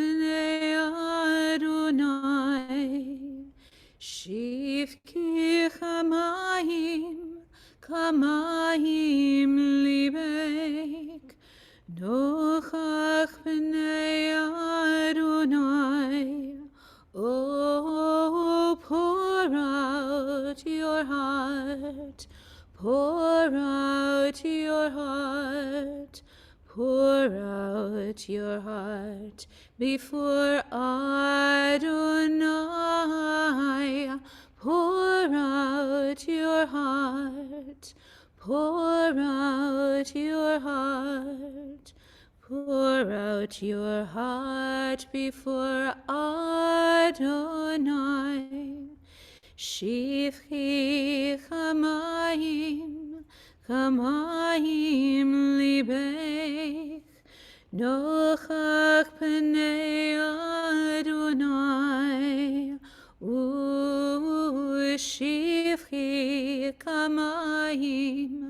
שפכי כמים ליבך, נוכח פני אדוני. Oh, pour out your heart, pour out your heart, pour out your heart before Adonai. Pour out your heart, pour out your heart. Pour out your heart before Adonai. Shifchi chamayim libech, nochach pnei Adonai. Shifchi kamayim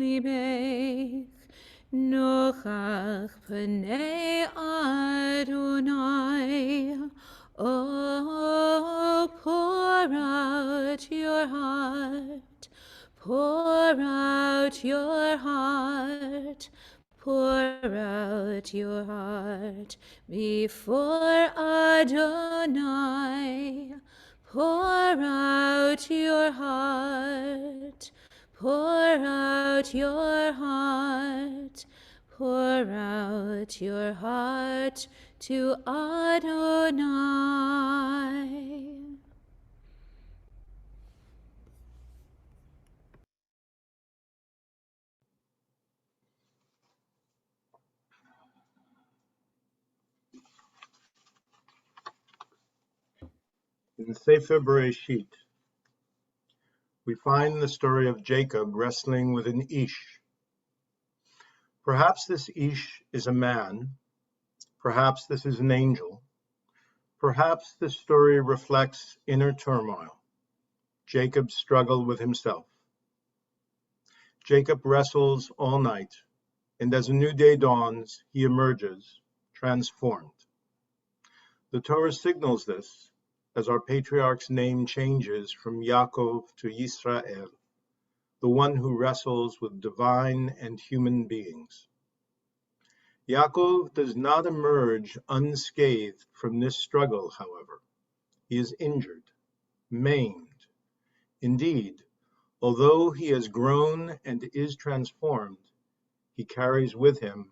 libech, nochach pnei Adonai. Oh, pour out your heart, pour out your heart, pour out your heart before Adonai. Pour out your heart, pour out your heart, pour out your heart to Adonai. In Sefer Bereshit, we find the story of Jacob wrestling with an Ish. Perhaps this Ish is a man, perhaps this is an angel, perhaps this story reflects inner turmoil, Jacob's struggle with himself. Jacob wrestles all night, and as a new day dawns, he emerges, transformed. The Torah signals this as our patriarch's name changes from Yaakov to Yisrael, the one who wrestles with divine and human beings. Yaakov does not emerge unscathed from this struggle, however. He is injured, maimed. Indeed, although he has grown and is transformed, he carries with him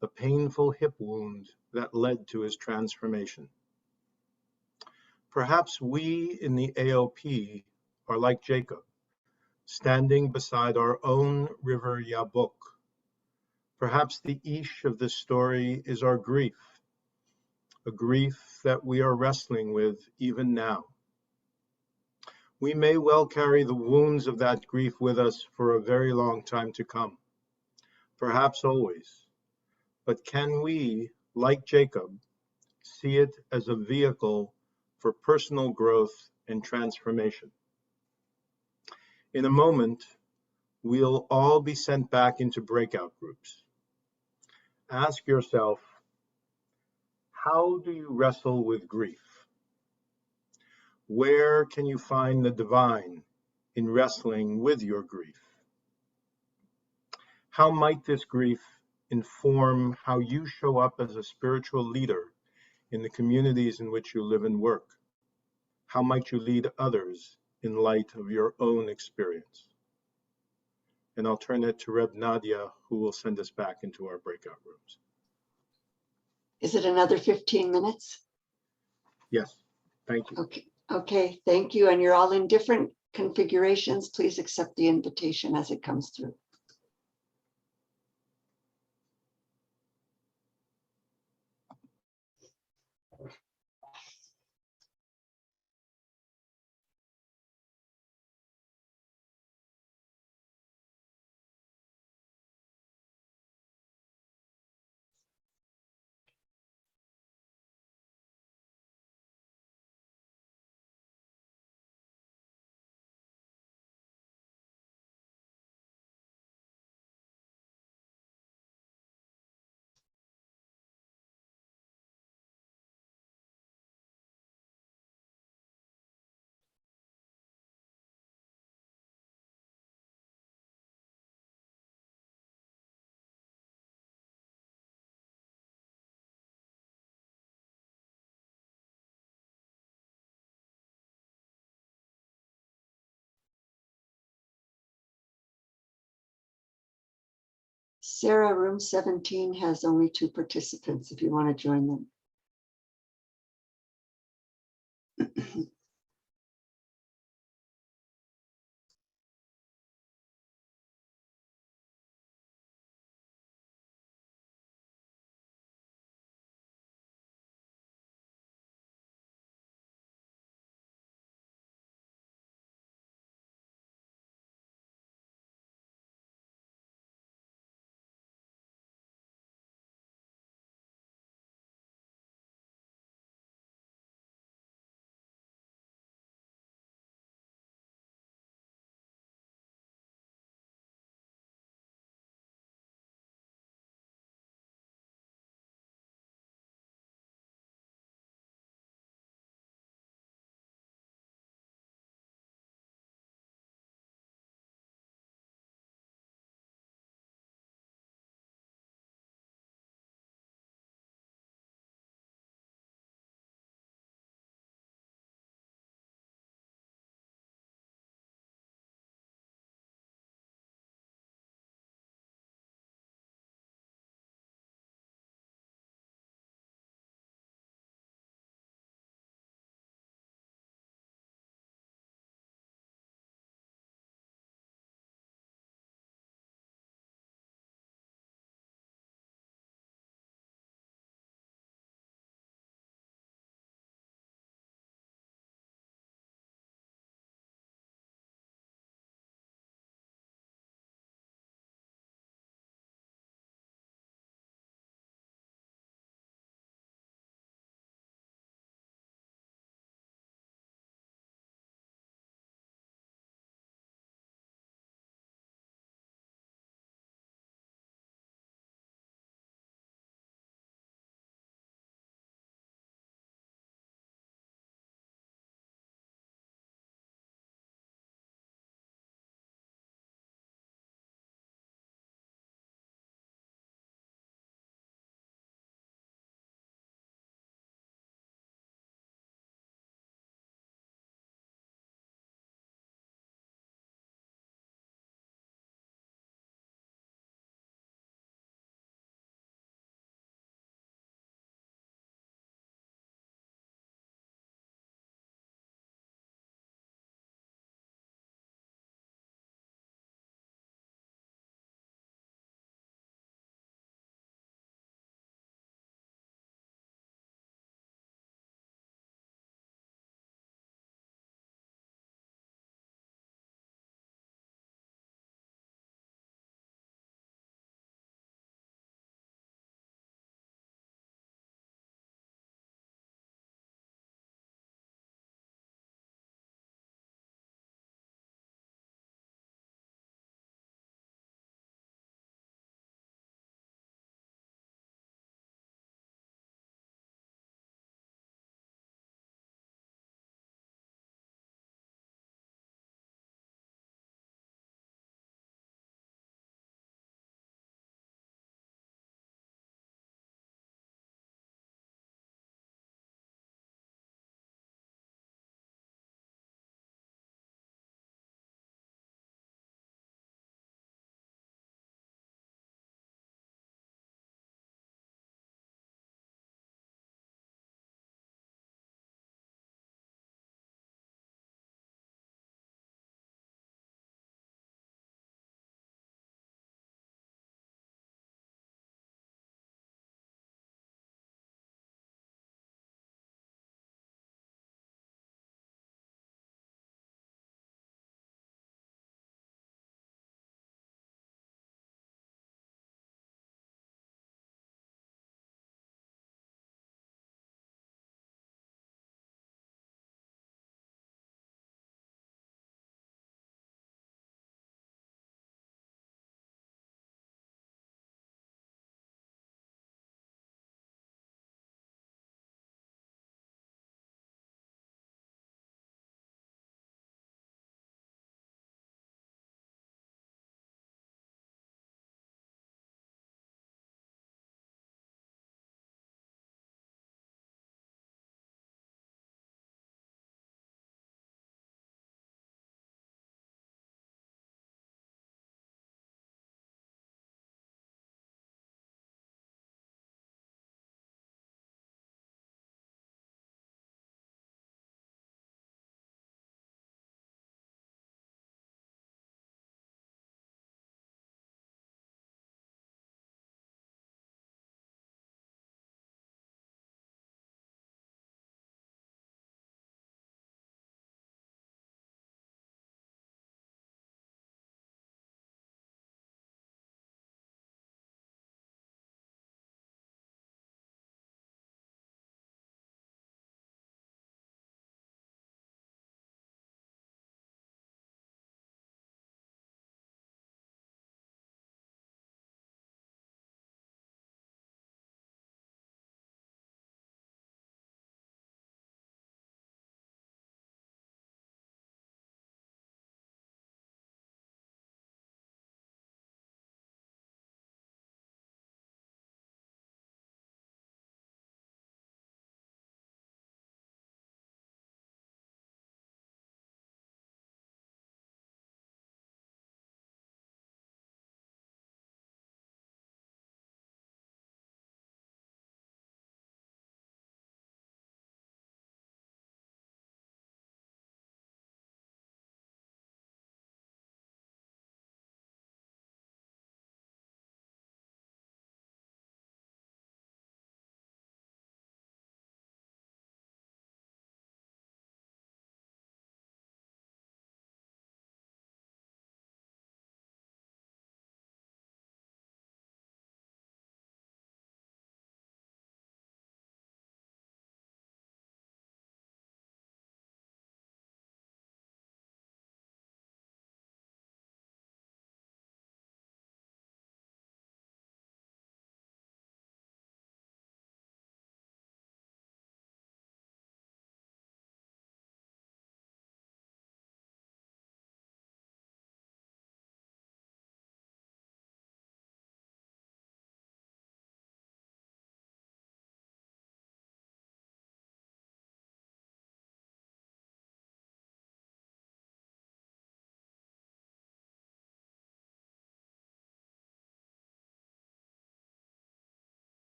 the painful hip wound that led to his transformation. Perhaps we in the AOP are like Jacob, standing beside our own river Yabok. Perhaps the Ish of this story is our grief, a grief that we are wrestling with even now. We may well carry the wounds of that grief with us for a very long time to come, perhaps always. But can we, like Jacob, see it as a vehicle for personal growth and transformation? In a moment, we'll all be sent back into breakout groups. Ask yourself, how do you wrestle with grief? Where can you find the divine in wrestling with your grief? How might this grief inform how you show up as a spiritual leader in the communities in which you live and work? How might you lead others in light of your own experience? And I'll turn it to Reb Nadia, who will send us back into our breakout rooms. Is it another 15 minutes? Yes, thank you. Okay, thank you. And you're all in different configurations. Please accept the invitation as it comes through. Sarah, room 17 has only 2 participants if you want to join them.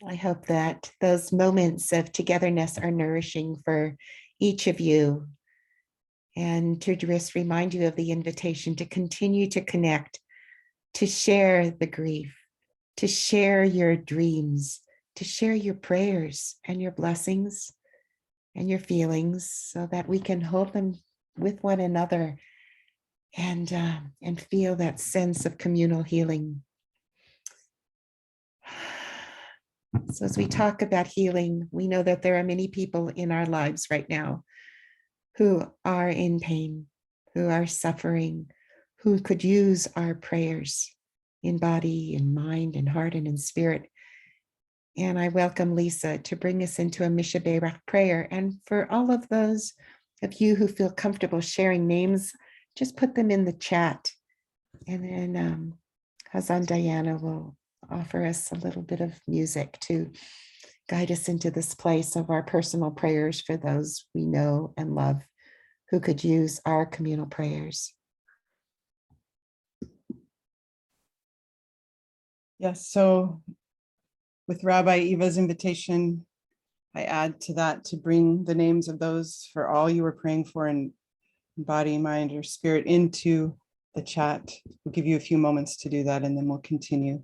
I hope that those moments of togetherness are nourishing for each of you. And to just remind you of the invitation to continue to connect, to share the grief, to share your dreams, to share your prayers and your blessings and your feelings so that we can hold them with one another and feel that sense of communal healing. So as we talk about healing, we know that there are many people in our lives right now who are in pain, who are suffering, who could use our prayers in body, in mind, in heart, and in spirit. And I welcome Lisa to bring us into a Misha Berak prayer. And for all of those of you who feel comfortable sharing names, just put them in the chat. And then Hazan Diana will offer us a little bit of music to guide us into this place of our personal prayers for those we know and love who could use our communal prayers. Yes, so with Rabbi Eva's invitation, I add to that to bring the names of those for all you were praying for in body, mind, or spirit into the chat. We'll give you a few moments to do that and then we'll continue.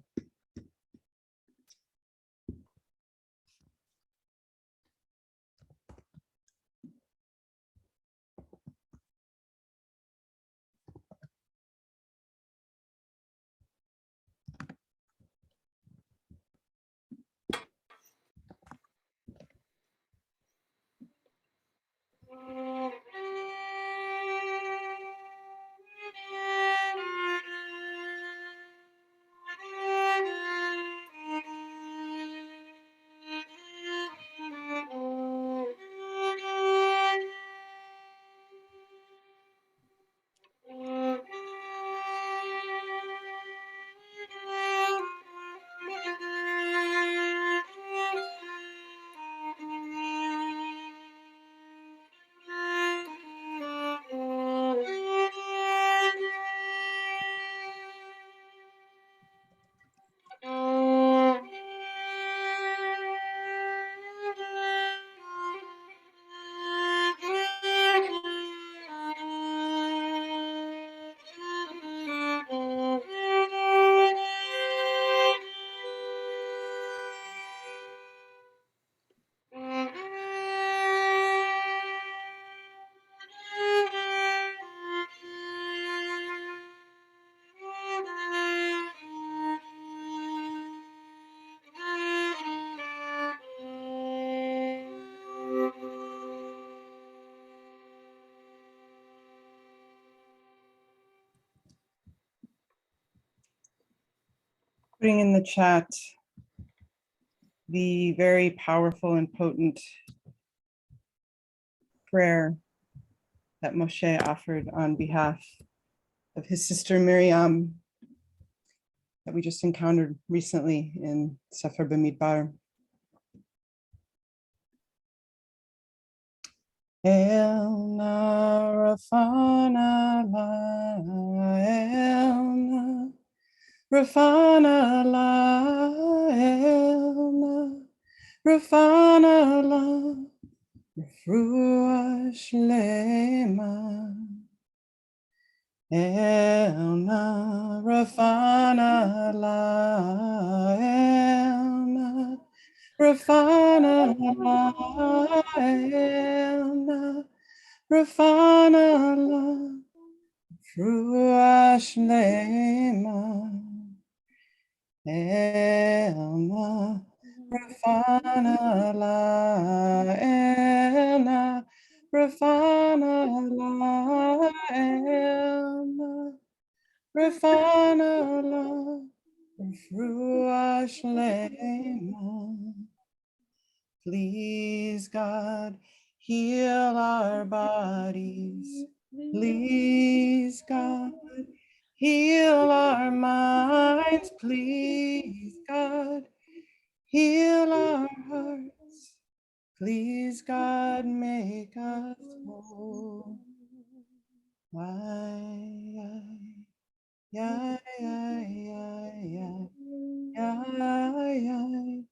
Putting in the chat the very powerful and potent prayer that Moshe offered on behalf of his sister Miriam that we just encountered recently in Sefer Bamidbar. El na rafana la, el na rafana la, el na rafana la, refuah shlema. El na rafana la, el na rafana la, el na rafana la, refuah shlema. El na rafana la, el na rafana la, el na rafana la, refuah shlema. Please, God, heal our bodies. Please, God, heal our minds. Please, God, heal our hearts. Please, God, make us whole. Ay, ay, ay, ay, ay, ay, ay, ay.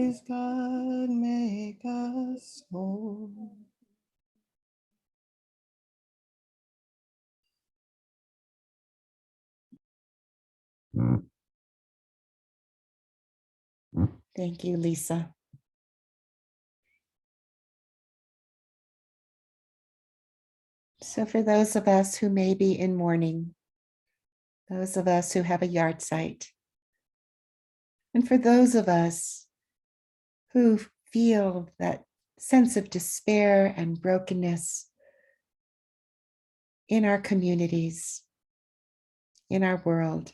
Praise God, make us whole. Thank you, Lisa. So for those of us who may be in mourning, those of us who have a yard site, and for those of us who feel that sense of despair and brokenness in our communities, in our world,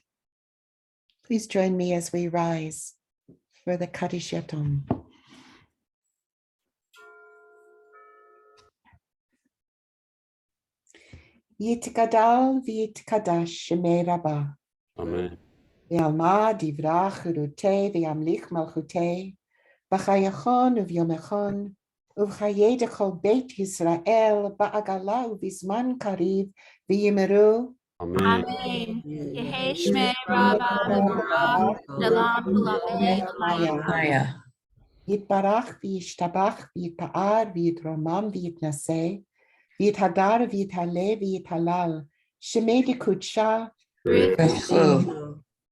please join me as we rise for the Kaddish Yatom. Yitgadal v'yitkadash shemei Rabbah. Amen. V'alma divrach churutei v'yamlich malchutei. V'chayachon uvyomechon. Uv'chaye dechol Beit Yisrael ba'agala uv'izman kariv v'yimeru. Amen. Amen. Yehei Shmei Rabba V'Torah, Shalom Kulamei Maya. Yitbarach v'yishtabach v'yitpa'ar v'yitromam v'yitnaseh. V'yithagar v'yithale v'yithalal. Shemei dekudsha.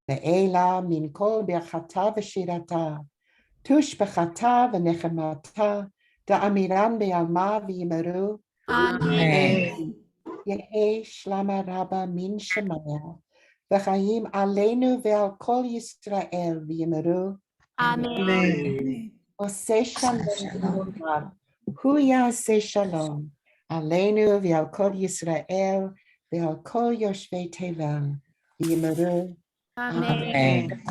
Ve'ela min kol berchata v'shirata. Tush b'chata v'nechemata. Da'amiran be'alma v'yimeru. Amen. Yehei shlama rabba min shemaya. V'chayim aleinu ve'al kol Yisrael v'yimeru. Amen. Oseh shalom. Hu ya'aseh shalom. Aleinu ve'al kol Yisrael ve'al kol yoshvei tevel v'yimeru. Amen.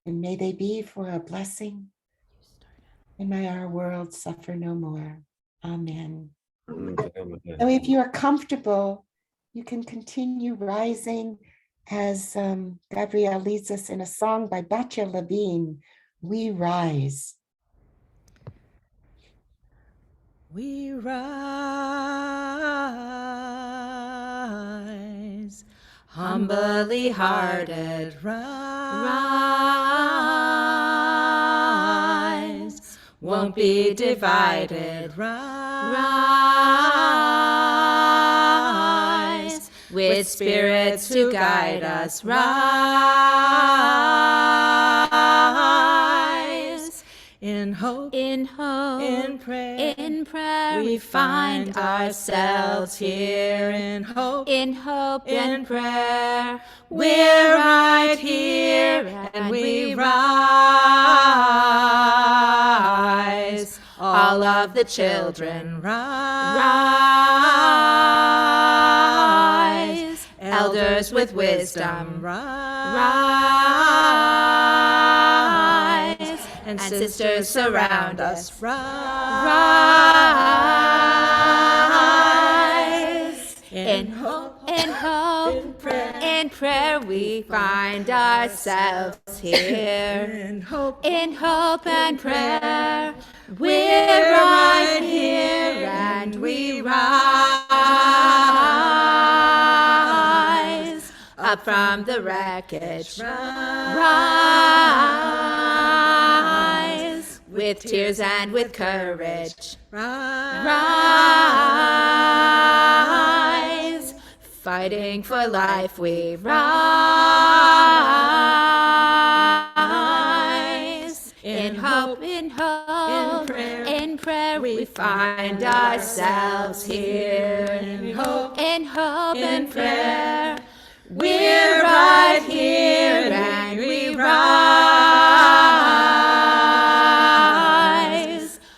And may they be for a blessing, and may our world suffer no more. Amen. So if you are comfortable, you can continue rising as Gabrielle leads us in a song by Batya Levine, We Rise. We rise, humbly hearted, rise, won't be divided, rise, with spirits to guide us, rise, in hope, in prayer, we find ourselves here, in hope, in prayer, we're right here, and we rise, all of the children rise, elders with wisdom rise, and sisters surround us rise, in hope, in prayer we find ourselves here, in hope and prayer, we're right here, and we rise, up from the wreckage, rise, with tears and with courage, rise, fighting for life we rise, in hope, in prayer we find ourselves here, in hope and prayer, we're right here, and we rise,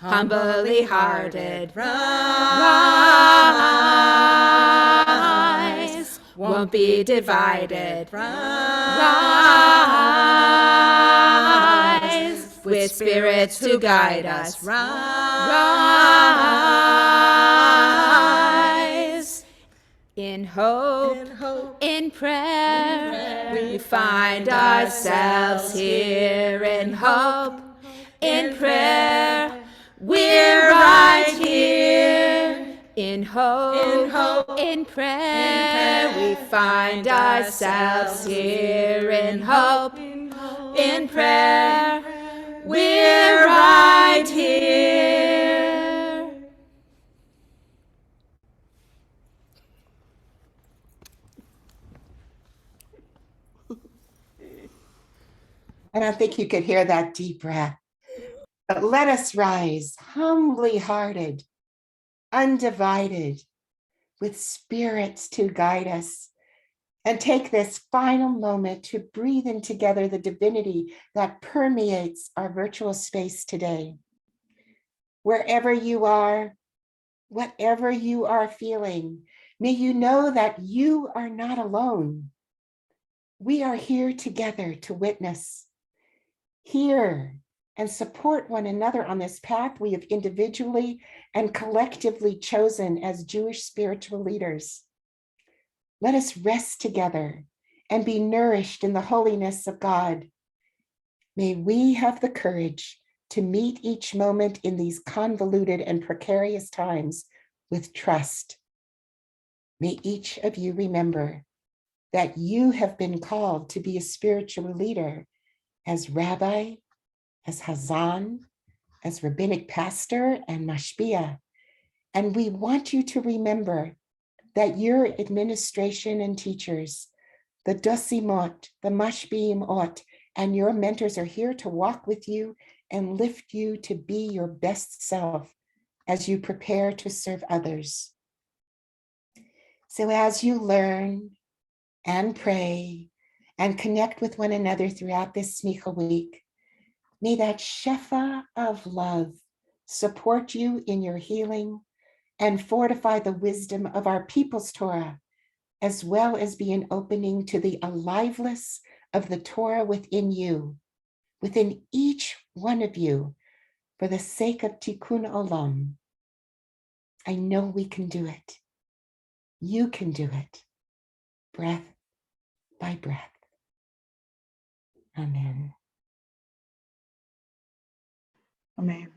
humbly hearted, rise, won't be divided, rise, with spirits to guide us, rise, in hope, in prayer, we find ourselves here, in hope, in prayer, we're right here, in hope, in prayer, we find ourselves here, in hope, in prayer, we're right here. I don't think you could hear that deep breath. But let us rise, humbly hearted, undivided, with spirits to guide us, and take this final moment to breathe in together the divinity that permeates our virtual space today. Wherever you are, whatever you are feeling, may you know that you are not alone. We are here together to witness, hear, and support one another on this path we have individually and collectively chosen as Jewish spiritual leaders. Let us rest together and be nourished in the holiness of God. May we have the courage to meet each moment in these convoluted and precarious times with trust. May each of you remember that you have been called to be a spiritual leader as rabbi, as hazan, as rabbinic pastor, and mashpia. And we want you to remember that your administration and teachers, the dosimot, the mashbiimot, and your mentors are here to walk with you and lift you to be your best self as you prepare to serve others. So as you learn and pray and connect with one another throughout this Smicha week, may that shefa of love support you in your healing and fortify the wisdom of our people's Torah, as well as be an opening to the aliveness of the Torah within you, within each one of you, for the sake of Tikkun Olam. I know we can do it. You can do it, breath by breath. Amen. Amen.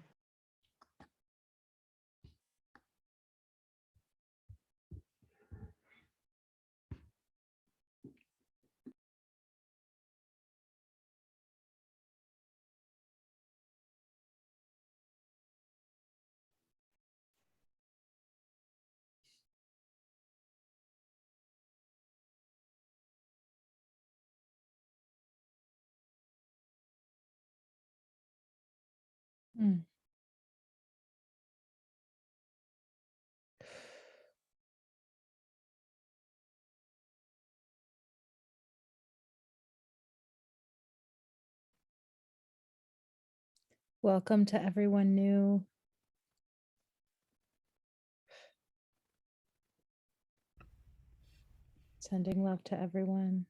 Welcome to everyone new. Sending love to everyone.